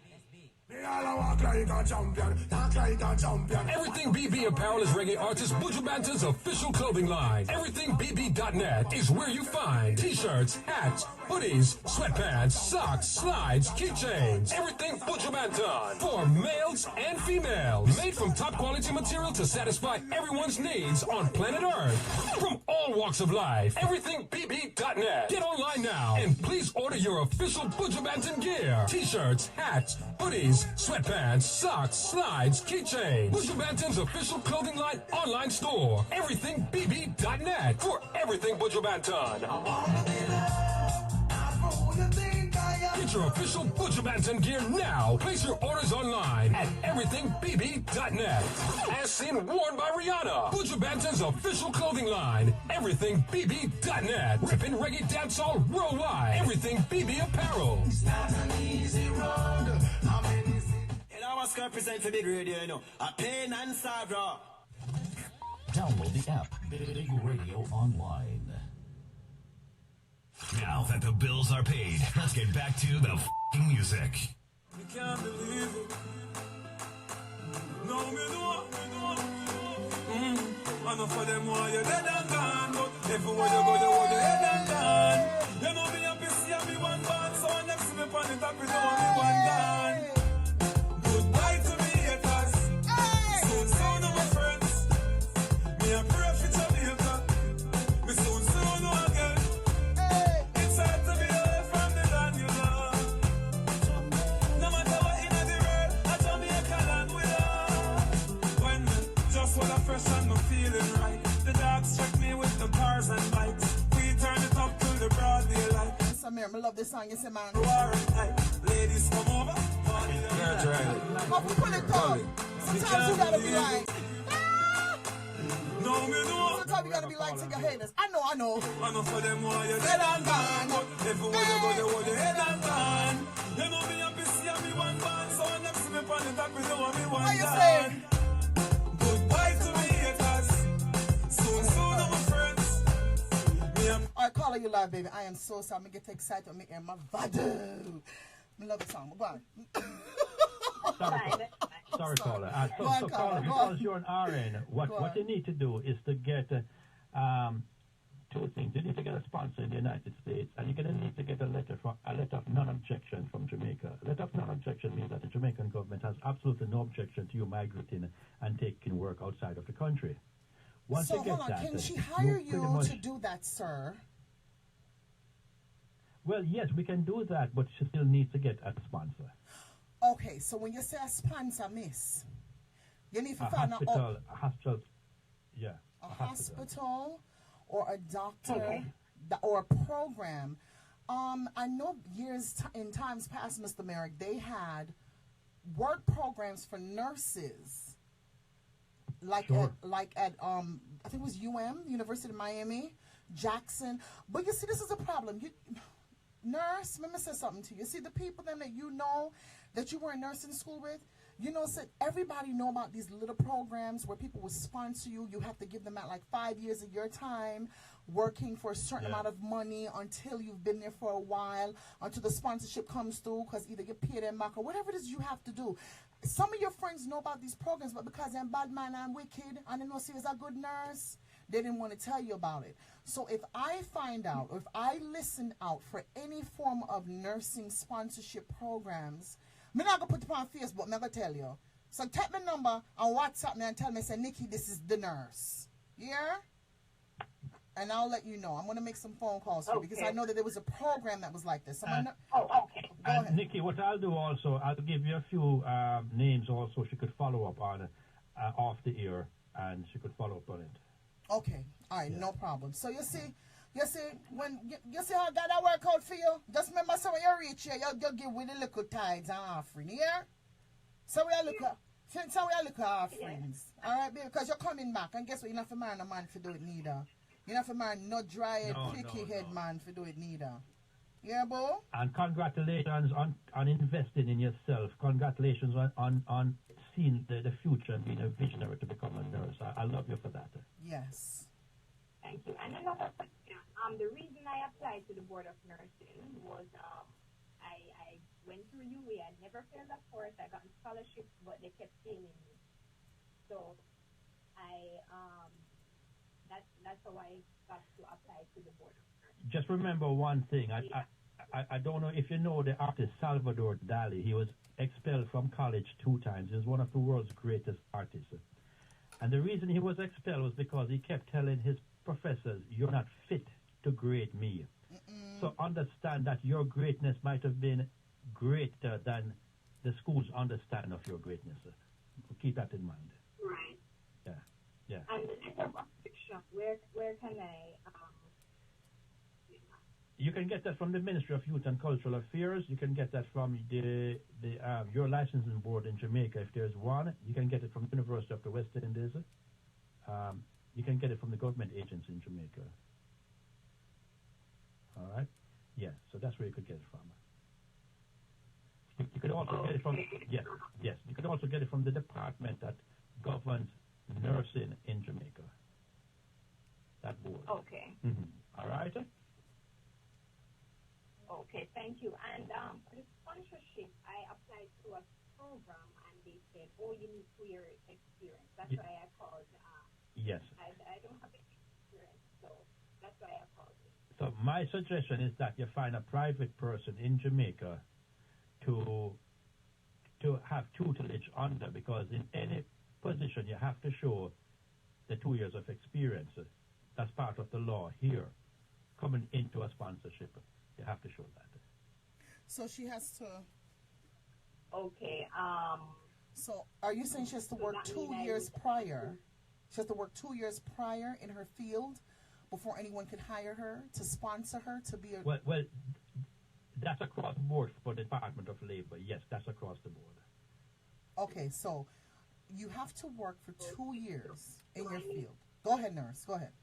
Everything BB Apparel is reggae artist Buju Banton's official clothing line. EverythingBB.net is where you find t-shirts, hats, hoodies, sweatpants, socks, slides, keychains. Everything Buju Banton for males and females. Made from top quality material to satisfy everyone's needs on planet Earth. From all walks of life. EverythingBB.net. Get online now and please order your official Buju Banton gear. T-shirts, hats, hoodies, sweatpants, socks, slides, keychains. Buju Banton's official clothing line online store. EverythingBB.net for everything Buju Banton. Get your official Buju Banton gear now. Place your orders online at everythingbb.net. As seen worn by Rihanna. Buju Banton's official clothing line. Everythingbb.net. Ripping reggae dancehall worldwide. Everything BB Apparel. It's not an easy road. I was going to present for Big Radio, a pain and sorrow. Download the app, Big Radio Online. Now that the bills are paid, let's get back to the f***ing music. You can't believe it. No, me know. Enough of them while you're dead and gone. But everywhere you go, you want your head and gone. You know me happy, see me one band. So next to me on the top, you know me one gone. Goodbye to me, haters. Soon, soon, my friends. Me a pray for Jamaica. Me soon, soon, again. It's hard to be away from the land you love. No matter what in the world, a Jamaica land we love. When me just want a fresh and me feeling right. The dogs check me with the cars and bikes. We turn it up to the broad daylight. Samir, I love this song, you say, man. Ladies, come over. How we pull it down? Sometimes you gotta be like, no, me know. Sometimes you gotta be like to your haters. I know. I know for them why you're dead and gone. Everywhere you go, you want your head and gone. You know me happy, see me one band. So next to me on the top, you know me one gone. Goodbye to me, haters. Soon, soon, my friends. Alright, calling you live, baby. I am so sorry. I'm gonna get excited. I'm making my vado. I love the song. Go on. Sorry, caller. So caller, because you're an RN, what you need to do is to get two things. You need to get a sponsor in the United States, and you're going to need to get a letter of non-objection from Jamaica. A letter of non-objection means that the Jamaican government has absolutely no objection to you migrating and taking work outside of the country. Once you get that, can she hire you to do that, sir? Well, yes, we can do that, but she still needs to get a sponsor. Okay, so when you say a sponsor, miss, you need to find a hospital, yeah. A hospital or a doctor or a program. I know in times past, Mr. Merrick, they had work programs for nurses. Like at I think it was University of Miami, Jackson. But you see, this is a problem. Nurse, let me say something to you. See, the people then that you know that you were in nursing school with, everybody know about these little programs where people will sponsor you. You have to give them out like 5 years of your time, working for a certain amount of money until you've been there for a while, until the sponsorship comes through, because either you pay them back or whatever it is you have to do. Some of your friends know about these programs, but because I'm bad man and wicked, and they know see as a good nurse, they didn't want to tell you about it. So if I find out, or if I listen out for any form of nursing sponsorship programs, I'm not going to put it on Facebook, I'm going to tell you. So take my number on WhatsApp me and tell me, say, Nikki, this is the nurse. Yeah? And I'll let you know. I'm going to make some phone calls for you because I know that there was a program that was like this. Okay. Go ahead. Nikki, what I'll do also, I'll give you a few names also she could follow up on off the air, and she could follow up on it. Okay. All right, no problem. So you see when you see how that work out for you? Just remember, so when you reach here, you give with the little tithes and offering, yeah? So we look at offerings. All right, baby, because you're coming back, and guess what? You're not for marry a man to do it neither. You're not for marry no dry-head, picky-head man to do it neither. Yeah, bro? And congratulations on investing in yourself. Congratulations on seeing the future and being a visionary to become a nurse. I love you for that. Yes. Thank you. And another question. The reason I applied to the Board of Nursing was I went through UE. I never failed a course. I got scholarships, but they kept failing me. So that's how I got to apply to the Board of Nursing. Just remember one thing. I don't know if you know the artist Salvador Dali. He was expelled from college 2 times. He was one of the world's greatest artists. And the reason he was expelled was because he kept telling his professors, you're not fit to grade me. So understand that your greatness might have been greater than the school's understanding of your greatness. Keep that in mind. Right. Yeah. And the letter of fiction, where can I... You can get that from the Ministry of Youth and Cultural Affairs. You can get that from your licensing board in Jamaica, if there's one. You can get it from the University of the West Indies. You can get it from the government agents in Jamaica. All right? Yes, so that's where you could get it from. You could also get it from, yes. You could also get it from the department that governs nursing in Jamaica. That board. Okay. All right? Okay, thank you. And for the sponsorship, I applied to a program, and they said, you need 2 years experience. That's why I called. Yes. I don't have any experience, so that's why I called. So my suggestion is that you find a private person in Jamaica to have tutelage under, because in any position you have to show the 2 years of experience. That's part of the law here. Coming into a sponsorship, you have to show that. So she has to... Okay. So are you saying she has to work 2 years prior? She has to work 2 years prior in her field before anyone can hire her, to sponsor her, to be a... Well, that's across the board for the Department of Labor. Yes, that's across the board. Okay, so you have to work for 2 years in your field. Go ahead, nurse. Go ahead.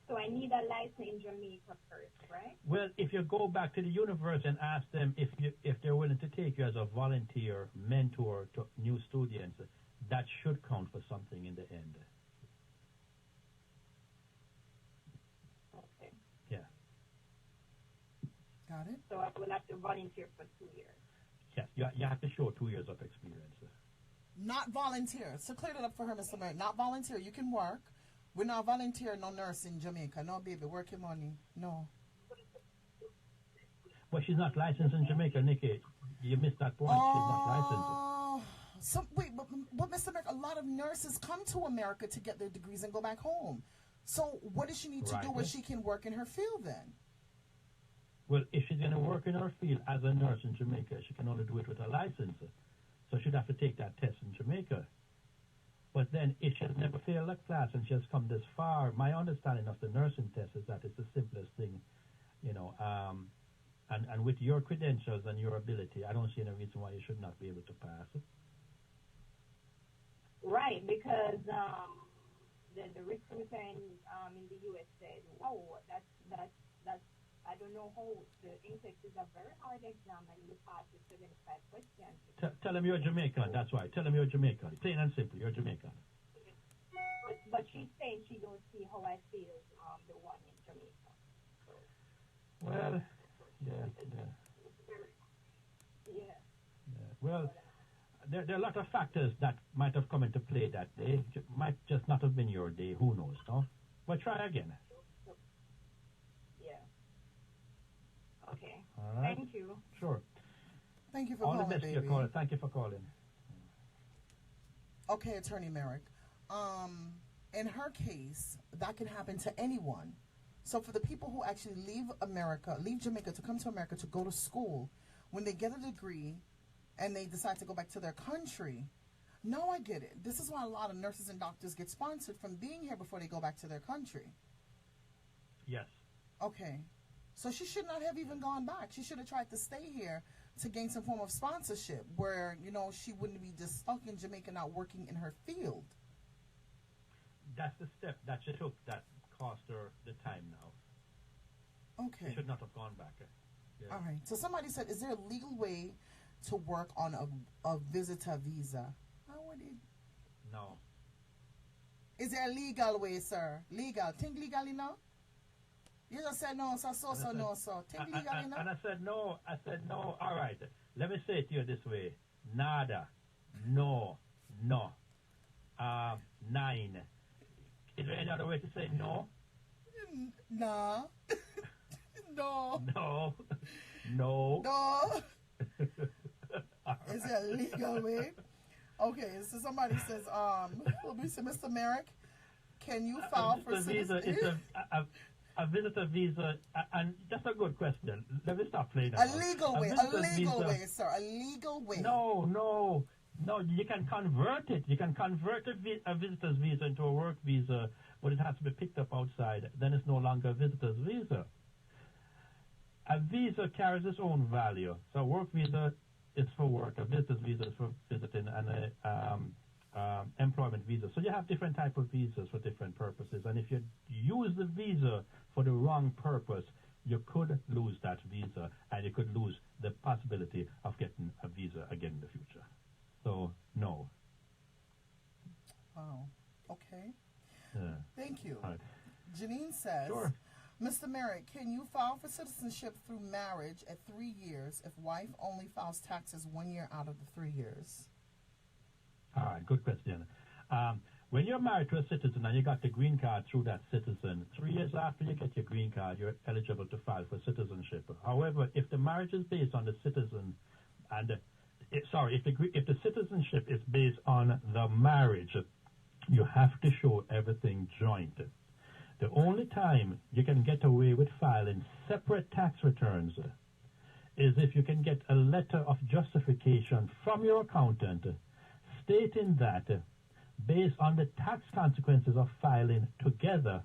So I need a license in Jamaica first, right? Well, if you go back to the university and ask them if they're willing to take you as a volunteer mentor to new students, that should count for something in the end. Okay. Yeah. Got it. So I will have to volunteer for 2 years. Yes, you have to show 2 years of experience. Not volunteer. So clear that up for her, Mr. Merrick. Not volunteer. You can work. We're not volunteer, no nurse in Jamaica. No, baby. Work your money. No. Well, she's not licensed in Jamaica, Nikki. You missed that point. She's not licensed. So wait, but Mr. Merrick, a lot of nurses come to America to get their degrees and go back home. So what does she need to do where she can work in her field then? Well, if she's going to work in her field as a nurse in Jamaica, she can only do it with a license. So she'd have to take that test in Jamaica. But then if she has never failed a class and she has come this far, my understanding of the nursing test is that it's the simplest thing, you know. And with your credentials and your ability, I don't see any reason why you should not be able to pass it. Right, because the recruiter in the U.S. said, "Oh, that's I don't know how the English is a very hard exam and you pass the 75 questions." Tell him you're Jamaican. That's right. Tell him you're Jamaican. Plain and simple, you're Jamaican. But she's saying she don't see how I feel the one in Jamaica. Well, yeah. Well, there are a lot of factors that might have come into play that day. It might just not have been your day. Who knows, no? But try again. Yeah. Okay. All right. Thank you. Sure. Thank you for All calling, the best to baby. your caller. Thank you for calling. Okay, Attorney Merrick. In her case, that can happen to anyone. So for the people who actually leave Jamaica to come to America to go to school, when they get a degree and they decide to go back to their country, no, I get it. This is why a lot of nurses and doctors get sponsored from being here before they go back to their country. Yes. Okay. So she should not have even gone back. She should have tried to stay here to gain some form of sponsorship where, you know, she wouldn't be just stuck in Jamaica not working in her field. That's the step that she took that cost her the time now. Okay. She should not have gone back. Yeah. All right. So somebody said, is there a legal way to work on a visitor visa? How would it? No. Is there a legal way, sir? Legal. Think legally now? You just said no, so no, so. Think legally now? And I said no. All right. Let me say it to you this way. Nada. No. 9. Is there any other way to say no? Nah. No. No. Is there a legal way? Okay, so somebody says, Mr. Merrick, can you file for visa? It's a visitor visa, and that's a good question. Let me stop playing. A legal way, sir. A legal way. No. You can convert it. You can convert a visitor's visa into a work visa, but it has to be picked up outside. Then it's no longer a visitor's visa. A visa carries its own value. So a work visa is for work, a visitor's visa is for visiting, and a employment visa. So you have different type of visas for different purposes. And if you use the visa for the wrong purpose, you could lose that visa, and you could lose the possibility of getting a visa again in the future. So, no. Wow. Okay. Yeah. Thank you. Right. Janine says, sure. Mr. Merrick, can you file for citizenship through marriage at 3 years if wife only files taxes 1 year out of the 3 years? All right, good question. When you're married to a citizen and you got the green card through that citizen, 3 years after you get your green card, you're eligible to file for citizenship. However, if the marriage is based on the citizen and if the citizenship is based on the marriage, you have to show everything joint. The only time you can get away with filing separate tax returns is if you can get a letter of justification from your accountant stating that based on the tax consequences of filing together,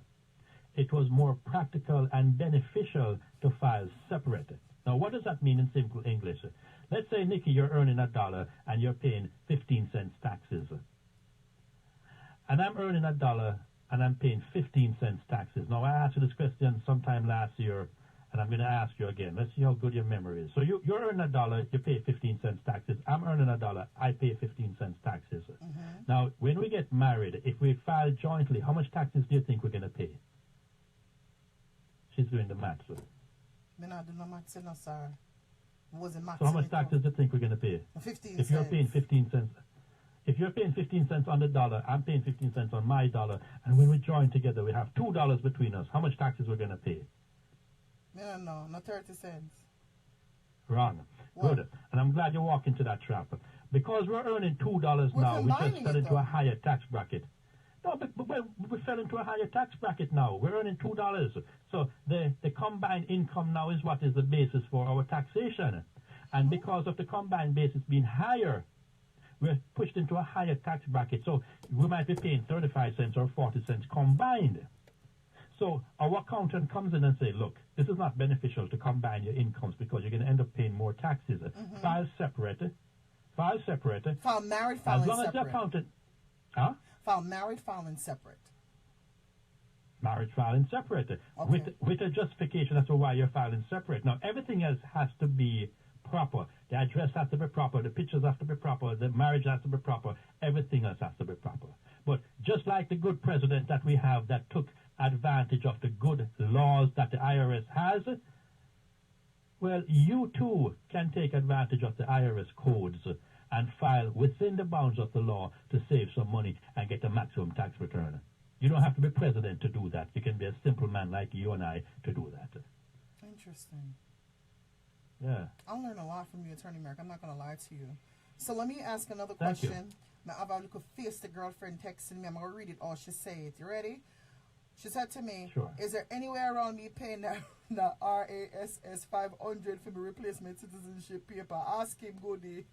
it was more practical and beneficial to file separate. Now, what does that mean in simple English? Let's say, Nikki, you're earning $1 and you're paying 15 cents taxes. And I'm earning $1 and I'm paying 15 cents taxes. Now, I asked you this question sometime last year, and I'm going to ask you again. Let's see how good your memory is. So you're earning $1, you pay 15 cents taxes. I'm earning $1, I pay 15 cents taxes. Mm-hmm. Now, when we get married, if we file jointly, how much taxes do you think we're going to pay? She's doing the math. Me not do no maths, no, sir. Wasn't maths. So how much taxes do you think we're going to pay? 15 If you're cents. paying 15 cents. If you're paying 15 cents on the dollar, I'm paying 15 cents on my dollar, and when we join together, we have $2 between us. How much taxes we're going to pay? Me don't know. No 30 cents. Wrong. What? Good. And I'm glad you walk into that trap. Because we're earning $2 now, we just fell into a higher tax bracket. No, but we fell into a higher tax bracket now. We're earning $2. So the combined income now is what is the basis for our taxation. And because of the combined basis being higher, we're pushed into a higher tax bracket. So we might be paying 35 cents or 40 cents combined. So our accountant comes in and say, look, this is not beneficial to combine your incomes because you're going to end up paying more taxes. File separate. File separate. File married, filing as long separate. as the accountant... Huh? File married, filing separate. Marriage filing separate. Okay. With a justification as to why you're filing separate. Now, everything else has to be proper. The address has to be proper. The pictures have to be proper. The marriage has to be proper. Everything else has to be proper. But just like the good president that we have that took advantage of the good laws that the IRS has, well, you too can take advantage of the IRS codes and file within the bounds of the law to save some money and get a maximum tax return. You don't have to be president to do that. You can be a simple man like you and I to do that. Interesting. Yeah. I'll learn a lot from you, Attorney Merrick. I'm not going to lie to you. So let me ask another Thank you. question. Now, I've got a face the girlfriend texting me. I'm going to read it all. She said, you ready? She said to me, sure. Is there any way around me paying the RASS 500 for my replacement citizenship paper? Ask him, Goody.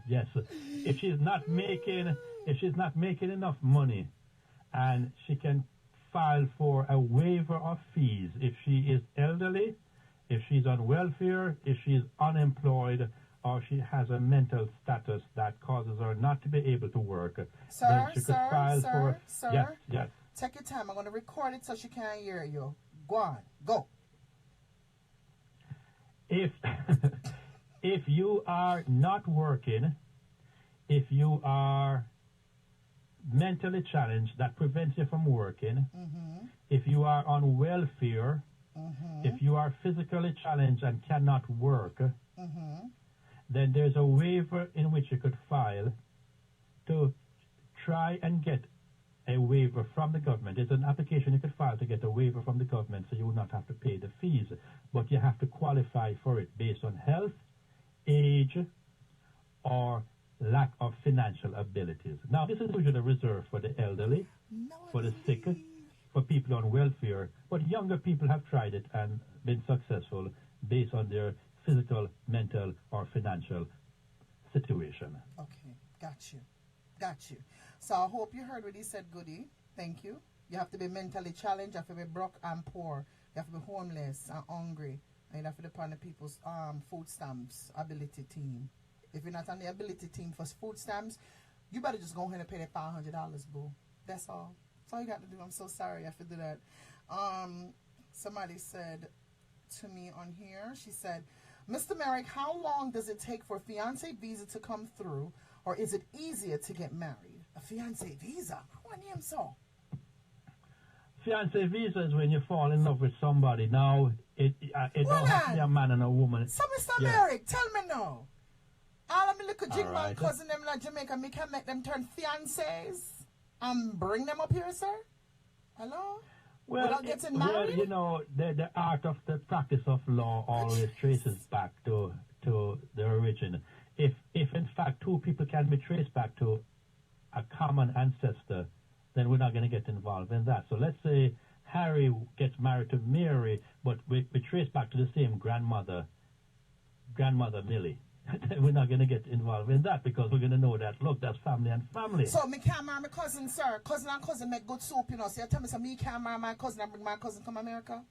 Yes. If she's not making enough money and she can file for a waiver of fees if she is elderly, if she's on welfare, if she's unemployed, or she has a mental status that causes her not to be able to work, then she could file for... Yes. Take your time. I'm going to record it so she can't hear you. Go on. Go. If you are not working, if you are mentally challenged, that prevents you from working, if you are on welfare, if you are physically challenged and cannot work, then there's a waiver in which you could file to try and get a waiver from the government. There's an application you could file to get a waiver from the government so you will not have to pay the fees, but you have to qualify for it based on health, age, or lack of financial abilities. Now, this is usually reserved for the elderly, for the sick, for people on welfare, but younger people have tried it and been successful based on their physical, mental, or financial situation. Okay, got you. So I hope you heard what he said, Goody. Thank you. You have to be mentally challenged, you have to be broke and poor, you have to be homeless and hungry, and you have to depend on people's food stamps ability team. If you're not on the ability team for food stamps, you better just go ahead and pay that $500, boo. That's all. That's all you got to do. I'm so sorry I have to do that. Somebody said to me on here, she said, Mr. Merrick, how long does it take for a fiancé visa to come through, or is it easier to get married? A fiancé visa? What name so? Fiancé visa is when you fall in love with somebody. Now, it don't have to be a man and a woman. So, Mr. Merrick, tell me now. All of my little jig man cousin them like Jamaica, me can make them turn fiancés and bring them up here, sir? Hello? Well, without getting married? Well, you know, the art of the practice of law always traces back to the origin. If in fact two people can be traced back to a common ancestor, then we're not going to get involved in that. So let's say Harry gets married to Mary, but we trace back to the same grandmother Millie. We're not going to get involved in that because we're going to know that, look, that's family and family. So me can't marry my cousin, sir. Cousin and cousin make good soup, you know. So you tell me, so me can't marry my cousin and bring my cousin to America?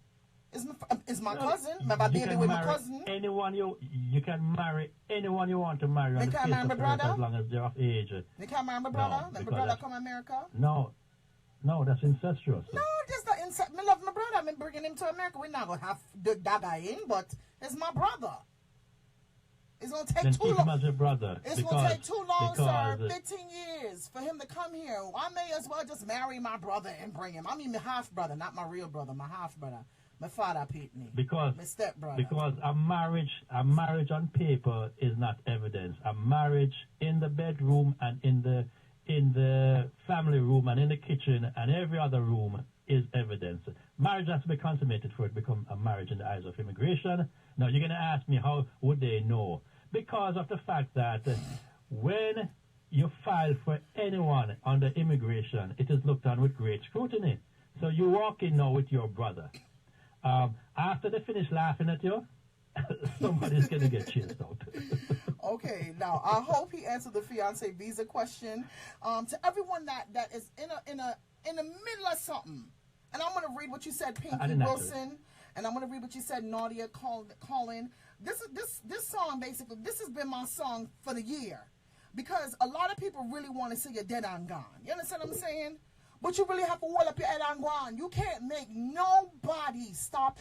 Is my cousin? My baby with my cousin? You can marry anyone you want to marry on the face of the earth as long as they're of age. You can't marry my brother? Let my brother come to America? No, that's incestuous. No, that's not incest. Me love my brother. I'm bringing him to America. We're not going to have the dagger in, but it's my brother. It's going to take too long. As your brother. It's going to take too long, sir. 15 years for him to come here. I may as well just marry my brother and bring him. I mean, my half brother, not my real brother, my half brother. My father beat me. Because my stepbrother. Because a marriage on paper is not evidence. A marriage in the bedroom and in the family room and in the kitchen and every other room is evidence. Marriage has to be consummated for it to become a marriage in the eyes of immigration. Now you're going to ask me how would they know? Because of the fact that when you file for anyone under immigration, it is looked on with great scrutiny. So you walk in now with your brother. After they finish laughing at you, somebody's going to get chased out. Okay, now I hope he answered the fiance visa question. To everyone that is in the middle of something, and I'm going to read what you said, Pinky Wilson, and I'm going to read what you said, Nadia Colin. This song basically, this has been my song for the year, because a lot of people really want to see you dead and gone. You understand what I'm saying? But you really have to hold up your head and go on. You can't make nobody stop.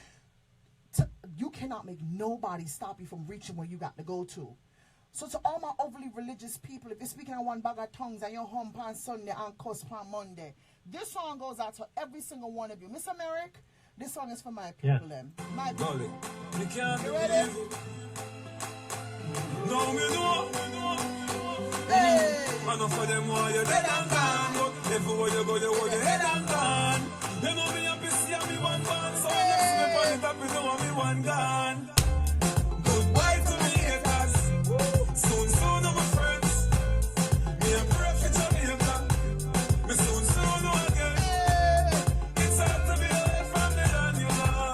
You cannot make nobody stop you from reaching where you got to go to. So to all my overly religious people, if you're speaking in one bag of tongues and you're home on Sunday and cuss on Monday, this song goes out to every single one of you. Mr. Merrick, this song is for my people. Them. My people. You ready? No, me know. Hey! And enough of them why you're dead and gone. But everywhere you go, you hold your head and gone. You know me happy see me one gone. So next me on the top, you know me one gone. Goodbye to me haters. Soon, my friends. Me a pray for Jamaica. Me soon, know again. It's hard to be away from the land, you know.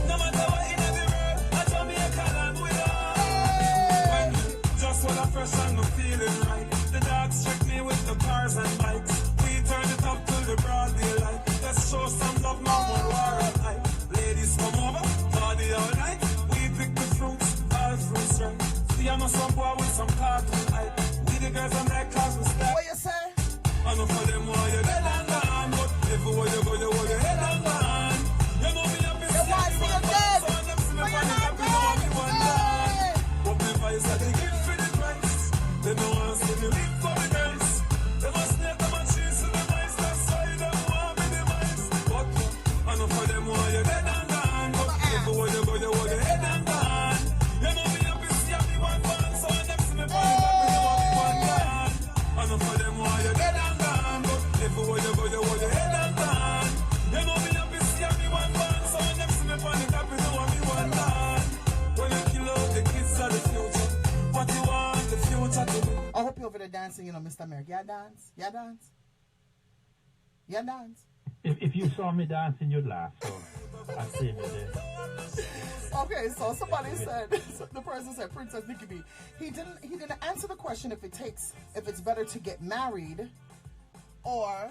No matter what in the world, a Jamaica land we are. Just when I fresh and I'm feeling right. The dogs check me with the cars and bikes. We turn it up till the broad daylight. Let's show some love, no more war and hype. Ladies come over, party all night. We pick the fruits, all fruits right. See I'm a some boy with some cartoon hype. We the girls on that cause we step. What you say? I know for them why you're dead and gone. But everywhere you go, you hold your head and gone. You know me up in the city, so I'm them see me funny, that we know me one gone. But me vice that they give for the price. They don't want to see me live for the girls. They must snake them and cheese to the mice. That's why they want me the mice. But I know for them why you're dead and gone. But everywhere you go, you hold your head and gone. You know me up in the city, one gone. So I'm them see me funny, that we know me one gone. I know for them why you're dead and gone. But everywhere you go, you hold your head and gone. You know me up in the city, one gone. So I'm them see me funny, that we know me one gone. When you kill out the kids of the future, what you want the future to be? I hope you're over there dancing, you know, Mr. Merrick. Yeah, dance? Yeah, dance? Yeah, dance? If you saw me dancing, you'd laugh. So I see me there. Okay, so somebody said, the person said, Princess Nikki B. He didn't answer the question if it's better to get married, or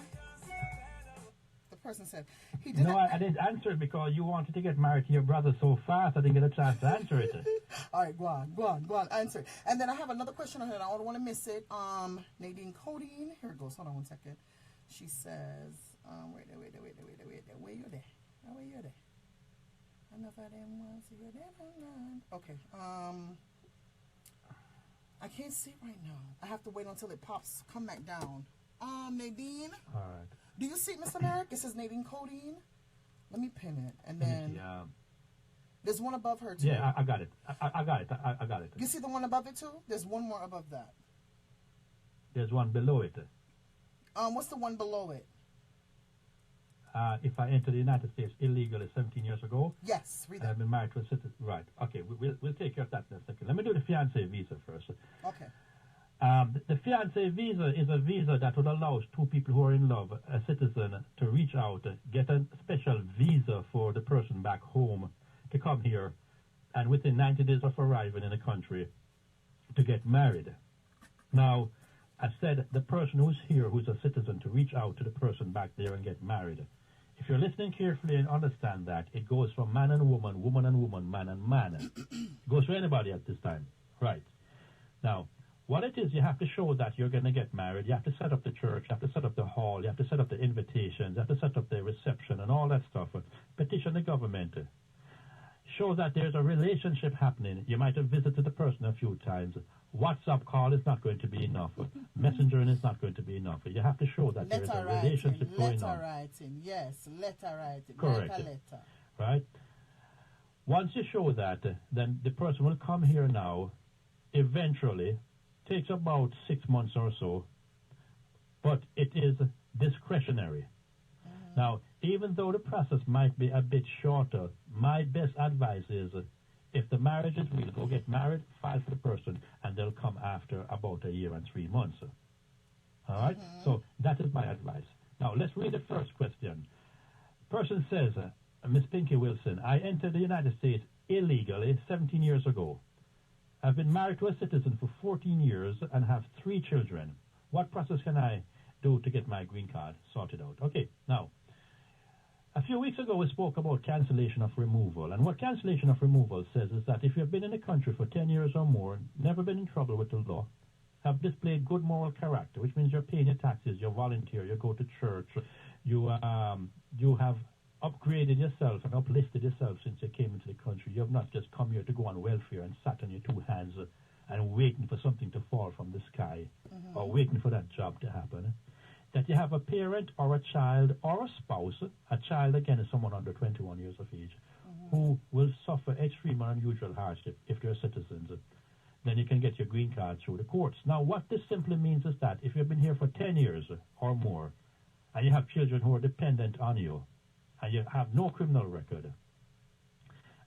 the person said he didn't. No, I didn't answer it because you wanted to get married to your brother so fast. I didn't get a chance to answer it. All right, go on, answer it. And then I have another question on here, and I don't want to miss it. Nadine Codeine, here it goes. Hold on 1 second. She says, wait there. Where you there? Where you there? Enough of them ones here. Okay. I can't see right now. I have to wait until it pops. Come back down. Nadine. All right. Do you see, Mr. Merrick? It says Nadine Codeine. Let me pin it, and then there's one above her too. Yeah, I got it. I got it. You see the one above it too? There's one more above that. There's one below it. What's the one below it? If I entered the United States illegally 17 years ago, yes, read that. I've been married to a citizen. Right. Okay, we'll take care of that in a second. Let me do the fiancé visa first. Okay. The fiancé visa is a visa that would allow two people who are in love, a citizen, to reach out, get a special visa for the person back home to come here, and within 90 days of arriving in the country, to get married. Now, I said the person who's here, who's a citizen, to reach out to the person back there and get married. If you're listening carefully and understand that, it goes from man and woman, woman and woman, man and man. It goes for anybody at this time. Right. Now, what it is, you have to show that you're going to get married. You have to set up the church. You have to set up the hall. You have to set up the invitations. You have to set up the reception and all that stuff. Petition the government. shows that there's a relationship happening. You might have visited the person a few times. WhatsApp call is not going to be enough. Messengering is not going to be enough. You have to show that there is a relationship going on. Letter writing, yes, letter writing. Correct. Letter. Right? Once you show that, then the person will come here now. Eventually, takes about 6 months or so, but it is discretionary. Now, even though the process might be a bit shorter, my best advice is if the marriage is real, go get married, file for the person, and they'll come after about a year and 3 months. All right? So that is my advice. Now, let's read the first question. Person says, Miss Pinky Wilson, I entered the United States illegally 17 years ago. I've been married to a citizen for 14 years and have 3 children. What process can I do to get my green card sorted out? Okay, now, a few weeks ago we spoke about cancellation of removal. And what cancellation of removal says is that if you've been in the country for 10 years or more, never been in trouble with the law, have displayed good moral character, which means you're paying your taxes, you volunteer, you go to church, you have upgraded yourself and uplifted yourself since you came into the country. You have not just come here to go on welfare and sat on your 2 hands and waiting for something to fall from the sky or waiting for that job to happen. That you have a parent or a child or a spouse, a child again is someone under 21 years of age, who will suffer extreme and unusual hardship if they're citizens, then you can get your green card through the courts. Now what this simply means is that if you've been here for 10 years or more and you have children who are dependent on you and you have no criminal record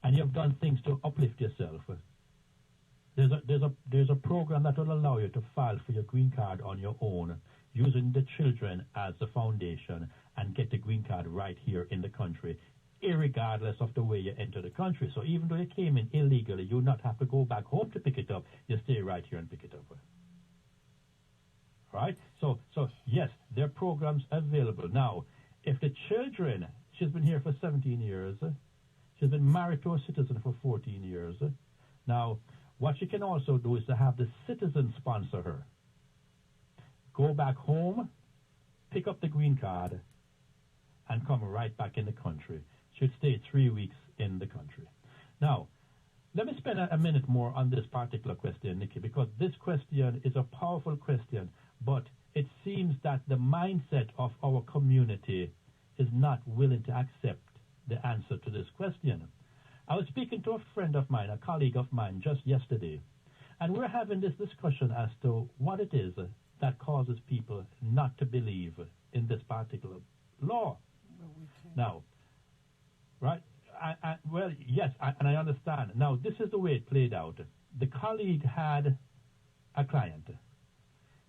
and you've done things to uplift yourself, there's a program that will allow you to file for your green card on your own using the children as the foundation and get the green card right here in the country, irregardless of the way you enter the country. So even though you came in illegally, you not have to go back home to pick it up. You stay right here and pick it up. Right? So yes, there are programs available. Now, if the children, she's been here for 17 years, she's been married to a citizen for 14 years. Now, what she can also do is to have the citizen sponsor her. Go back home, pick up the green card, and come right back in the country. Should stay 3 weeks in the country. Now, let me spend a minute more on this particular question, Nikki, because this question is a powerful question, but it seems that the mindset of our community is not willing to accept the answer to this question. I was speaking to a friend of mine, a colleague of mine, just yesterday, and we're having this discussion as to what it is that causes people not to believe in this particular law. Now, right? Well, yes, and I understand. Now, this is the way it played out. The colleague had a client.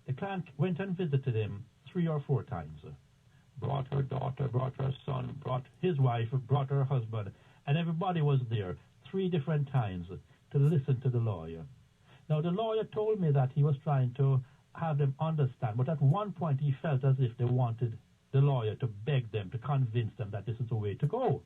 The client went and visited him 3 or 4 times. Brought her daughter, brought her son, brought his wife, brought her husband, and everybody was there 3 different times to listen to the lawyer. Now, the lawyer told me that he was trying to have them understand, but at one point he felt as if they wanted the lawyer to beg them, to convince them that this is the way to go.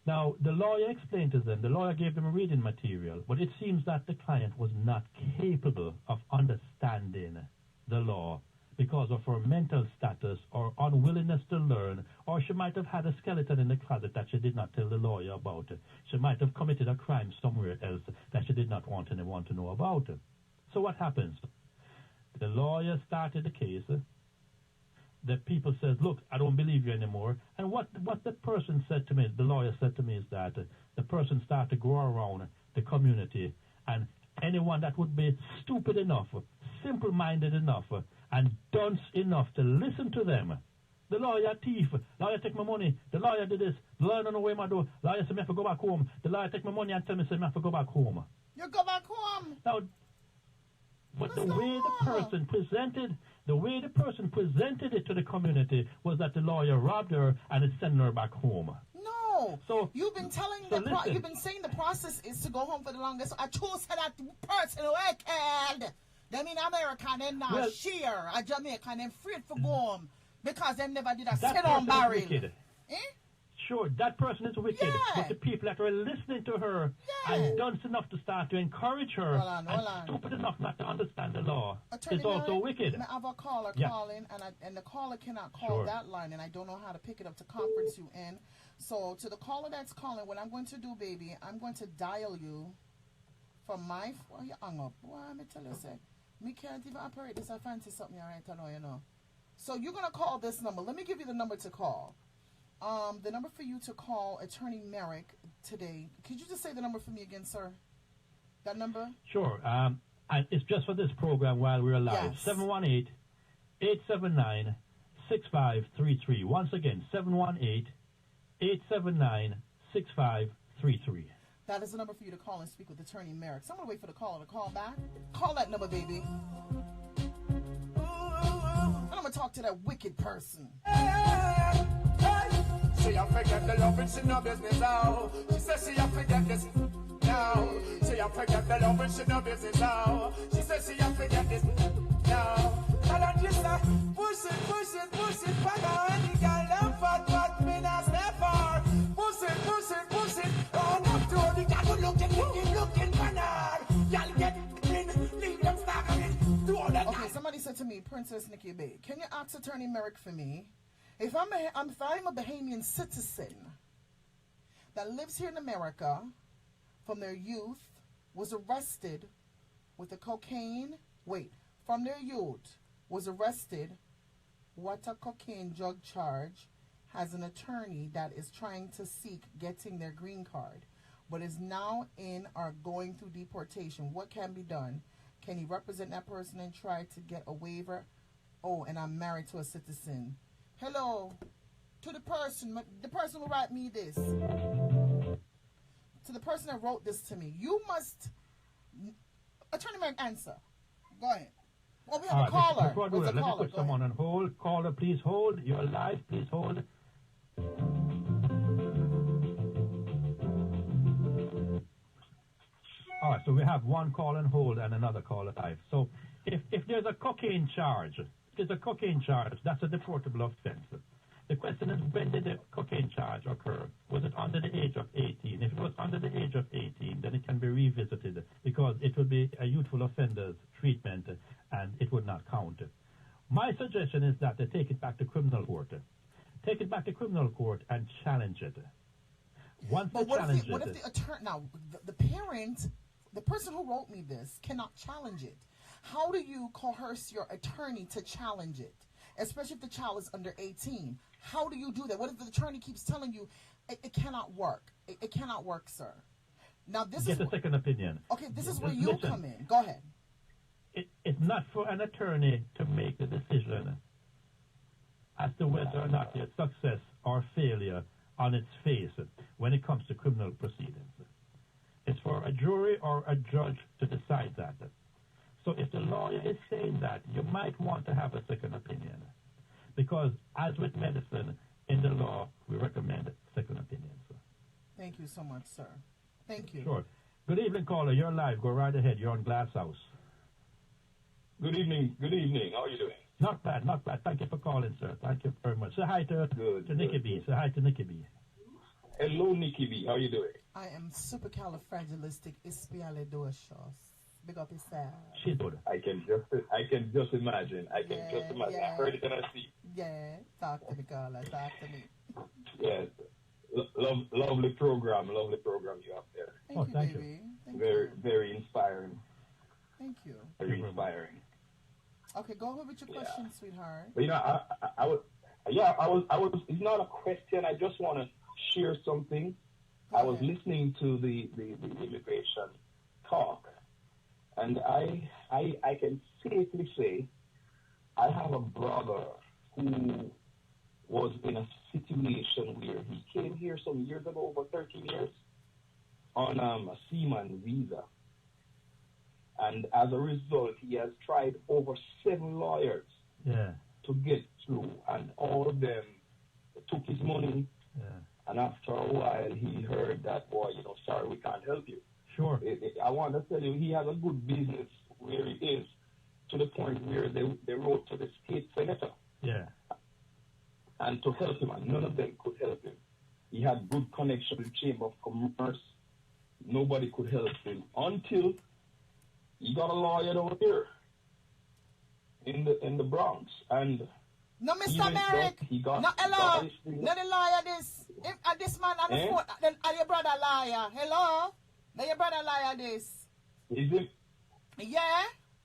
Now, the lawyer explained to them, the lawyer gave them a reading material, but it seems that the client was not capable of understanding the law because of her mental status or unwillingness to learn, or she might have had a skeleton in the closet that she did not tell the lawyer about. She might have committed a crime somewhere else that she did not want anyone to know about. So what happens? The lawyer started the case. The people says, look, I don't believe you anymore. And what the person said to me, the lawyer said to me, is that the person started to go around the community, and anyone that would be stupid enough, simple-minded enough, and dunce enough to listen to them. The lawyer thief, lawyer take my money, the lawyer did this, the lawyer don't know where I do, lawyer said me have to go back home, the lawyer take my money and tell me say me have to go back home. You go back home? Now, but the way the person presented it to the community was that the lawyer robbed her and is sending her back home. No. So you've been telling you've been saying the process is to go home for the longest. I chose that person wicked. Them in America, them not share. A Jamaican, them afraid for go home because them never did a sit-down barrel. Sure, that person is wicked, but the people that are listening to her and dunce enough to start to encourage her and stupid enough not to understand the law is also wicked. I have a caller calling, and the caller cannot call that line, and I don't know how to pick it up to conference you in. So to the caller that's calling, what I'm going to do, baby, I'm going to dial you from my... Well, you hung up. Well, let me tell you, say, me can't even operate this. I fancy something right now, you know. So you're going to call this number. Let me give you the number to call. The number for you to call Attorney Merrick today. Could you just say the number for me again, sir? That number? Sure. And it's just for this program while we're live. 718-879-6533. Once again, 718-879-6533. That is the number for you to call and speak with Attorney Merrick. So I'm going to wait for the caller to call back. Call that number, baby. And I'm going to talk to that wicked person. She a forget the love and she no business out. She says she a forget this now. She a forget the love and she no business out. She says she a forget this now. And I just push it, back on any girl and fat me not step far. Push it, on up to the girl looking banana. Y'all get in, leave them staggering. Okay, somebody said to me, Princess Nikki Bay, can you ask Attorney Merrick for me? If I'm a Bahamian citizen that lives here in America from their youth, was arrested with a cocaine, from their youth, was arrested with a cocaine drug charge, has an attorney that is trying to seek getting their green card, but is now in or going through deportation, what can be done? Can he represent that person and try to get a waiver? Oh, and I'm married to a citizen. Hello, to the person who wrote me this. To the person that wrote this to me. You must, Attorney Merrick, answer. Go ahead. Well, we have a caller. Let me put someone on hold. Caller, please hold. You're live. Please hold. All right, so we have one call on hold and another call live. So if there's a cocaine charge, that's a deportable offense. The question is, when did the cocaine charge occur? Was it under the age of 18? If it was under the age of 18, then it can be revisited because it would be a youthful offender's treatment and it would not count. My suggestion is that they take it back to criminal court. Take it back to criminal court and challenge it. Once they challenge it... What if the attorney... Now, the parent, the person who wrote me this, cannot challenge it. How do you coerce your attorney to challenge it? Especially if the child is under 18. How do you do that? What if the attorney keeps telling you it cannot work? It cannot work, sir. Now this Get a second opinion. Okay, this is where you come in. Go ahead. It's not for an attorney to make the decision as to whether or not there's success or failure on its face when it comes to criminal proceedings. It's for a jury or a judge to decide that. So if the lawyer is saying that, you might want to have a second opinion. Because as with medicine, in the law, we recommend second opinions. Thank you so much, sir. Thank you. Sure. Good evening, caller. You're live. Go right ahead. You're on GLASSHOUSE. Good evening. Good evening. How are you doing? Not bad, not bad. Thank you for calling, sir. Thank you very much. Say hi to Nikki B. Say hi to Nikki B. Hello, Nikki B. How are you doing? I am supercalifragilisticexpialidocious. Big up yourself. She's good. I can just imagine. I heard it and I see. Yeah. Talk to me, caller. Talk to me. Yes. Lovely program you have there. Thank you, baby. Very inspiring. Thank you. Very inspiring. Okay, go ahead with your question, sweetheart. But I was. It's not a question. I just want to share something. I was listening to the immigration talk, and I can safely say I have a brother who was in a situation where he came here some years ago, over 13 years, on a seaman visa. And as a result, he has tried over 7 lawyers to get through, and all of them took his money. Yeah. And after a while, he heard that, boy, sorry, we can't help you. Sure. I want to tell you, he has a good business where he is, to the point where they wrote to the state senator. Yeah. And to help him, and none of them could help him. He had good connection with the Chamber of Commerce. Nobody could help him until he got a lawyer over here in the Bronx. And no, Mr. Merrick. No, hello. No, the lawyer this man on the phone. Are your brother liar? Hello? No, your brother liar this. Is it? Yeah?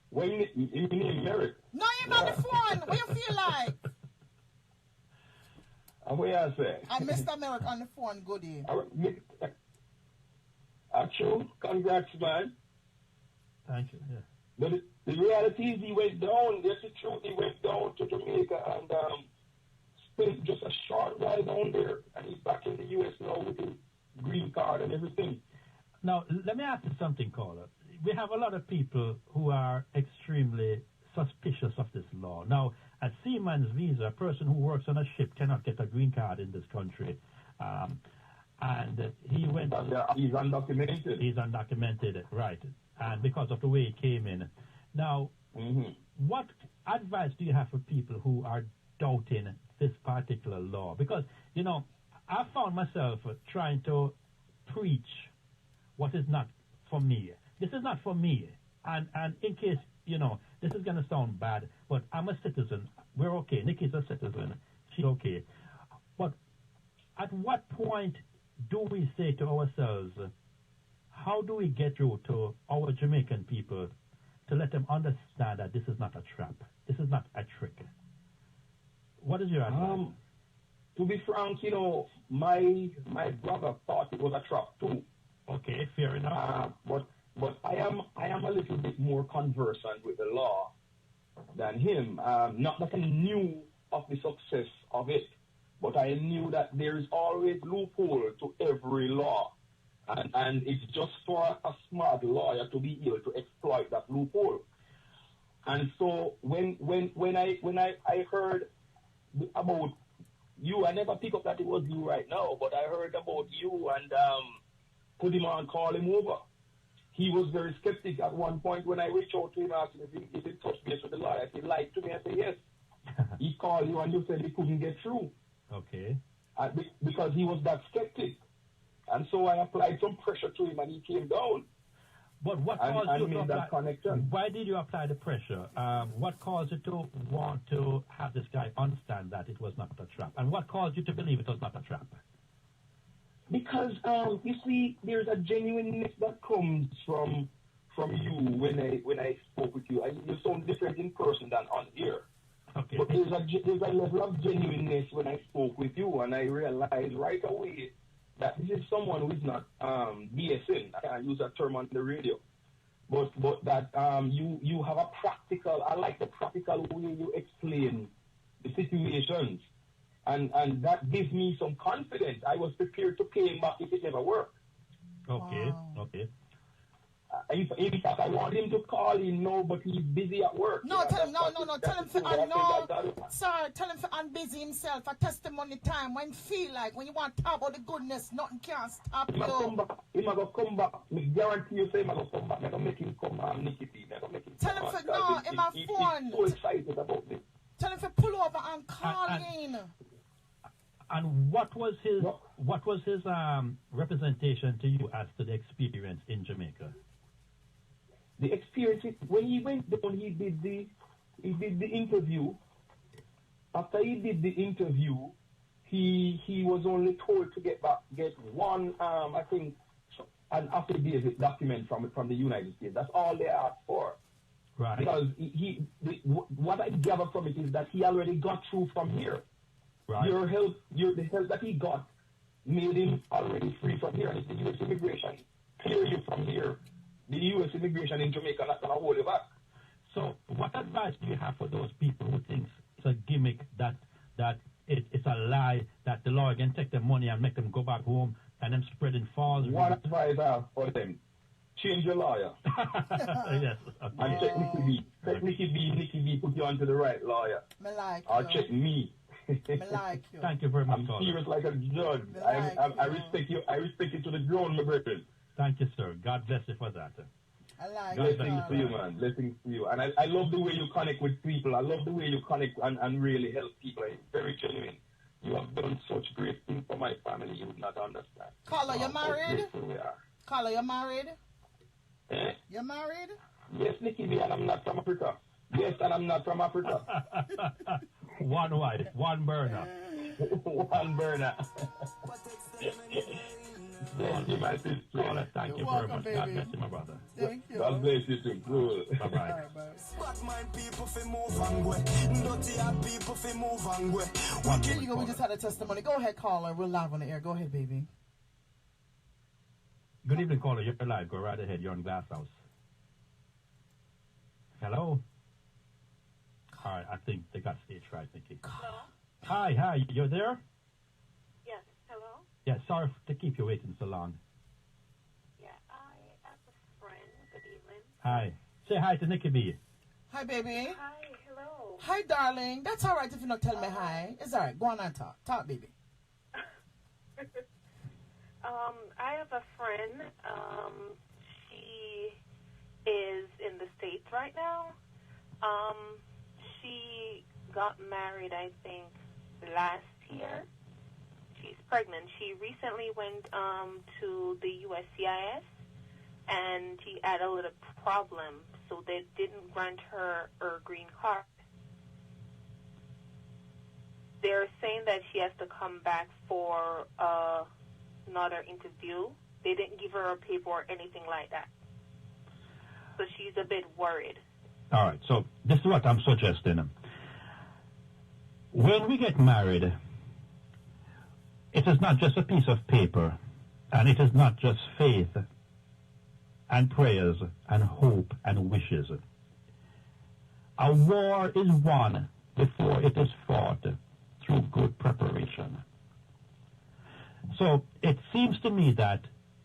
When you name Merrick? No, you're on the phone. What you feel like? What you say? And Mr. Merrick on the phone, goodie. Actual, congrats, man. Thank you, yeah. But the reality is he went down. That's the truth. He went down to Jamaica and spent just a short while down there. And he's back in the U.S. now with his green card and everything. Now, let me ask you something, caller. We have a lot of people who are extremely suspicious of this law. Now, a seaman's visa, a person who works on a ship cannot get a green card in this country. And he went... He's undocumented. He's undocumented, right. And because of the way he came in. Now, what advice do you have for people who are doubting this particular law? Because, you know, I found myself trying to preach what is not for me. This is not for me. And in case, you know, this is going to sound bad, but I'm a citizen. We're okay. Nikki's a citizen. She's okay. But at what point do we say to ourselves, how do we get through to our Jamaican people to let them understand that this is not a trap? This is not a trick. What is your advice? To be frank, you know, my brother thought it was a trap too. Okay, fair enough. But I am a little bit more conversant with the law than him. Not that I knew of the success of it, but I knew that there is always loophole to every law. And it's just for a smart lawyer to be able to exploit that loophole. And so when I heard about you, I never pick up that it was you right now, but I heard about you and put him on, call him over. He was very skeptic at one point when I reached out to him asking if he touched base with the lawyer. He lied to me. I said yes. He called you and you said he couldn't get through. Okay. Because he was that skeptic. And so I applied some pressure to him and he came down. But what caused you to apply that connection? Why did you apply the pressure? What caused you to want to have this guy understand that it was not a trap? And what caused you to believe it was not a trap? Because you see, there's a genuineness that comes from you when I spoke with you. You sound different in person than on here. Okay. But there's a level of genuineness when I spoke with you, and I realized right away that this is someone who is not BSing. I can't use that term on the radio. But that you have a practical, I like the practical way you explain the situations. And that gives me some confidence. I was prepared to pay him back if it never worked. Okay, okay. In fact, I want him to call in now, but he's busy at work. No, tell him, tell him tell him to unbusy himself. A testimony time when feel like, when you want to talk about the goodness, nothing can stop you. He might come back. I guarantee you say he might come back. I'm going to make him come on Nikki P. Tell him to, no, in my phone. He's so excited about this. Tell him to pull over and call in. And what was his representation to you as to the experience in Jamaica? The experience when he went down, he did the interview. After he did the interview, he was only told to get one I think an affidavit document from the United States. That's all they asked for. Right. Because what I gather from it is that he already got through from here. Right. The help that he got made him already free from here. And it's the U.S. immigration clear you from here. The U.S. immigration in Jamaica not going to hold you back. So what advice do you have for those people who think it's a gimmick, that it's a lie, that the lawyer can take their money and make them go back home and them spreading false? One advice I have for them: change your lawyer. Yes. Okay. And check Nikki B. Check Nikki B. Nikki B. Put you onto the right lawyer. Or check me. Like you. Thank you very much. I'm serious like a judge. I respect you. I respect you to the ground, my brethren. Thank you, sir. God bless you for that. Blessings to you, man. Blessings to you. And I love the way you connect with people. I love the way you connect and really help people. It's very genuine. You have done such great things for my family. family, you would not understand. Caller, you married? We are. Caller, you married? Eh? You married? Yes, Nikki B, and I'm not from Africa. Yes, and I'm not from Africa. One wife, one burner. One burner. Thank you, my sister. Thank you very much. God bless you, my brother. Thank you. God bless you too. Good. Bye-bye. Bad mind people fi move and go. Dirty hard people fi move and go. Here you go. We just had a testimony. Go ahead, caller. We're live on the air. Go ahead, baby. Good evening, caller. You're live. Go right ahead. You're on Glasshouse. Hello? All right. I think they got stage right, Nikki. Hello? Hi. You're there? Yes, hello? Yeah, sorry to keep you waiting so long. Yeah, I have a friend. Good evening. Hi. Say hi to Nikki B. Hi, baby. Hi, hello. Hi, darling. That's all right if you don't tell me hi. It's all right. Go on and talk. Talk, baby. I have a friend. She is in the States right now. She got married, I think, last year. She's pregnant. She recently went to the USCIS, and she had a little problem, so they didn't grant her green card. They're saying that she has to come back for another interview. They didn't give her a paper or anything like that. So she's a bit worried. All right, so this is what I'm suggesting. When we get married, it is not just a piece of paper, and it is not just faith and prayers and hope and wishes. A war is won before it is fought through good preparation. So it seems to me that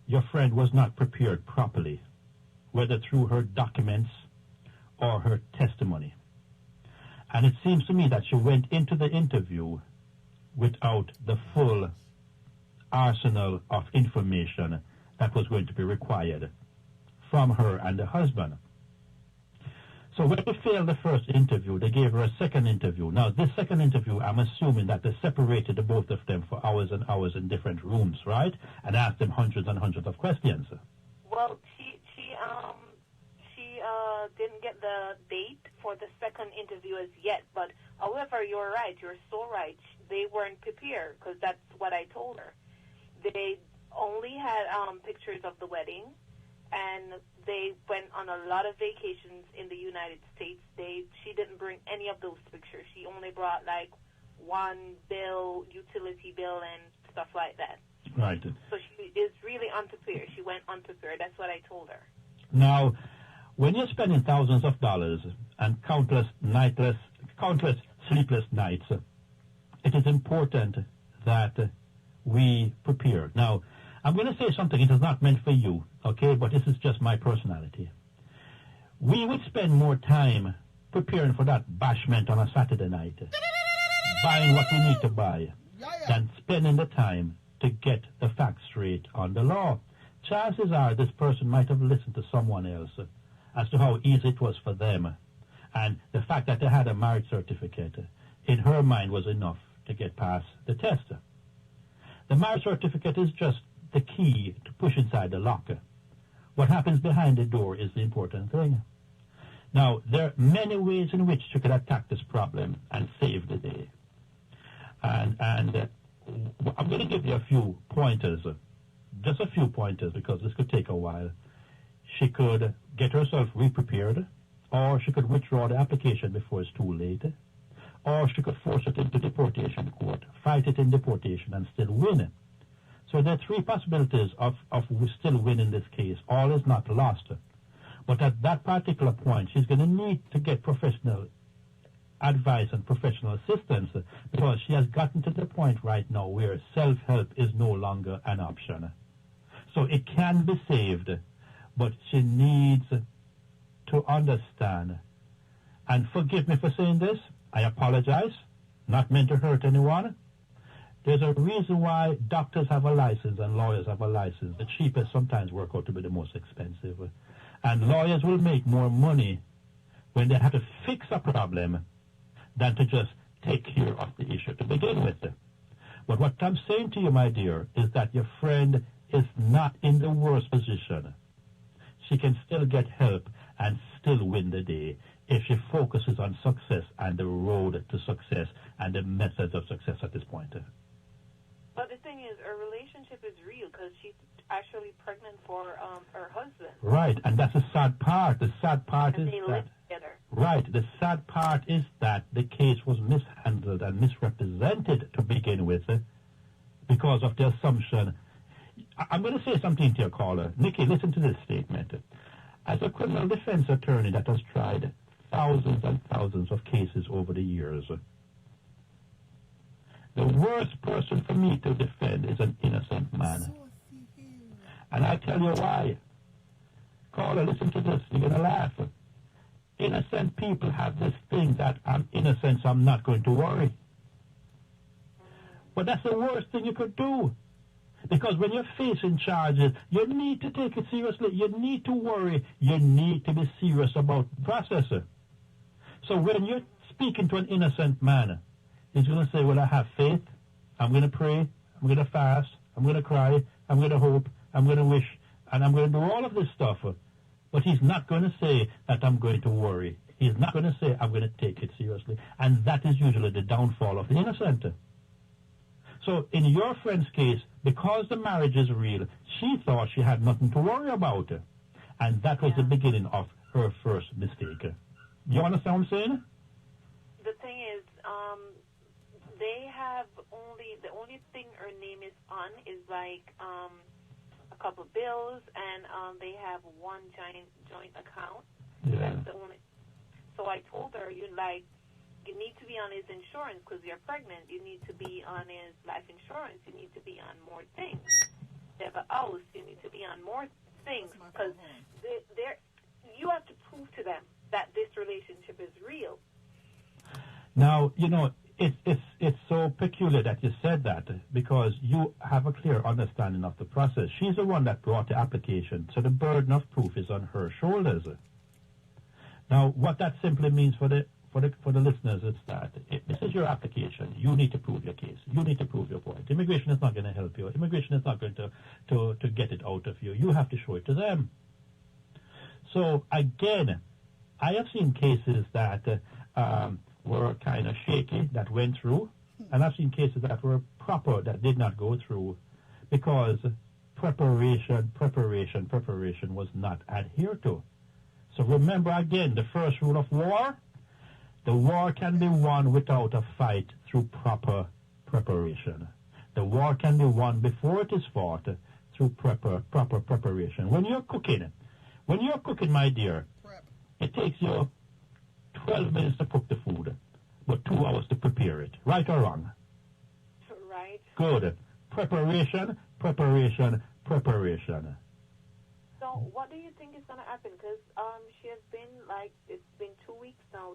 your friend was not prepared properly, whether through her documents or her testimony. And it seems to me that she went into the interview without the full arsenal of information that was going to be required from her and the husband. So when she failed the first interview, they gave her a second interview. Now, this second interview, I'm assuming that they separated the both of them for hours and hours in different rooms, right? And asked them hundreds and hundreds of questions. Well, she didn't get the date for the second interview as yet, but however, you're right. You're so right. They weren't prepared, because that's what I told her. They only had pictures of the wedding, and they went on a lot of vacations in the United States. She didn't bring any of those pictures. She only brought like one bill, utility bill, and stuff like that. Right. So she is really unprepared. She went unprepared. That's what I told her. Now, when you're spending thousands of dollars and countless sleepless nights, it is important that we prepare. Now, I'm going to say something. It is not meant for you, okay? But this is just my personality. We would spend more time preparing for that bashment on a Saturday night, buying what we need to buy, than spending the time to get the facts straight on the law. Chances are this person might have listened to someone else as to how easy it was for them. And the fact that they had a marriage certificate, in her mind, was enough to get past the test. The marriage certificate is just the key to push inside the lock. What happens behind the door is the important thing. Now, there are many ways in which you could attack this problem and save the day. And I'm going to give you a few pointers, just a few pointers, because this could take a while. She could get herself re-prepared, or she could withdraw the application before it's too late, or she could force it into deportation court, fight it in deportation, and still win. So there are three possibilities of still winning this case. All is not lost. But at that particular point, she's going to need to get professional advice and professional assistance, because she has gotten to the point right now where self-help is no longer an option. So it can be saved, but she needs to understand. And forgive me for saying this. I apologize. Not meant to hurt anyone. There's a reason why doctors have a license and lawyers have a license. The cheapest sometimes work out to be the most expensive. And lawyers will make more money when they have to fix a problem than to just take care of the issue to begin with. But what I'm saying to you, my dear, is that your friend is not in the worst position. She can still get help and still win the day if she focuses on success and the road to success and the methods of success at this point. But the thing is, her relationship is real because she's actually pregnant for her husband. Right, and that's the sad part. The sad part and is they that... live together. Right, the sad part is that the case was mishandled and misrepresented to begin with because of the assumption. I'm going to say something to your caller. Nikki, listen to this statement. As a criminal defense attorney that has tried thousands and thousands of cases over the years, the worst person for me to defend is an innocent man. And I'll tell you why. Caller, listen to this. You're going to laugh. Innocent people have this thing that I'm innocent, so I'm not going to worry. But that's the worst thing you could do. Because when you're facing charges, you need to take it seriously. You need to worry. You need to be serious about the process. So when you're speaking to an innocent man, he's going to say, well, I have faith. I'm going to pray. I'm going to fast. I'm going to cry. I'm going to hope. I'm going to wish. And I'm going to do all of this stuff. But he's not going to say that I'm going to worry. He's not going to say I'm going to take it seriously. And that is usually the downfall of the innocent. So in your friend's case, because the marriage is real, she thought she had nothing to worry about. And that was the beginning of her first mistake. You understand what I'm saying? The thing is, they have the only thing her name is on is like a couple of bills, and they have one joint account. Yeah. That's the only. So I told her, you need to be on his insurance because you're pregnant. You need to be on his life insurance. You need to be on more things. They have a house. You need to be on more things because you have to prove to them that this relationship is real. Now, it's so peculiar that you said that because you have a clear understanding of the process. She's the one that brought the application, so the burden of proof is on her shoulders. Now, what that simply means for the listeners is that this is your application. You need to prove your case. You need to prove your point. Immigration is not going to help you. Immigration is not going to get it out of you. You have to show it to them. So, again, I have seen cases that were kind of shaky that went through, and I've seen cases that were proper that did not go through because preparation was not adhered to. So remember again, the first rule of war, the war can be won without a fight through proper preparation. The war can be won before it is fought through proper preparation. When you're cooking, my dear, it takes you 12 minutes to cook the food, but 2 hours to prepare it. Right or wrong? Right. Good. Preparation. So what do you think is going to happen? Because she has been, it's been 2 weeks now.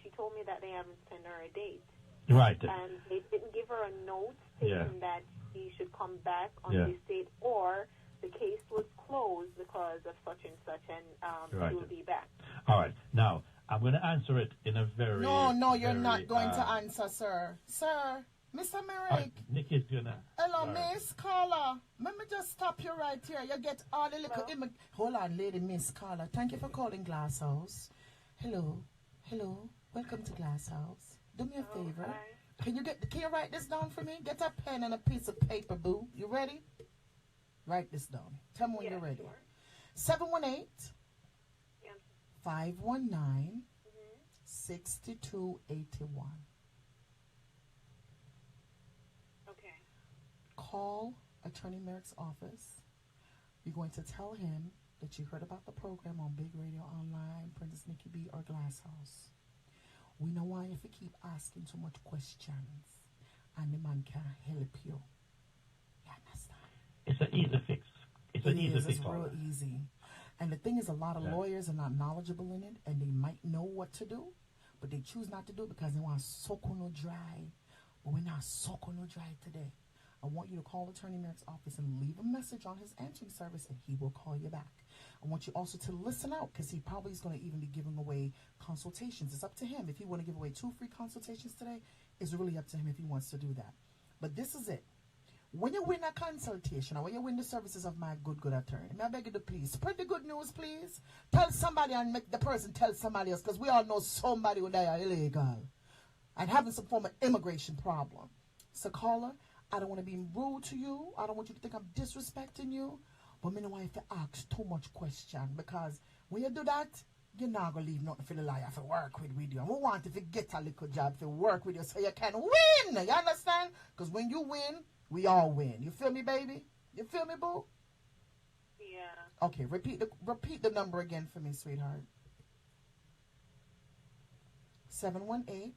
She told me that they haven't sent her a date. Right. And they didn't give her a note stating that she should come back on this date, or the case was closed because of such and such, and she will be back. All right. Now, I'm going to answer it in a very... No, you're not going to answer, sir. Sir, Mr. Merrick. Nikki's going to... Hello, Miss Carla. Let me just stop you right here. You get all the little... Hold on, lady Miss Carla. Thank you for calling Glass House. Hello. Welcome to Glass House. Do me a favor. Can you write this down for me? Get a pen and a piece of paper, boo. You ready? Write this down. Tell me when you're ready. Sure. 718-519-6281. Okay. Call Attorney Merrick's office. You're going to tell him that you heard about the program on Big Radio Online, Princess Nikki B, or Glass House. We know why if you keep asking too much questions, and the man can't help you. You understand? It's an easy fix. It's real easy. And the thing is, a lot of lawyers are not knowledgeable in it, and they might know what to do, but they choose not to do it because they want to soak on no dry. But we're not soak on no dry today. I want you to call Attorney Merrick's office and leave a message on his answering service, and he will call you back. I want you also to listen out because he probably is going to even be giving away consultations. It's up to him. If he want to give away 2 free consultations today, it's really up to him if he wants to do that. But this is it. When you win a consultation or when you win the services of my good attorney, may I beg you to please spread the good news, please. Tell somebody and make the person tell somebody else, because we all know somebody who died illegal and having some form of immigration problem. So caller, I don't want to be rude to you. I don't want you to think I'm disrespecting you. But me don't want you to ask too much question, because when you do that, you're not going to leave nothing for the liar to work with you. And we want you to get a little job to work with you so you can win. You understand? Because when you win, we all win. You feel me, baby? You feel me, boo? Yeah. Okay, repeat the number again for me, sweetheart. 718.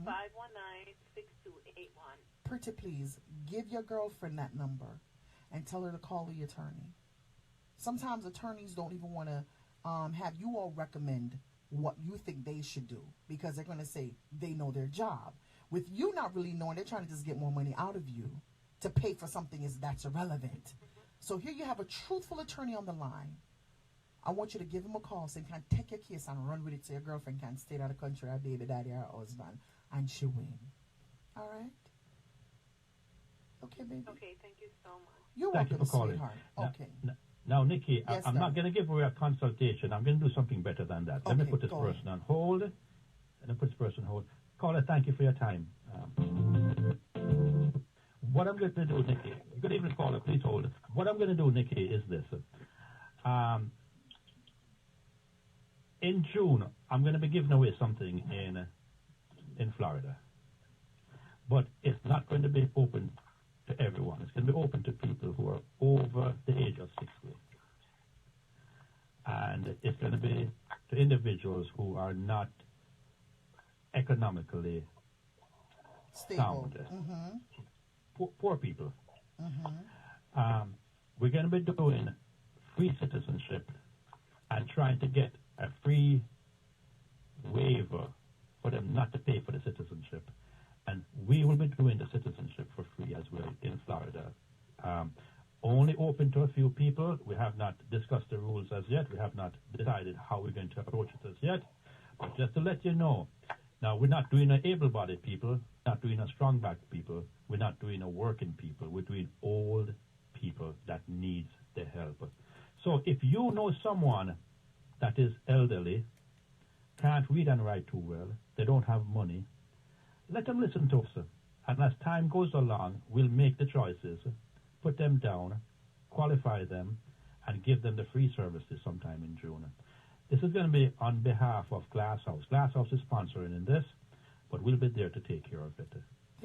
519-6281. Pretty please, give your girlfriend that number and tell her to call the attorney. Sometimes attorneys don't even want to have you all recommend what you think they should do, because they're going to say they know their job. With you not really knowing, they're trying to just get more money out of you to pay for something that's irrelevant. So here you have a truthful attorney on the line. I want you to give him a call, so you can take your case and run with it so your girlfriend can stay out of the country, her baby daddy, her husband, and she win. All right? Okay, baby? Okay, thank you so much. You're Thank welcome, you for calling. sweetheart. Okay. Now, Nikki, Yes, I'm sir. not going to give away a consultation. I'm going to do something better than that. Let me Okay, put this go person on hold. And then put this person on hold. Caller, thank you for your time. What I'm going to do, Nikki, good evening, caller, please hold. What I'm going to do, Nikki, is this. In June, I'm going to be giving away something in Florida. But it's not going to be open to everyone. It's going to be open to people who are over the age of 60. And it's going to be to individuals who are not economically Stable. sound. Poor people. Mm-hmm. We're going to be doing free citizenship and trying to get a free waiver for them not to pay for the citizenship. And we will be doing the citizenship for free as well in Florida. Only open to a few people. We have not discussed the rules as yet. We have not decided how we're going to approach it as yet. But just to let you know, now we're not doing a able-bodied people, not doing a strong-backed people, we're not doing a working people. We're doing old people that needs the help. So if you know someone that is elderly, can't read and write too well, they don't have money, let them listen to us. And as time goes along, we'll make the choices, put them down, qualify them, and give them the free services sometime in June. This is going to be on behalf of GLASSHOUSE. GLASSHOUSE is sponsoring in this, but we'll be there to take care of it.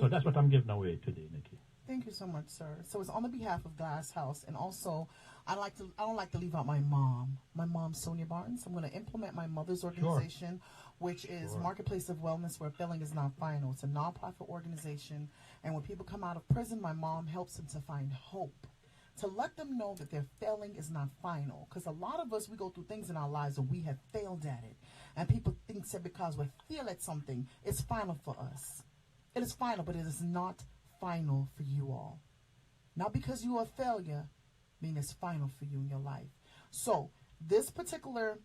So that's what I'm giving away today, Nikki. Thank you so much, sir. So it's on the behalf of GLASSHOUSE, and also I don't like to leave out my mom. My mom, Sonia Barnes. I'm going to implement my mother's organization, which is Marketplace of Wellness, where failing is not final. It's a nonprofit organization, and when people come out of prison, my mom helps them to find hope, to let them know that their failing is not final. Because a lot of us, we go through things in our lives and we have failed at it, and people think that because we fail at something, it's final for us. It is final, but it is not final for you all. Not because you are a failure, mean it's final for you in your life. So this particular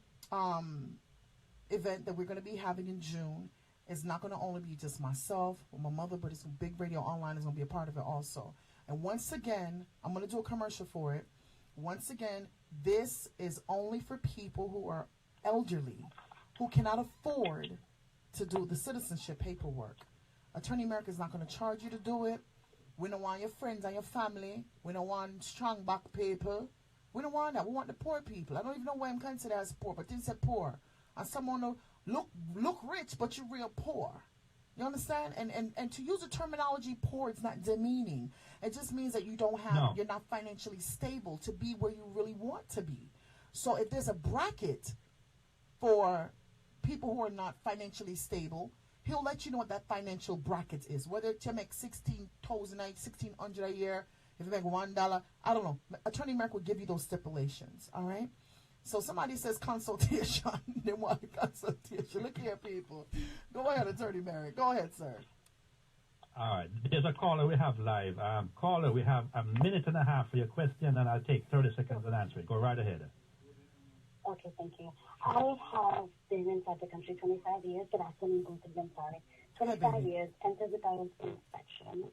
event that we're going to be having in June is not going to only be just myself or my mother, but it's Big Radio Online is going to be a part of it also. And once again, I'm going to do a commercial for it. Once again, this is only for people who are elderly, who cannot afford to do the citizenship paperwork. Attorney America is not going to charge you to do it. We don't want your friends and your family. We don't want strong back people. We don't want that. We want the poor people. I don't even know why I'm considered as poor, but they said poor. And someone who look rich, but you're real poor. You understand? And to use the terminology poor, it's not demeaning. It just means that you don't have, you're not financially stable to be where you really want to be. So if there's a bracket for people who are not financially stable, he'll let you know what that financial bracket is. Whether to make $1,600 a year, if you make $1, I don't know. Attorney Merrick will give you those stipulations. All right. So somebody says consultation. They want a consultation. Look here, people. Go ahead, Attorney Merrick. Go ahead, sir. All right. There's a caller we have live. Caller, we have a minute and a half for your question, and I'll take 30 seconds and answer it. Go right ahead. Okay, thank you. I have been inside the country 25 years. Good afternoon, both of them, sorry. 25 years, entered the balance inspection.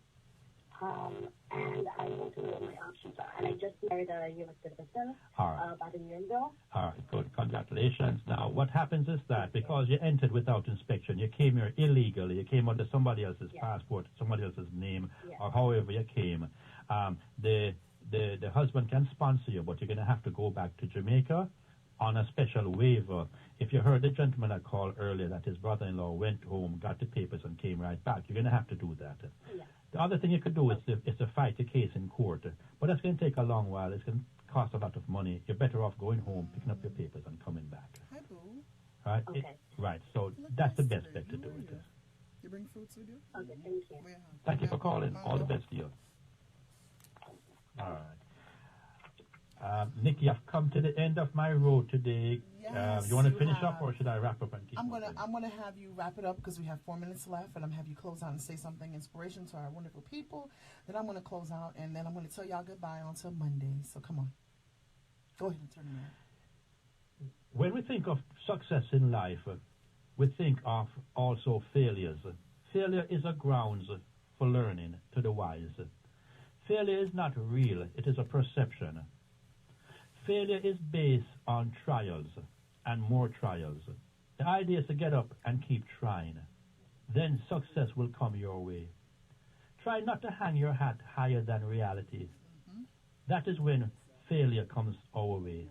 And I want to know what my options are. And I just married a U.S. citizen about a year ago. All right, good. Congratulations. Now, what happens is that because you entered without inspection, you came here illegally, you came under somebody else's passport, somebody else's name, or however you came, the husband can sponsor you, but you're going to have to go back to Jamaica on a special waiver. If you heard the gentleman I called earlier that his brother-in-law went home, got the papers, and came right back, you're going to have to do that. The other thing you could do is to fight the case in court, but that's going to take a long while. It's going to cost a lot of money. You're better off going home, picking up your papers, and coming back. Hi, Boo. Right? Right. So that's the best bet to do it. You bring fruits with you? Okay, thank you. Thank you for calling. All the best to you. All right. Nikki, I've come to the end of my road today. Yes, you want to you finish have. up, or should I wrap up and keep I'm moving? gonna have you wrap it up because we have 4 minutes left, and I'm gonna have you close out and say something inspirational to our wonderful people. Then I'm gonna close out, and then I'm gonna tell y'all goodbye until Monday. So come on, go ahead and turn it around. When we think of success in life, we think of also failures. Failure is a grounds for learning to the wise. Failure is not real, it is a perception. Failure is based on trials and more trials. The idea is to get up and keep trying. Then success will come your way. Try not to hang your hat higher than reality. That is when failure comes our way.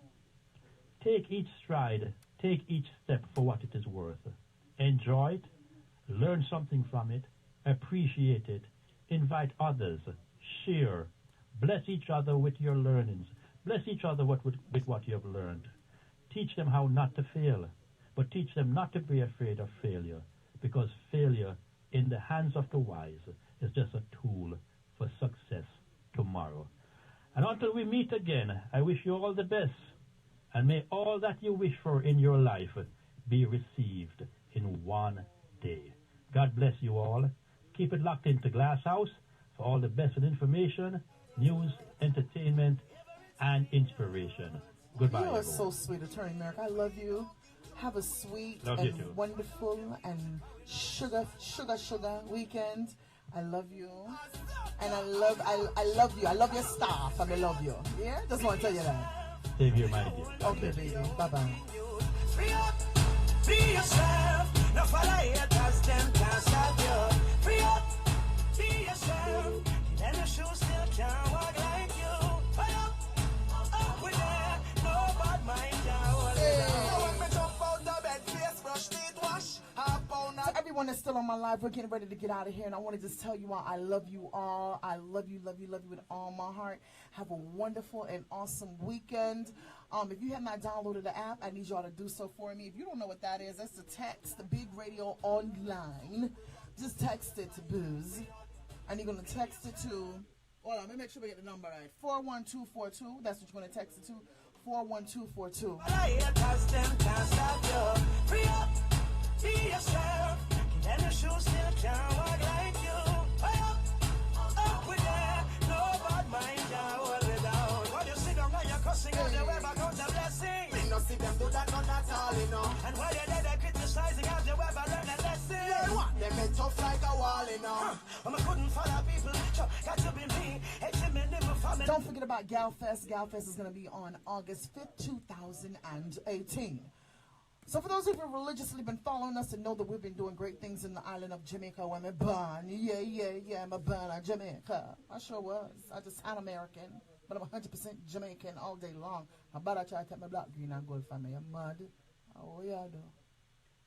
Take each stride, take each step for what it is worth. Enjoy it, learn something from it, appreciate it, invite others, share, bless each other with your learnings, bless each other with what you have learned. Teach them how not to fail, but teach them not to be afraid of failure, because failure in the hands of the wise is just a tool for success tomorrow. And until we meet again, I wish you all the best, and may all that you wish for in your life be received in one day. God bless you all. Keep it locked into Glass House for all the best in information, news, entertainment, and inspiration. Goodbye, You are everyone. so sweet, Attorney Merrick. I love you. Have a sweet Love you and too. wonderful and sugar weekend. I love you. And I love you. I love your staff and I love you. Yeah? Just want to tell you that. Same here, my dear. Okay, baby. Bye-bye. Free up, be yourself. No follow haters, them can't stop you. Free up, be yourself. And the shoes still can't walk like you. Free up with that. No bad mind, To everyone that's still on my live, we're getting ready to get out of here, and I want to just tell you all, I love you all. I love you with all my heart. Have a wonderful and awesome weekend. If you have not downloaded the app, I need y'all to do so for me. If you don't know what that is, that's the text, the Big Radio Online. Just text it to Booze, and you're going to text it to, hold on, let me make sure we get the number right, 41242. That's what you're going to text it to, 41242. Free up, be yourself. And the shoes still can't walk like you. Up with that. No bad mind, can't hold it down. While you sit down and you're cussing out the web about the blessing. Me no see them do that, not at all, you know. And while you're there, they're criticizing out the web, I learn a lesson. Yeah, what? They been tough like a wall, you know. I couldn't follow people. Got to be me. Don't forget about GalFest. GalFest is going to be on August 5th, 2018. So for those of you who have religiously been following us and know that we've been doing great things in the island of Jamaica, when I'm born, I'm born in Jamaica. I sure was. I just had American, but I'm 100% Jamaican all day long. My brother tried to take my black, green, and gold from me. I'm mad. Oh, yeah, though.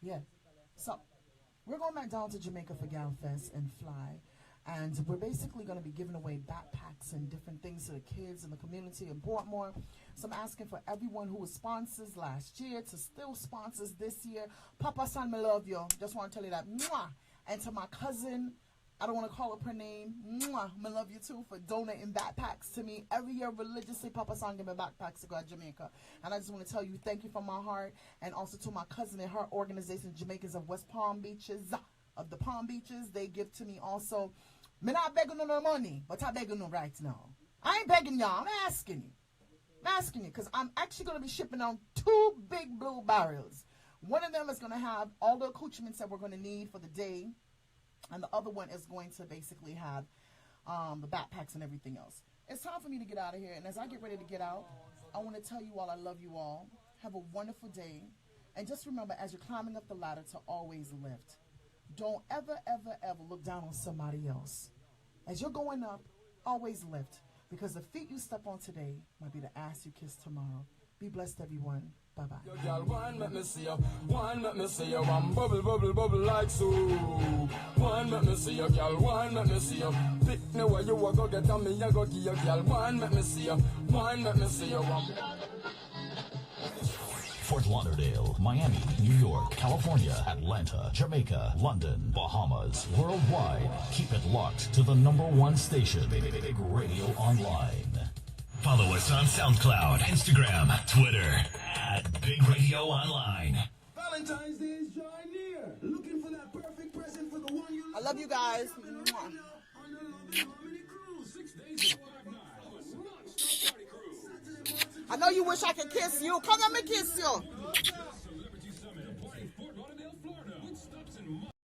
Yeah. So we're going back down to Jamaica for GalFest and fly. And we're basically going to be giving away backpacks and different things to the kids in the community in Portmore. So I'm asking for everyone who was sponsors last year to still sponsors this year. Papa San, me love you. Just want to tell you that. Mwah. And to my cousin, I don't want to call up her name. Mwah. Me love you too for donating backpacks to me. Every year religiously, Papa San give me backpacks to go to Jamaica. And I just want to tell you thank you from my heart. And also to my cousin and her organization, Jamaicans of West Palm Beaches, of the Palm Beaches. They give to me also. Me not begging no money, but I'm begging you right now. I ain't begging y'all, I'm asking you. I'm asking you, because I'm actually going to be shipping out 2 big blue barrels. One of them is going to have all the accoutrements that we're going to need for the day. And the other one is going to basically have the backpacks and everything else. It's time for me to get out of here. And as I get ready to get out, I want to tell you all I love you all. Have a wonderful day. And just remember, as you're climbing up the ladder, to always lift. Don't ever, ever, ever look down on somebody else. As you're going up, always lift. Because the feet you step on today might be the ass you kiss tomorrow. Be blessed, everyone. Bye-bye. Yo, girl, one make me see you. One make me see you. One bubble, bubble, bubble like so. One make me see you, girl. One make me see you. Pick me where you walk, go get on me, I go give you, girl. One make me see you. One make me see you. Fort Lauderdale, Miami, New York, California, Atlanta, Jamaica, London, Bahamas, worldwide. Keep it locked to the #1 station, Big Radio Online. Follow us on SoundCloud, Instagram, Twitter, at Big Radio Online. Valentine's Day is drawing near. Looking for that perfect present for the one you I love you guys. I know you wish I could kiss you. Come let me kiss you.